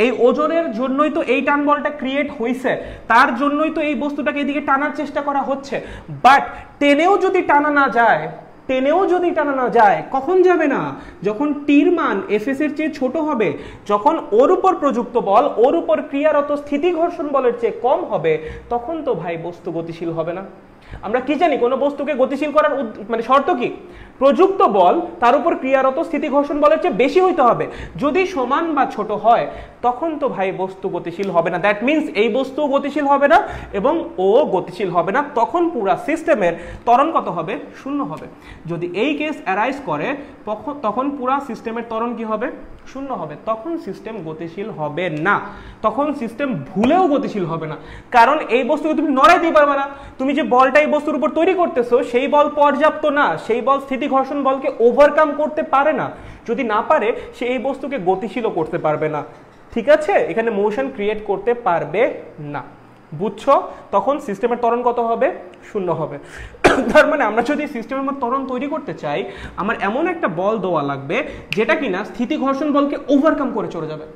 এই ওজনের জন্যই তো এই টান বলটা ক্রিয়েট হয়েছে, তার জন্যই তো এই বস্তুটাকে এদিকে টানার চেষ্টা করা হচ্ছে। বাট টেনেও যদি টানা না যায়, কখন যাবে না? যখন টির মান এফএস এর চেয়ে ছোট হবে, যখন ওর উপর প্রযুক্ত বল ওর উপর ক্রিয়ারত স্থিতি ঘর্ষণ বলের চেয়ে কম হবে, তখন তো ভাই বস্তু গতিশীল হবে না। আমরা কি জানি কোনো বস্তুকে গতিশীল করার মানে শর্ত কি? প্রযুক্ত বল তার উপর ক্রিয়ারত স্থিতি ঘর্ষণ বলের চেয়ে বেশি হইতে হবে। যদি সমান বা ছোট হয় তখন তো ভাই বস্তু গতিশীল হবে না। দ্যাট মিন্স এই বস্তু গতিশীল হবে না এবং ও গতিশীল হবে না। তখন পুরা সিস্টেমের ত্বরণ কত হবে? শূন্য হবে। যদি এই কেস অ্যারাইজ করে তখন পুরা সিস্টেমের ত্বরণ কি হবে? শূন্য হবে। তখন সিস্টেম গতিশীল হবে না, তখন সিস্টেম ভুলেও গতিশীল হবে না। কারণ এই বস্তুকে তুমি নড়াইতেই পারবে না। তুমি যে বলটা এই বস্তুর উপর তৈরি করতেছো সেই বল পর্যাপ্ত না, সেই বল স্থিতি ঘর্ষণ বলকে ওভারকাম করতে পারে না। যদি না পারে সে এই বস্তুকে গতিশীলও করতে পারবে না। ঠিক আছে, এখানে মোশন ক্রিয়েট করতে পারবে না। বুঝছো? তখন সিস্টেমের ত্বরণ কত হবে? শূন্য হবে। তার মানে আমরা যদি সিস্টেমের মধ্যে ত্বরণ তৈরি করতে চাই, আমার এমন একটা বল দেওয়া লাগবে যেটা কিনা স্থিতি ঘর্ষণ বলকে ওভারকাম করে চলে যাবে,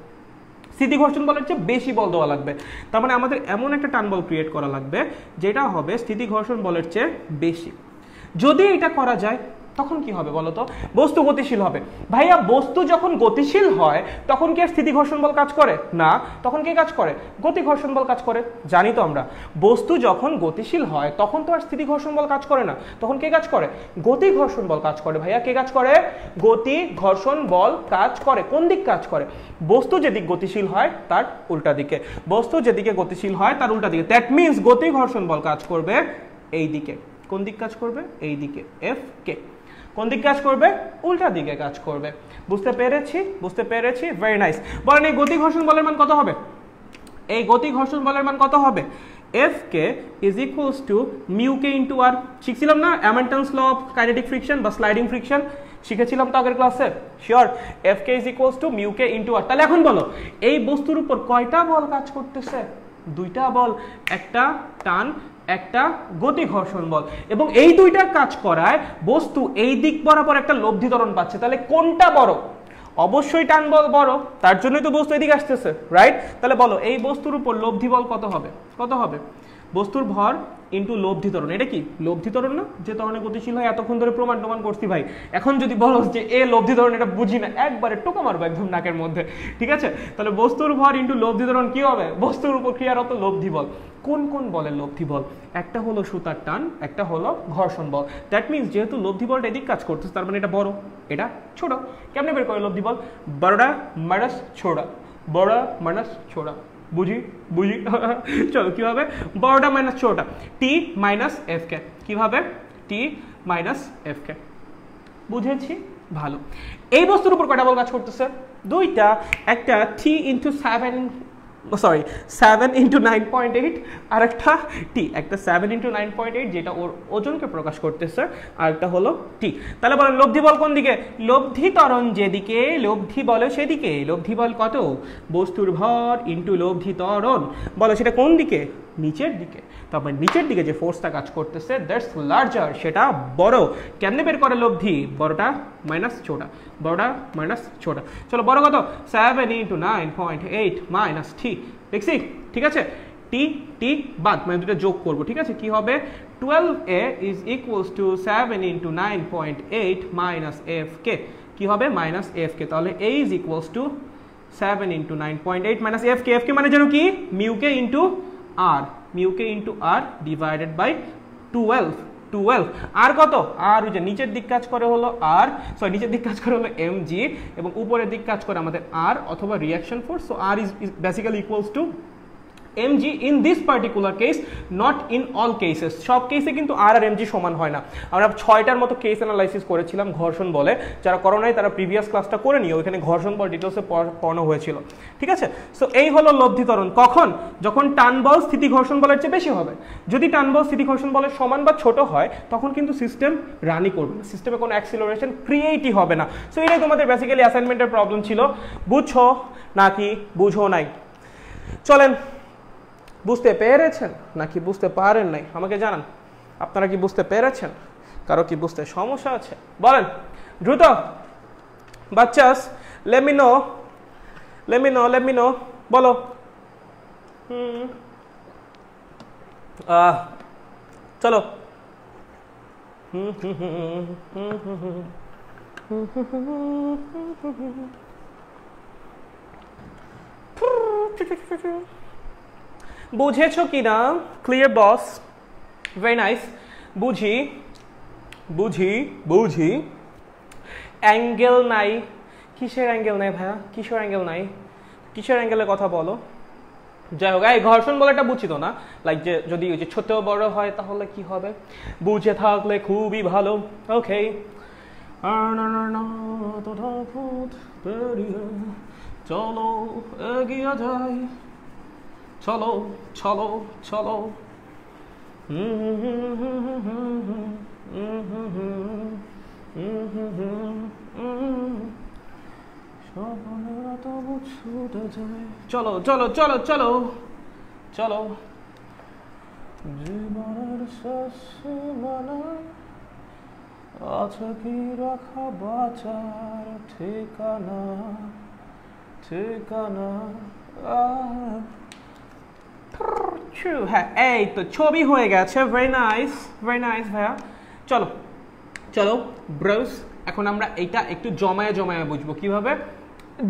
স্থিতি ঘর্ষণ বলের চেয়ে বেশি বল দেওয়া লাগবে। তার মানে আমাদের এমন একটা টান বল ক্রিয়েট করা লাগবে যেটা হবে স্থিতি ঘর্ষণ বলের চেয়ে বেশি। যদি এটা করা যায় তখন কি হবে বলতো? বস্তু গতিশীল হবে। ভাইয়া বস্তু যখন গতিশীল হয় তখন কি আর স্থিতি ঘর্ষণ বল কাজ করে না? তখন কে কাজ করে? গতি ঘর্ষণ বল কাজ করে। জানি তো আমরা, বস্তু যখন গতিশীল হয় তখন তো আর স্থিতি ঘর্ষণ বল কাজ করে না, তখন কে কাজ করে? গতি ঘর্ষণ বল কাজ করে। ভাইয়া কে কাজ করে? গতি ঘর্ষণ বল কাজ করে। কোন দিক কাজ করে? বস্তু যেদিক গতিশীল হয় তার উল্টা দিকে, বস্তু যেদিকে গতিশীল হয় তার উল্টা দিকে। দ্যাট মিন্স গতি ঘর্ষণ বল কাজ করবে এই দিকে। কোন দিক কাজ করবে? এই দিকে, এফ কে। কোন দিক কাজ করবে? উল্টা দিকে কাজ করবে। বুঝতে পেরেছি। Very nice. বলেন এই গতি ঘর্ষণ বলের মান কত হবে? এই গতি ঘর্ষণ বলের মান কত হবে? F K is equals to mu K into R. শিখছিলাম না Hamilton's law of kinetic friction বা স্লাইডিং ফ্রিকশন? শিখেছিলাম তো আগের ক্লাসে? Sure. F K is equals to mu K into R. তাহলে এখন বলো এই বস্তুর উপর কয়টা বল কাজ করতেছে? দুইটা বল, একটা টান, একটা গতি ঘর্ষণ বল। এবং এই দুইটা কাজ করায় বস্তু এই দিক বরাবর একটা লব্ধি ত্বরণ পাচ্ছে। তাহলে কোনটা বড়? অবশ্যই টান বল বড়, তার জন্যই তো বস্তু এদিকে আসতেছে, রাইট? তাহলে বলো এই বস্তুর উপর লব্ধি বল কত হবে? কত হবে? বস্তুর ভর ইন্টু লব্ধি ত্বরণ। এটা কি লব্ধি ত্বরণ না? যে ত্বরণে গতিশীল হয় এতক্ষণ ধরে প্রমাণ করছি ভাই। এখন যদি বলো যে এ লব্ধি ত্বরণ, এটা বুঝি না, একবারে টোকা মারবো একদম নাকের মধ্যে। ঠিক আছে, তাহলে বস্তুর ভর ইন্টু লব্ধি ত্বরণ কি হবে? বস্তুর উপর ক্রিয়ারত লব্ধি বল। কোন কোন বলের লব্ধি বল? একটা হলো সুতার টান, একটা হলো ঘর্ষণ বল। দ্যাট মিন্স যেহেতু লব্ধি বলটা এদিক কাজ করতেছে তার মানে এটা বড়, এটা ছোট। কেমনে বের করে লব্ধি বল? বড়টা মাইনাস ছোড়া, বড় মাইনাস ছোড়া। বুঝি চলো কিভাবে? বড়টা মাইনাস ছোটটা, টি মাইনাস এফ কে। কিভাবে? টি মাইনাস এফ কে। বুঝেছি? ভালো। এই বস্তুর উপর কয়টা বল কাজ করতেছে? দুইটা। একটা 3 × 7 সরি 7 ইন্টু 9.8 আর একটা টি, একটা 7 ইন্টু 9.8 যেটা ওর ওজনকে প্রকাশ করতেছে, আর একটা হলো টি। তাহলে বলেন লব্ধি বল কোন দিকে? লব্ধি ত্বরণ যেদিকে লব্ধি বল সেদিকে। লব্ধি বল কত? বস্তুর ভর ইন্টু লব্ধি ত্বরণ, বলো সেটা কোন দিকে? নিচের দিকে। তারপর নিচের দিকে যে ফোর্সটা কাজ করতেছে দ্যাটস লার্জার, সেটা বড়। কেমনে বের করে লব্ধি? বড়টা মাইনাস ছোটা, বড়টা মাইনাস ছোটা। চলো বড় কত? 7 ইন্টু 9.8 মাইনাস টি, দেখছি ঠিক আছে? টি টি বাদ, মানে দুটো যোগ করবো, ঠিক আছে? কি হবে? 12a is equals to 7 into 9.8 minus F K, কি হবে? Minus F K. তাহলে a is equals to 7 into 9.8 minus F K. F K মানে যেন কি? Mu K into R, mu K into R divided by 12 আর কত? আর ওই যে নিচের দিক কাজ করে হলো আর, সরি নিচের দিক কাজ করে হলো mg, এবং উপরের দিক কাজ করে আমাদের আর অথবা reaction force. So R is basically equals to mg in this particular case, not in all cases। সব কেসে কিন্তু আর আর mg সমান হয় না। আমরা 6টার মতো কেস অ্যানালাইসিস করেছিলাম ঘর্ষণ বলে, যারা করো নাই তারা প্রিভিয়াস ক্লাসটা করে নিও, ওইখানে ঘর্ষণ বল ডিটেলসে পড়ানো হয়েছিল, ঠিক আছে? সো এই হলো লব্ধি ত্বরণ। কখন? যখন টান বল স্থিতি ঘর্ষণ বলের চেয়ে বেশি হবে। যদি টান বল স্থিতি ঘর্ষণ বলের সমান বা ছোট হয় তখন কিন্তু সিস্টেম রানই করবে না, সিস্টেমে কোনো অ্যাক্সিলারেশন ক্রিয়েটই হবে না। সো এটাই তোমাদের বেসিক্যালি অ্যাসাইনমেন্টের প্রবলেম ছিল। বুঝছো নাকি বুঝো নাই? চলেন, বুঝতে পেরেছেন নাকি বুঝতে পারেন নাই আমাকে জানান। আপনারা কি বুঝতে পেরেছেন? কারো কি বুঝতে সমস্যা আছে? বলেন দ্রুত। বাচ্চাস লেট মি নো, বলো। চলো। বুঝেছো কি না? ক্লিয়ার বস, ভেরি নাইস। বুঝি বুঝি বুঝি। অ্যাঙ্গেল নাই? কিসের অ্যাঙ্গেল নাই ভাইয়া? কিসের অ্যাঙ্গেল নাই? কিসের অ্যাঙ্গেলের কথা বলো? যাই হোক, এই ঘর্ষণ বলটা বুঝি তো না, লাইক যে যদি ওই যে ছোট বড় হয় তাহলে কি হবে? বুঝে থাকলে খুবই ভালো। ওকে, চলো এগিয়ে যাই, চলো চলো চলো। চলো চলো চলো চলো চলো। জীবনের শেষ আছে কি রাখা বাঁচার ঠিকানা, ঠিকানা। হ্যাঁ, এই তো ছবি হয়ে গেছে। ভেরি নাইস, ভেরি নাইস ভাইয়া। চলো চলো ব্রোস, এখন আমরা এইটা একটু জমায়ে জমায়ে বুঝবো। কিভাবে?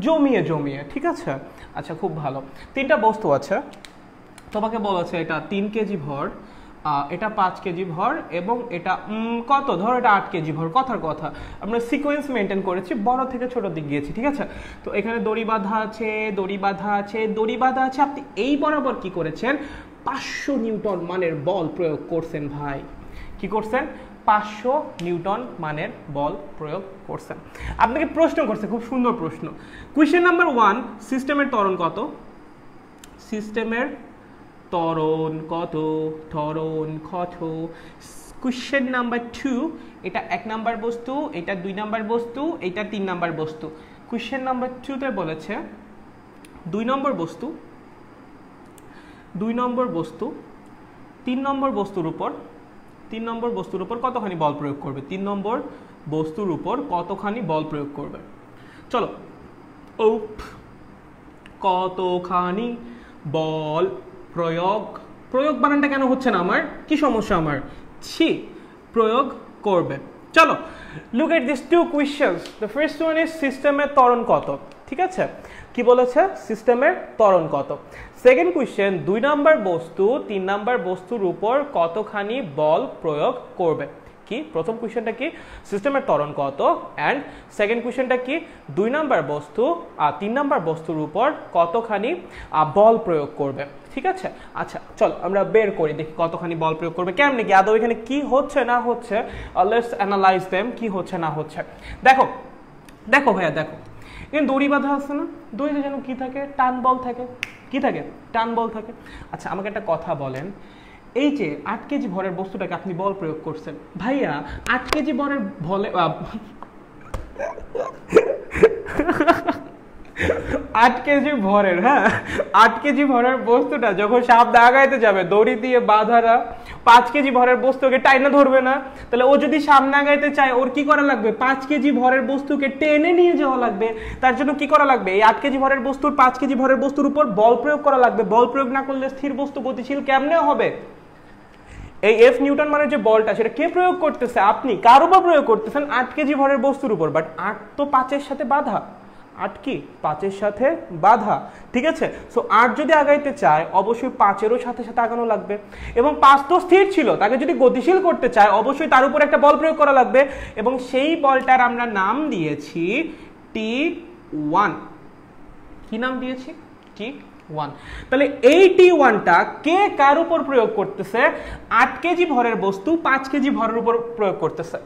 জমিয়ে জমিয়ে, ঠিক আছে? আচ্ছা, খুব ভালো। 3টা বস্তু আছে, তোমাকে বলেছে এটা 3 কেজি ভর, এটা 5 কেজি ভর, এবং এটা কত? ধরো এটা 8 কেজি ভর। কথার কথা, আমরা সিকোয়েন্স মেনটেন করেছি, বড় থেকে ছোট দিক গিয়েছি, ঠিক আছে? তো এখানে দড়ি বাঁধা আছে, দড়ি বাঁধা আছে, দড়ি বাঁধা আছে। আপনি এই বরাবর কি করেছেন? 500 নিউটন মানের বল প্রয়োগ করছেন ভাই। কি করছেন? 500 নিউটন মানের বল প্রয়োগ করছেন। আপনাকে প্রশ্ন করছে, খুব সুন্দর প্রশ্ন। কোয়েশ্চেন নাম্বার 1, সিস্টেমের ত্বরণ কত? সিস্টেমের ত্বরণ কত? ত্বরণ কত? কোয়েশ্চেন নাম্বার 2, এটা 1 নাম্বার বস্তু, এটা 2 নাম্বার বস্তু, এটা 3 নাম্বার বস্তু। কোয়েশ্চেন নাম্বার 2-তে বলেছে 2 নম্বর বস্তু, 2 নম্বর বস্তু 3 নম্বর বস্তুর উপর, 3 নম্বর বস্তুর উপর কতখানি বল প্রয়োগ করবে? 3 নম্বর বস্তুর উপর কতখানি বল প্রয়োগ করবে? চলো, কতখানি বল প্রয়োগ। প্রয়োগ বানানটা কেন হচ্ছে না আমার? কি সমস্যা আমার? প্রয়োগ করবে। চলো, look at this 2 questions. The first one is সিস্টেমের ত্বরণ কত, ঠিক আছে? কি বলেছে? সিস্টেমের ত্বরণ কত। সেকেন্ড কোয়েশ্চেন, 2 নাম্বার বস্তু 3 নাম্বার বস্তুর উপর কতখানি বল প্রয়োগ করবে। কি প্রথম কোয়েশ্চেনটা কি? সিস্টেমের ত্বরণ কত, অ্যান্ড সেকেন্ড কোয়েশ্চেনটা কি? 2 নাম্বার বস্তু আর 3 নাম্বার বস্তুর উপর কতখানি বল প্রয়োগ করবে, ঠিক আছে? আচ্ছা, চলো আমরা বের করি, দেখি কতখানি বল প্রয়োগ করবে। কেমনে কি আদৌ এখানে কি হচ্ছে না হচ্ছে? লেটস অ্যানালাইজ দেম, কি হচ্ছে না হচ্ছে। দেখো দেখো ভাইয়া, দেখো এখানে দড়ি বাঁধা আছে না, দড়িতে যেন কি থাকে, টান বল থাকে, কি থাকে, টান বল থাকে। আচ্ছা আমাকে একটা কথা বলেন, এই যে 8 কেজি ভরের বস্তুটাকে আপনি বল প্রয়োগ করছেন, ভাইয়া 8 কেজি ভরের বলে 8 কেজি ভরের, হ্যাঁ 8 কেজি ভরের বস্তুটা যখন সামনে আগাইতে যাবে দড়ি দিয়ে বাঁধারা 5 কেজি ভরের বস্তুকে টাইনা ধরবে না? তাহলে ও যদি সামনে আগাইতে চায় ওর কি করা লাগবে, 5 কেজি ভরের বস্তুকে টেনে নিয়ে যাওয়া লাগবে। তার জন্য কি করা লাগবে, এই 8 কেজি ভরের বস্তুর 5 কেজি ভরের বস্তুর উপর বল প্রয়োগ করা লাগবে। বল প্রয়োগ না করলে স্থির বস্তু গতিশীল কেমনে হবে? এই এফ নিউটন মানে যে বলটা সেটা কে প্রয়োগ করতেছে, আপনি। কার উপর প্রয়োগ করতেছেন, 8 কেজি ভরের বস্তুর উপর। বাট 8 তো 5-এর সাথে বাঁধা, 8 কি 5-এর সাথে বাঁধা, ঠিক আছে। সো 8 যদি আগাইতে চায় অবশ্যই 5-এরও সাথে সাথে আগানো লাগবে, এবং 5 তো স্থির ছিল, তাকে যদি গতিশীল করতে চায় অবশ্যই তার উপর একটা বল প্রয়োগ করা লাগবে, এবং সেই বলটার আমরা নাম দিয়েছি T1। কি নাম দিয়েছি, T1। তাহলে এই T1টা কে কার উপর প্রয়োগ করতেছে, 8 কেজি ভরের বস্তু 5 কেজি ভরের উপর প্রয়োগ করতেছে।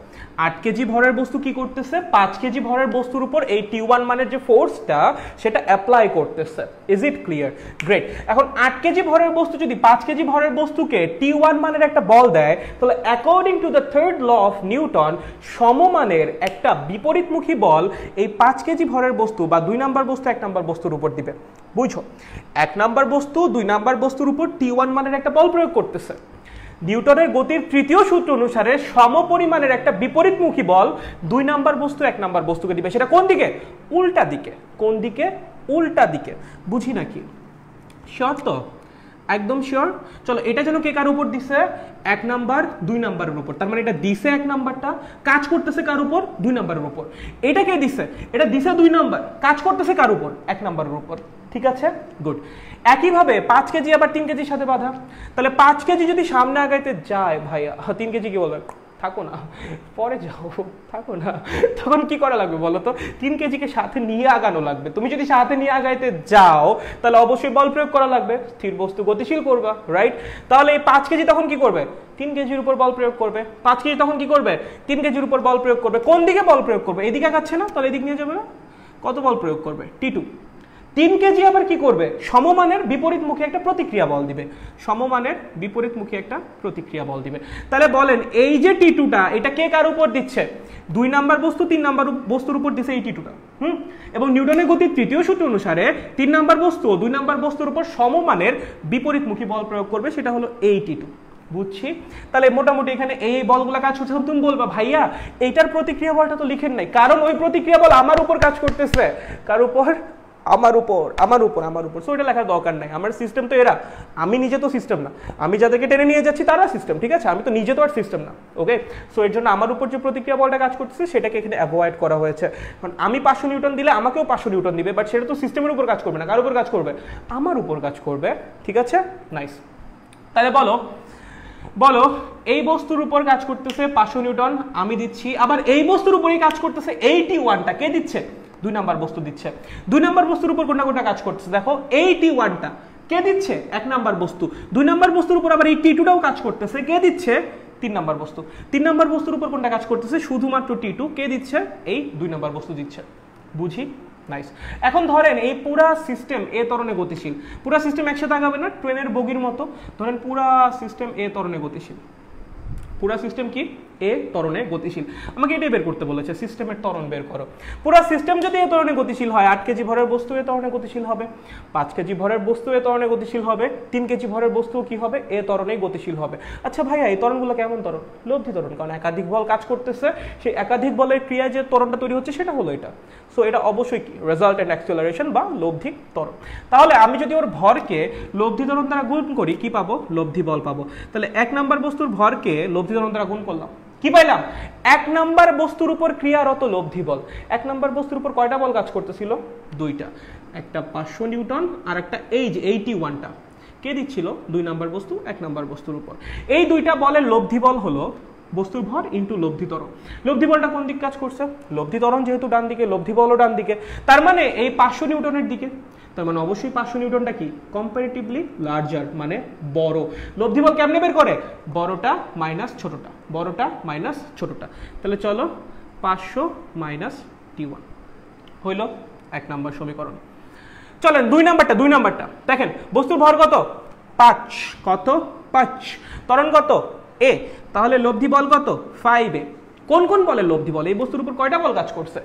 8 কেজি ভরের বস্তু কি করতেছে, 5 কেজি ভরের বস্তুর উপর এই T1 মানের যে ফোর্সটা সেটা অ্যাপ্লাই করতেছে। Is it clear? গ্রেট। এখন 8 কেজি ভরের বস্তু যদি 5 কেজি ভরের বস্তুকে T1 মানের একটা বল দেয়, তাহলে according to the third law of Newton সমমানের একটা বিপরীতমুখী বল এই 5 কেজি ভরের বস্তু বা 2 নাম্বার বস্তু 1 নাম্বার বস্তুর উপর দিবে। বুঝছো, 1 নাম্বার বস্তু 2 নাম্বার বস্তুর উপর T1 মানের একটা বল প্রয়োগ করতেছে। নিউটনের গতির তৃতীয় সূত্র অনুসারে সমপরিমাণের একটা বিপরীতমুখী বল 2 নাম্বার বস্তু 1 নাম্বার বস্তুকে দিবে। সেটা কোন দিকে, উল্টা দিকে। কোন দিকে, উল্টা দিকে। বুঝি নাকি? শিওর তো, একদম শিওর। চলো এটা যেন কে কার উপর দিছে, 1 নাম্বার 2 নাম্বারের উপর। তার মানে এটা দিছে 1 নাম্বারটা, কাজ করতেছে কার উপর, 2 নাম্বারের উপর। এটা কে দিছে, এটা দিছে 2 নাম্বার, কাজ করতেছে কার উপর, 1 নাম্বারের উপর। ঠিক আছে, গুড। একইভাবে 5 কেজি আবার 3 কেজির সাথে বাঁধা। তাহলে 5 কেজি যদি সামনে আগাইতে যায় ভাইয়া, 3 কেজি কি বলবে, থাকো না পরে যাও, থাকো না, তখন কি করা লাগবে বলো তো, 3 কেজিকে সাথে নিয়ে আগানো লাগবে। তুমি যদি সাথে নিয়ে আগাইতে যাও তাহলে অবশ্যই বল প্রয়োগ করা লাগবে, স্থির বস্তু গতিশীল করবা, রাইট। তাহলে এই 5 কেজি তখন কি করবে, 3 কেজির উপর বল প্রয়োগ করবে। 5 কেজি তখন কি করবে, 3 কেজির উপর বল প্রয়োগ করবে। কোন দিকে বল প্রয়োগ করবে, এদিকে আগাচ্ছে না, তাহলে এদিক নিয়ে যাবে না। কত বল প্রয়োগ করবে, T2। 3 কেজি আবার কি করবে, সমমানের বিপরীতমুখী একটা প্রতিক্রিয়া বল দিবে। সমমানের বিপরীতমুখী একটা প্রতিক্রিয়া বল দিবে। তাহলে বলেন এই যে T2টা এটা কে কার উপর দিচ্ছে, 2 নাম্বার বস্তু 3 নাম্বার বস্তুর উপর দিচ্ছে এই T2টা। এবং নিউটনের গতির তৃতীয় সূত্র অনুসারে 3 নাম্বার বস্তু 2 নাম্বার বস্তুর উপর সমমানের বিপরীতমুখী বল প্রয়োগ করবে, সেটা হলো এই T2। বুঝছি। তাহলে মোটামুটি এখানে এই বলগুলা কাজ করছে। তুমি বলবা ভাইয়া এইটার প্রতিক্রিয়া বলটা তো লিখেন নাই, কারণ ওই প্রতিক্রিয়া বল আমার উপর কাজ করতেছে। কার উপর, আমার উপর, আমার উপর, আমার উপর। সো এটা লেখার দরকার নাই, আমার সিস্টেম তো এরা, আমি নিজে তো সিস্টেম না, আমি যাদেরকে টেনে নিয়ে যাচ্ছি তারা সিস্টেম, ঠিক আছে, আমি তো নিজে তো আর সিস্টেম না। ওকে, সো এর জন্য আমার উপর যে প্রতিক্রিয়া বলটা কাজ করতেছে সেটাকে এখানে অ্যাভয়েড করা হয়েছে। কারণ আমি 500 নিউটন দিলে আমাকেও 500 নিউটন দিবে, বাট সেটা তো সিস্টেমের উপর কাজ করবে না, কার উপর কাজ করবে, আমার উপর কাজ করবে। ঠিক আছে, নাইস। তাহলে বলো বলো এই বস্তুর উপর কাজ করতেছে 500 নিউটন আমি দিচ্ছি, আবার এই বস্তুর উপরেই কাজ করতেছে এই T1টা কে দিচ্ছে, 2 নাম্বার বস্তু দিচ্ছে। 2 নাম্বার বস্তুর উপর কোনটা কোনটা কাজ করতেছে, দেখো এই T1টা কে দিচ্ছে, 1 নাম্বার বস্তু। 2 নাম্বার বস্তুর উপর আবার এই T2টাও কাজ করতেছে, কে দিচ্ছে, 3 নাম্বার বস্তু। 3 নাম্বার বস্তুর উপর কোনটা কাজ করতেছে, শুধুমাত্র T2, কে দিচ্ছে, এই 2 নাম্বার বস্তু দিচ্ছে। বুঝি, নাইস। এখন ধরেন এই পুরা সিস্টেম এ ত্বরণে গতিশীল, পুরা সিস্টেম একসাথে আগাবে না ট্রেনের বগির মতো, ধরেন পুরা সিস্টেম এ ত্বরণে গতিশীল। পুরা সিস্টেম কি, এ ত্বরণে গতিশীল। আমাকে এটাই বের করতে বলেছে, সিস্টেমের ত্বরণ বের করো। পুরা সিস্টেম যদি এ ত্বরণে গতিশীল হয়, 8 কেজি ভরের বস্তু এ ত্বরণে গতিশীল হবে, 5 কেজি ভরের বস্তু এ ত্বরণে গতিশীল হবে, 3 কেজি ভরের বস্তু কি হবে, এ ত্বরণে গতিশীল হবে। আচ্ছা ভাইয়া এই ত্বরণগুলো কেমন ত্বরণ, লব্ধি ত্বরণ, কারণ একাধিক বল কাজ করতেছে, সেই একাধিক বলের ক্রিয়ায় যে ত্বরণটা তৈরি হচ্ছে সেটা হলো এটা। সো এটা অবশ্যই কি রেজাল্টেন্ট অ্যাক্সেলারেশন বা লব্ধি ত্বরণ। তাহলে আমি যদি ওর ভরকে লব্ধি ত্বরণ দ্বারা গুণ করি কি পাবো, লব্ধি বল পাবো। তাহলে 1 নাম্বার বস্তুর ভরকে লব্ধি ত্বরণ দ্বারা গুণ করলাম, কি পাইলাম, 1 নাম্বার বস্তুর উপর ক্রিয়ারত লব্ধি বল। 1 নাম্বার বস্তুর উপর কয়টা বল কাজ করতেছিল, 2টা, একটা 500 নিউটন আর একটা এই যে 81টা কে দিচ্ছিল, 2 নাম্বার বস্তু 1 নাম্বার বস্তুর উপর। এই 2টা বলের লব্ধি বল হলো বস্তুর ভর ইন্টু লব্ধি ত্বরণ। লব্ধি বলটা কোন দিক কাজ করছে, লব্ধি ত্বরণ যেহেতু ডান দিকে, লব্ধি বলও ডান দিকে, তার মানে এই 500 নিউটনের দিকে, তার মানে অবশ্যই 500 নিউটনটা কি কম্পারেটিভলি লার্জার, মানে বড়। লব্ধি বল কেমনে বের করে, বড়টা মাইনাস ছোটটা, বড়টা মাইনাস ছোটটা। তাহলে চলো 500 মাইনাস T1 হইল, 1 নাম্বার সমীকরণ। চলেন 2 নাম্বারটা দেখেন, বস্তুর ভর কত 5, কত 5, ত্বরণ কত a, তাহলে লব্ধি বল কত 5a। কোন কোন বলের লব্ধি বল? এই বস্তুর উপর কয়টা বল কাজ করছে?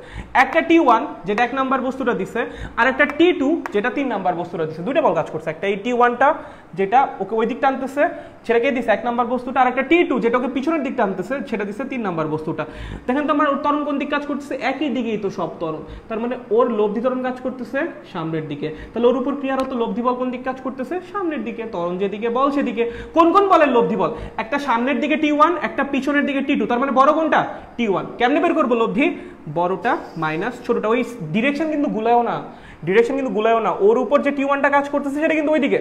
একটা T1 যেটা 1 নাম্বার বস্তুটা দিছে, আর একটা T2 যেটা 3 নাম্বার বস্তুটা দিছে, দুইটা বল কাজ করছে। একটা এই T1টা যেটা ওকে ওই দিক টানতেছে সেটাকে দিছে 1 নাম্বার বস্তুটা, আর একটা T2 যেটা ওকে পিছনের দিক টানতেছে সেটা দিছে 3 নাম্বার বস্তুটা। দেখেন তো আমার ত্বরণ কোন দিক কাজ করতেছে? একই দিকেই তো সব ত্বরণ, তার মানে ওর লব্ধি ত্বরণ কাজ করতেছে সামনের দিকে। তাহলে ওর উপর ক্রিয়ারত লব্ধি বল কোন দিক কাজ করতেছে? সামনের দিকে। ত্বরণ যেদিকে বল সেদিকে। কোন কোন বলের লব্ধি বল? একটা সামনের দিকে T1, একটা পিছনের দিকে T2, তার মানে বড় কোনটা? T1। কেমনে বের করবো লব্ধি? বড়টা মাইনাস ছোটটা। ওই ডিরেকশন কিন্তু গুলায়ও না, ওর উপর যে T1টা কাজ করতেছে সেটা কিন্তু ওইদিকে,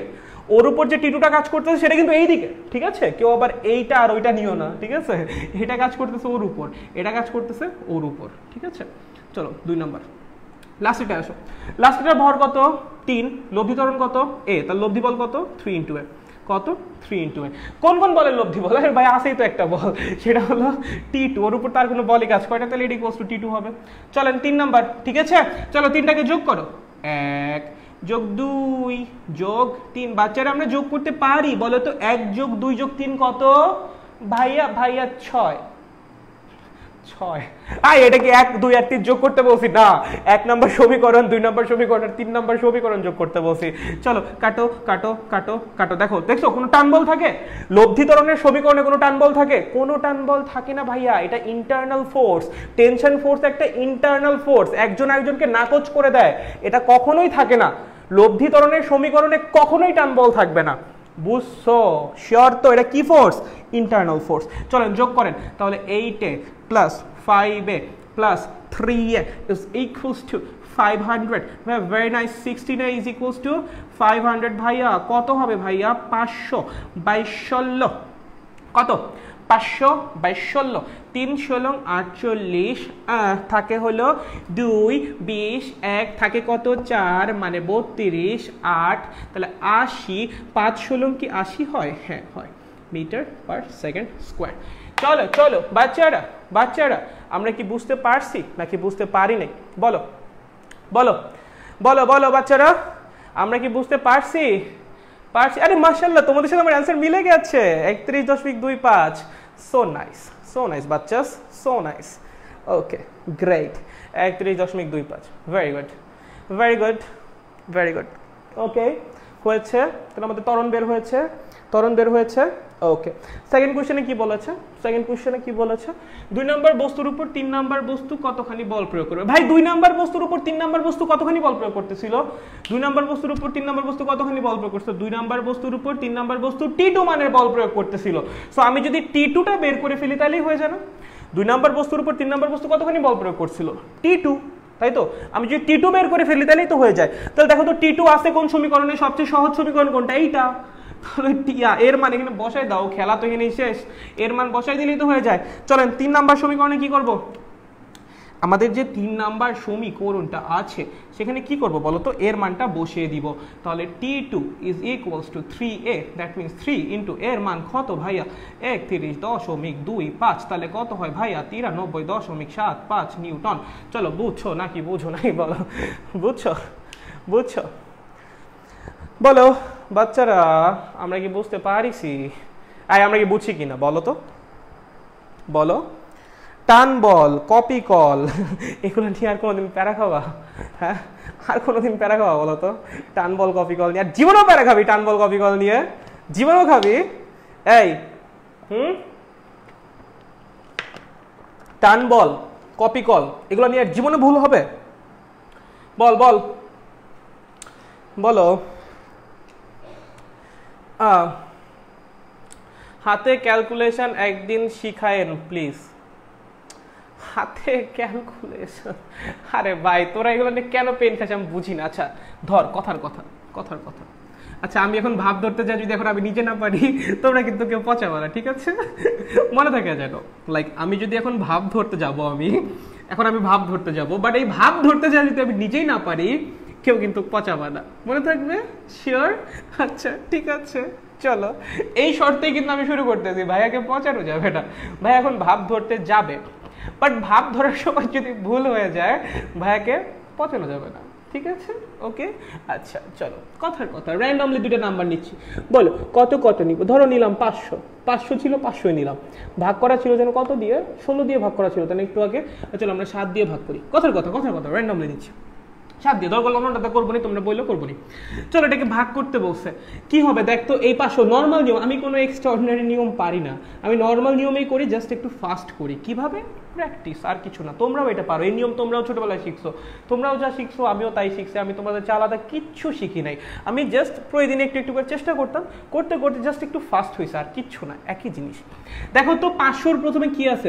ওর উপর যে T2টা কাজ করতেছে সেটা কিন্তু এই দিকে, ঠিক আছে? কেউ আবার এইটা আর ওইটা নিও না, ঠিক আছে? এটা কাজ করতেছে ওর উপর, এটা কাজ করতেছে ওর উপর, ঠিক আছে? চলো 2 নাম্বার লাস্টে আসো। লাস্টের ভর কত 3, লব্ধি ত্বরণ কত a, তার লব্ধি বল কত 3 × a, কত 3 × a। কোন কোন বলের লব্ধি বল? আরে ভাই আসেই তো একটা বল, সেটা হলো T2, ওর উপর তার কোনো বলই কাজ করে না, তাহলে এটা ইকুয়ালস টু T2 হবে। চলেন 3 নাম্বার, ঠিক আছে? চলো 3টাকে যোগ করো, 1 যোগ 2 যোগ 3। বাচ্চারা আমরা যোগ করতে পারি, বলো তো 1 যোগ 2 যোগ 3 কত? ভাইয়া 6। এটা কি 1 2 আর 3 যোগ করতে বলছি না, 1 নাম্বার সমীকরণ 2 নাম্বার সমীকরণ আর 3 নাম্বার সমীকরণ যোগ করতে বলছি। চলো কাটো কাটো কাটো কাটো। দেখছো কোনো টান বল থাকে? লব্ধি ত্বরণের সমীকরণে কোনো টান বল থাকে? কোনো টান বল থাকে না ভাইয়া, এটা ইন্টারনাল ফোর্স। টেনশন ফোর্স একটা ইন্টারনাল ফোর্স, একজন আরেকজনকে নাকচ করে দেয়, এটা কখনোই থাকে না। লব্ধি ত্বরণের সমীকরণে কখনোই টান বল থাকবে না, বুঝছো? শিওর তো? এটা কি ফোর্স? Internal force. চলেন যোগ করেন, তাহলে 8a plus 5a plus 3a is equals to 500। Very nice. 16a is equals to 500। ভাইয়া কত হবে ভাইয়া? 522 কত? 522 3 16 48 থাকে হলো 2 20 1 থাকে কত 4 মানে 32 8, তাহলে 80। 5 16 কি 80 হয়? হ্যাঁ হয়, মিটার পার সেকেন্ড স্কোয়ার। চলো চলো বাচ্চারা আমরা কি বুঝতে পারছি নাকি বুঝতে পারি নাই? বলো বলো বলো বলো বাচ্চারা, আমরা কি বুঝতে পারছি? আরে মাশাআল্লাহ, তোমাদের সাথে আমার অ্যানসার মিলে গেছে। 31.25। সো নাইস বাচ্চাস, so nice. Okay great, 31.25। Very good. Okay হয়েছে, তাহলে আমাদের ত্বরণ বের হয়েছে। ওকে, সেকেন্ড কোশ্চেনে কি বলেছে? 2 নাম্বার বস্তুর উপর 3 নাম্বার বস্তু কতখানি বল প্রয়োগ করবে? ভাই 2 নাম্বার বস্তুর উপর 3 নাম্বার বস্তু কতখানি বল প্রয়োগ করতেছিল? 2 নাম্বার বস্তুর উপর 3 নাম্বার বস্তু কতখানি বল প্রয়োগ করতেছিল? 2 নাম্বার বস্তুর উপর 3 নাম্বার বস্তু T2 মানের বল প্রয়োগ করতেছিল। সো আমি যদি T2টা বের করে ফেলি তাহলেই হয়ে যায় না? 2 নাম্বার বস্তুর উপর 3 নাম্বার বস্তু কতখানি বল প্রয়োগ করছিল? T2, তাই তো? আমি যদি T2 বের করে ফেলি তাহলেই তো হয়ে যায়। তাহলে দেখো তো T2 আছে কোন সমীকরণে? সবচেয়ে সহজ সমীকরণ কোনটা? এইটা। এর মান এখানে বসাই দাও, খেলা তো এখানেই শেষ। এর মান বসাই দিলেই তো হয়ে যায়। চলেন 3 নাম্বার সমীকরণে কি করব? আমাদের যে 3 নাম্বার সমীকরণটা আছে সেখানে কি করব বলো তো? এর মানটা বসিয়ে দিব। তাহলে T2 is equals to 3a, that means 3 into এর মান কত ভাইয়া? 31.25। তাহলে কত হয় ভাইয়া? 93.75 নিউটন। চলো বুঝছো নাকি বুঝো নাই বলো? বুঝছো বলো বাচ্চারা, আমরা কি বুঝতে পারিছি? আমরা কি বুঝছি কিনা বলো তো? বলো। টান বল, কপি কল, এগুলো নিয়ে আর কোনোদিন প্যারা খাওয়া? হ্যাঁ, আর কোনোদিন প্যারা খাওয়া বলো তো? টান বল কপি কল নিয়ে আর জীবনেও প্যারা খাবি? টান বল কপি কল নিয়ে জীবনেও খাবি? এই টান বল কপি কল এগুলো নিয়ে জীবনে ভুল হবে? বলো। হাতে ক্যালকুলেশন একদিন শিখায়েন প্লিজ। হাতে ক্যালকুলেশন? আরে ভাই তোরা এগুলো নিয়ে কেন পেন খাস আমি বুঝি না। আচ্ছা ধর কথার কথা। আচ্ছা আমি এখন ভাব ধরতে যাই, যদি এখন আমি নিজে না পারি তোমরা কিন্তু কেউ পচাবো না, ঠিক আছে? মনে থাকে যেন, লাইক আমি যদি এখন ভাব ধরতে যাব, আমি ভাব ধরতে যাব, বাট এই ভাব ধরতে যাই যদি আমি নিজেই না পারি কেউ কিন্তু পচাবা না, মনে থাকবে? শিওর? আচ্ছা ঠিক আছে চলো, এই শর্তেই কিন্তু আমি শুরু করতেছি। ভাইয়াকে পচানো যাবে না, ভাই এখন ভাব ধরতে যাবে, বাট ভাব ধরার সময় যদি ভুল হয়ে যায় ভাইয়াকে পচানো যাবে না। ঠিক আছে ওকে আচ্ছা চলো কথার কথা র্যান্ডমলি দুটো নাম্বার নিচ্ছি বলো কত কত নিব ধরো নিলাম 500 ছিল 500 নিলাম ভাগ করা ছিল যেন কত দিয়ে 16 দিয়ে ভাগ করা ছিল তাহলে একটু আগে চলো আমরা 7 দিয়ে ভাগ করি কথার কথা র্যান্ডমলি নিচ্ছি 7 দিয়ে দরকার অন্যটা করবো নি তোমরা বললেও করবো নি চলো এটাকে ভাগ করতে বলছে কি হবে দেখ তো এই 500 নর্মাল নিয়ম আমি কোনো এক্সট্রাঅর্ডিনারি নিয়ম পারি না আমি নর্মাল নিয়মেই করি জাস্ট একটু ফাস্ট করি কিভাবে প্র্যাকটিস আর কিছু না তোমরাও এটা পারো এই নিয়ম তোমরাও ছোটবেলায় শিখছো তোমরাও যা শিখছো আমিও তাই শিখছি আমি তোমাদের আলাদা কিচ্ছু শিখি নাই আমি জাস্ট প্রতিদিন একটু একটু করে চেষ্টা করতাম করতে করতে জাস্ট একটু ফাস্ট হয়েছে আর কিচ্ছু না একই জিনিস দেখো তো 500-র প্রথমে কি আছে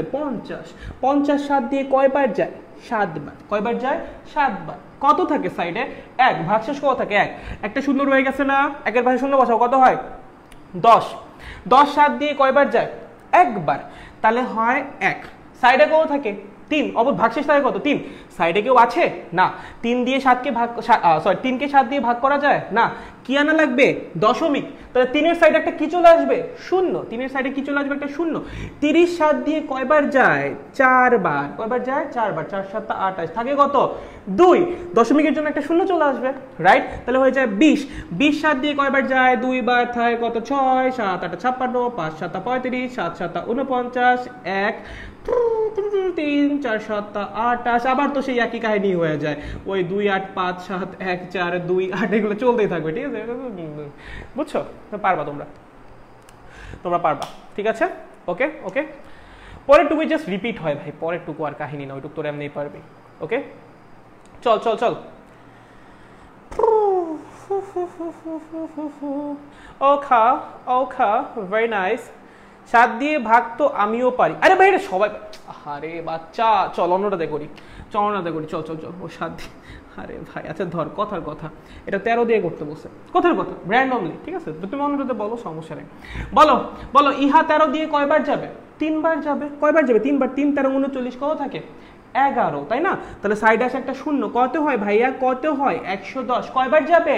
50 7 দিয়ে কয়বার যায় 7 বার কয়বার যায় 7 বার কত থাকে সাইডে 1 ভাগশেষ কত থাকে 1 একটা শূন্য রয়ে গেছে না একের পাশে শূন্য বসাও কত হয় 10 7 দিয়ে কয়বার যায় একবার তাহলে হয় 1 সাইডে কত থাকে 3 অবশ্য ভাগশেষ থাকে কত 3 সাইডে কেউ আছে না 3 দিয়ে 7 কে ভাগ সরি 3 কে 7 দিয়ে ভাগ করা যায় না কি আনা লাগবে দশমিক তাহলে 3 এর সাইডে একটা কি চলে আসবে শূন্য 3 এর সাইডে কি চলে আসবে একটা শূন্য 30 7 দিয়ে কয়বার যায় 4 বার কয়বার যায় 4 বার 4 7 28 থাকে কত 2 দশমিকের জন্য একটা শূন্য চলে আসবে রাইট তাহলে হয়ে যায় 20 7 দিয়ে কয়বার যায় 2 বার থাকে কত 6 7 8 56 5 7 35 7 7 49 1 3 4 7 28 আবার তো সেই একই কাহিনী হয়ে যায় ওই 2 8 5 7 1 4 2 8 এগুলো চলতেই থাকবে ঠিক আছে বুঝছো পারবা তোমরা পারবা ঠিক আছে ওকে ওকে পরের টুকু জাস্ট রিপিট হয় ভাই পরের টুকু আর কাহিনী না ওইটুকু তোর এমনি পারবি ওকে চল চল চল ওখা ভেরি নাইস 7 দিয়ে ভাগ তো আমিও পারি আরে ভাই এটা সবাই আরে বাচ্চা চল অন্যটাতে করি চল চল ও 7 দিয়ে আরে ভাই আচ্ছা ধর কথার কথা এটা 13 দিয়ে করতে বসে কথার কথা র্যান্ডমলি ঠিক আছে তুমি অন্যটাতে বলো সমস্যা নেই বলো ইহা 13 দিয়ে কয়বার যাবে 3 বার যাবে কয়বার যাবে 3 বার 3 13 39 কত থাকে 11 তাই না তাহলে সাইডে আসে একটা শূন্য কত হয় ভাইয়া কত হয় 110 কয়বার যাবে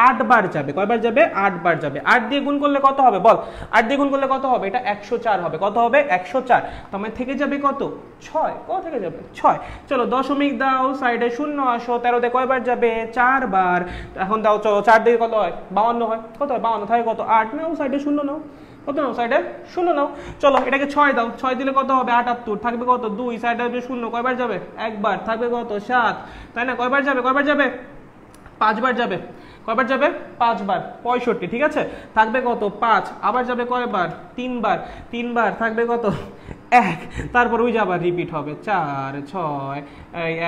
8 বার যাবে কয়বার যাবে 8 বার যাবে 8 দিয়ে গুণ করলে কত হবে বল 8 দিয়ে গুণ করলে কত হবে এটা 104 হবে কত হবে 104 তোমার থেকে যাবে কত 6 কত থেকে যাবে 6 চলো দশমিক দাও সাইডে শূন্য আসো 13 তে কয়বার যাবে 4 বার এখন দাও চলো 4 দিয়ে কত হয় 52 হয় কত হয় 52 থাকে কত 8 নাও সাইডে শূন্য নাও কত নাও সাইডে শূন্য নাও চলো এটাকে 6 দাও 6 দিলে কত হবে 78 থাকবে কত 2 সাইডে আসবে শূন্য কয়বার যাবে একবার থাকবে কত 7 তাই না কয়বার যাবে 5 বার যাবে কয়বার যাবে 5 বার 65 ঠিক আছে থাকবে কত 5 আবার যাবে কয়বার 3 বার থাকবে কত 1 তারপর ওই যে আবার রিপিট হবে 4 6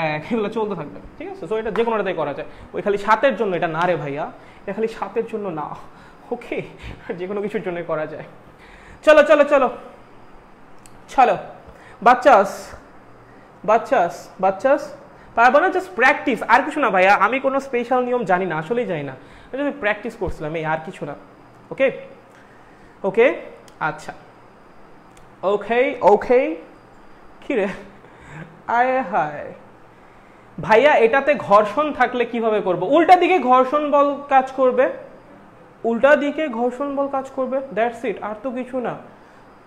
1 এগুলো চলতে থাকবে ঠিক আছে তো এটা যে কোনোটাতেই করা যায় ওই খালি 7 এর জন্য এটা না রে ভাইয়া এটা খালি 7 এর জন্য না ওকে যে কোনো কিছুর জন্য করা যায় চলো চলো চলো চলো বাচ্চাস পারবো না জাস্ট প্র্যাকটিস আর কিছু না ভাইয়া আমি কোনো স্পেশাল নিয়ম জানি না আসলেই জানি না প্র্যাকটিস করছিলাম এই আর কিছু না ওকে ওকে আচ্ছা ওকে কি রে আয় হায় ভাইয়া এটাতে ঘর্ষণ থাকলে কিভাবে করব উল্টা দিকে ঘর্ষণ বল কাজ করবে দ্যাটস ইট আর তো কিছু না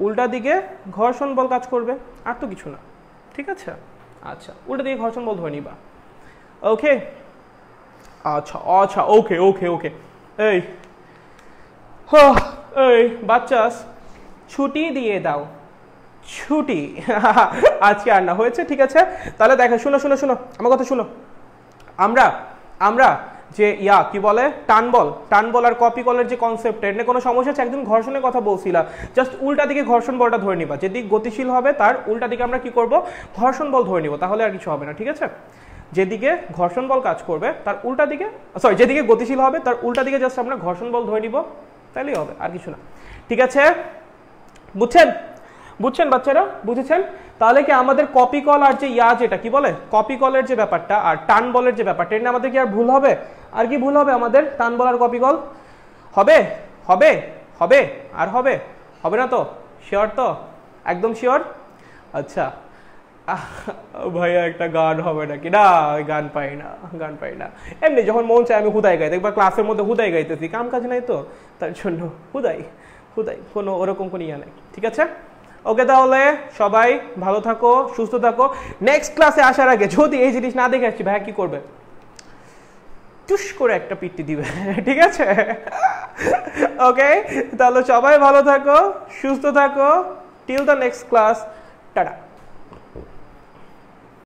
উল্টা দিকে ঘর্ষণ বল কাজ করবে আর তো কিছু না ঠিক আছে আচ্ছা উল্টা দিকে ঘর্ষণ বল ধরে নিবা ওকে আচ্ছা ওকে এই বাচ্চাস ছুটি দিয়ে দাও ছুটি আজকে আর না হয়েছে ঠিক আছে তাহলে দেখো শুনো আমার কথা শুনো আমরা যে কি বলে টান বল আর কপি কলের যে কনসেপ্ট এর কোনো সমস্যা আছে একদম ঘর্ষণের কথা বলছিলাম জাস্ট উল্টা দিকে ঘর্ষণ বলটা ধরে নিবা যেদিক গতিশীল হবে তার উল্টা দিকে আমরা কি করব ঘর্ষণ বল ধরে নিব তাহলে আর কিছু হবে না ঠিক আছে যেদিকে ঘর্ষণ বল কাজ করবে তার উল্টা দিকে যেদিকে গতিশীল হবে তার উল্টা দিকে জাস্ট আমরা ঘর্ষণ বল ধরে নিব তাহলেই হবে আর কিছু না ঠিক আছে বুঝছেন বাচ্চারা বুঝেছেন তাহলে কি আমাদের কপি কল আর যে যেটা কি বলে কপি কলের যে ব্যাপারটা আর টান বলের যে ব্যাপারটা এটা আমাদের কি আর ভুল হবে আর কি ভুল হবে আমাদের টান বল আর কপি কল হবে না তো শিওর তো একদম শিওর আচ্ছা ভাইয়া একটা গান হবে নাকি না ওই গান পাই না এমনি যখন মন চায় আমি হুদাই গাই দেখবা ক্লাসের মধ্যে হুদাই গাইতেছি কাম কাজ নাই তো তার জন্য হুদাই কোনো ওরকম কোনো ইয়া নাই ঠিক আছে ওকে তাহলে সবাই ভালো থাকো সুস্থ থাকো নেক্সট ক্লাসে আসার আগে যদি এই জিনিস না দেখে আসছি ভাইয়া কি করবে টুস করে একটা পিটি দিবে ঠিক আছে ওকে তাহলে সবাই ভালো থাকো সুস্থ থাকো till the next class tata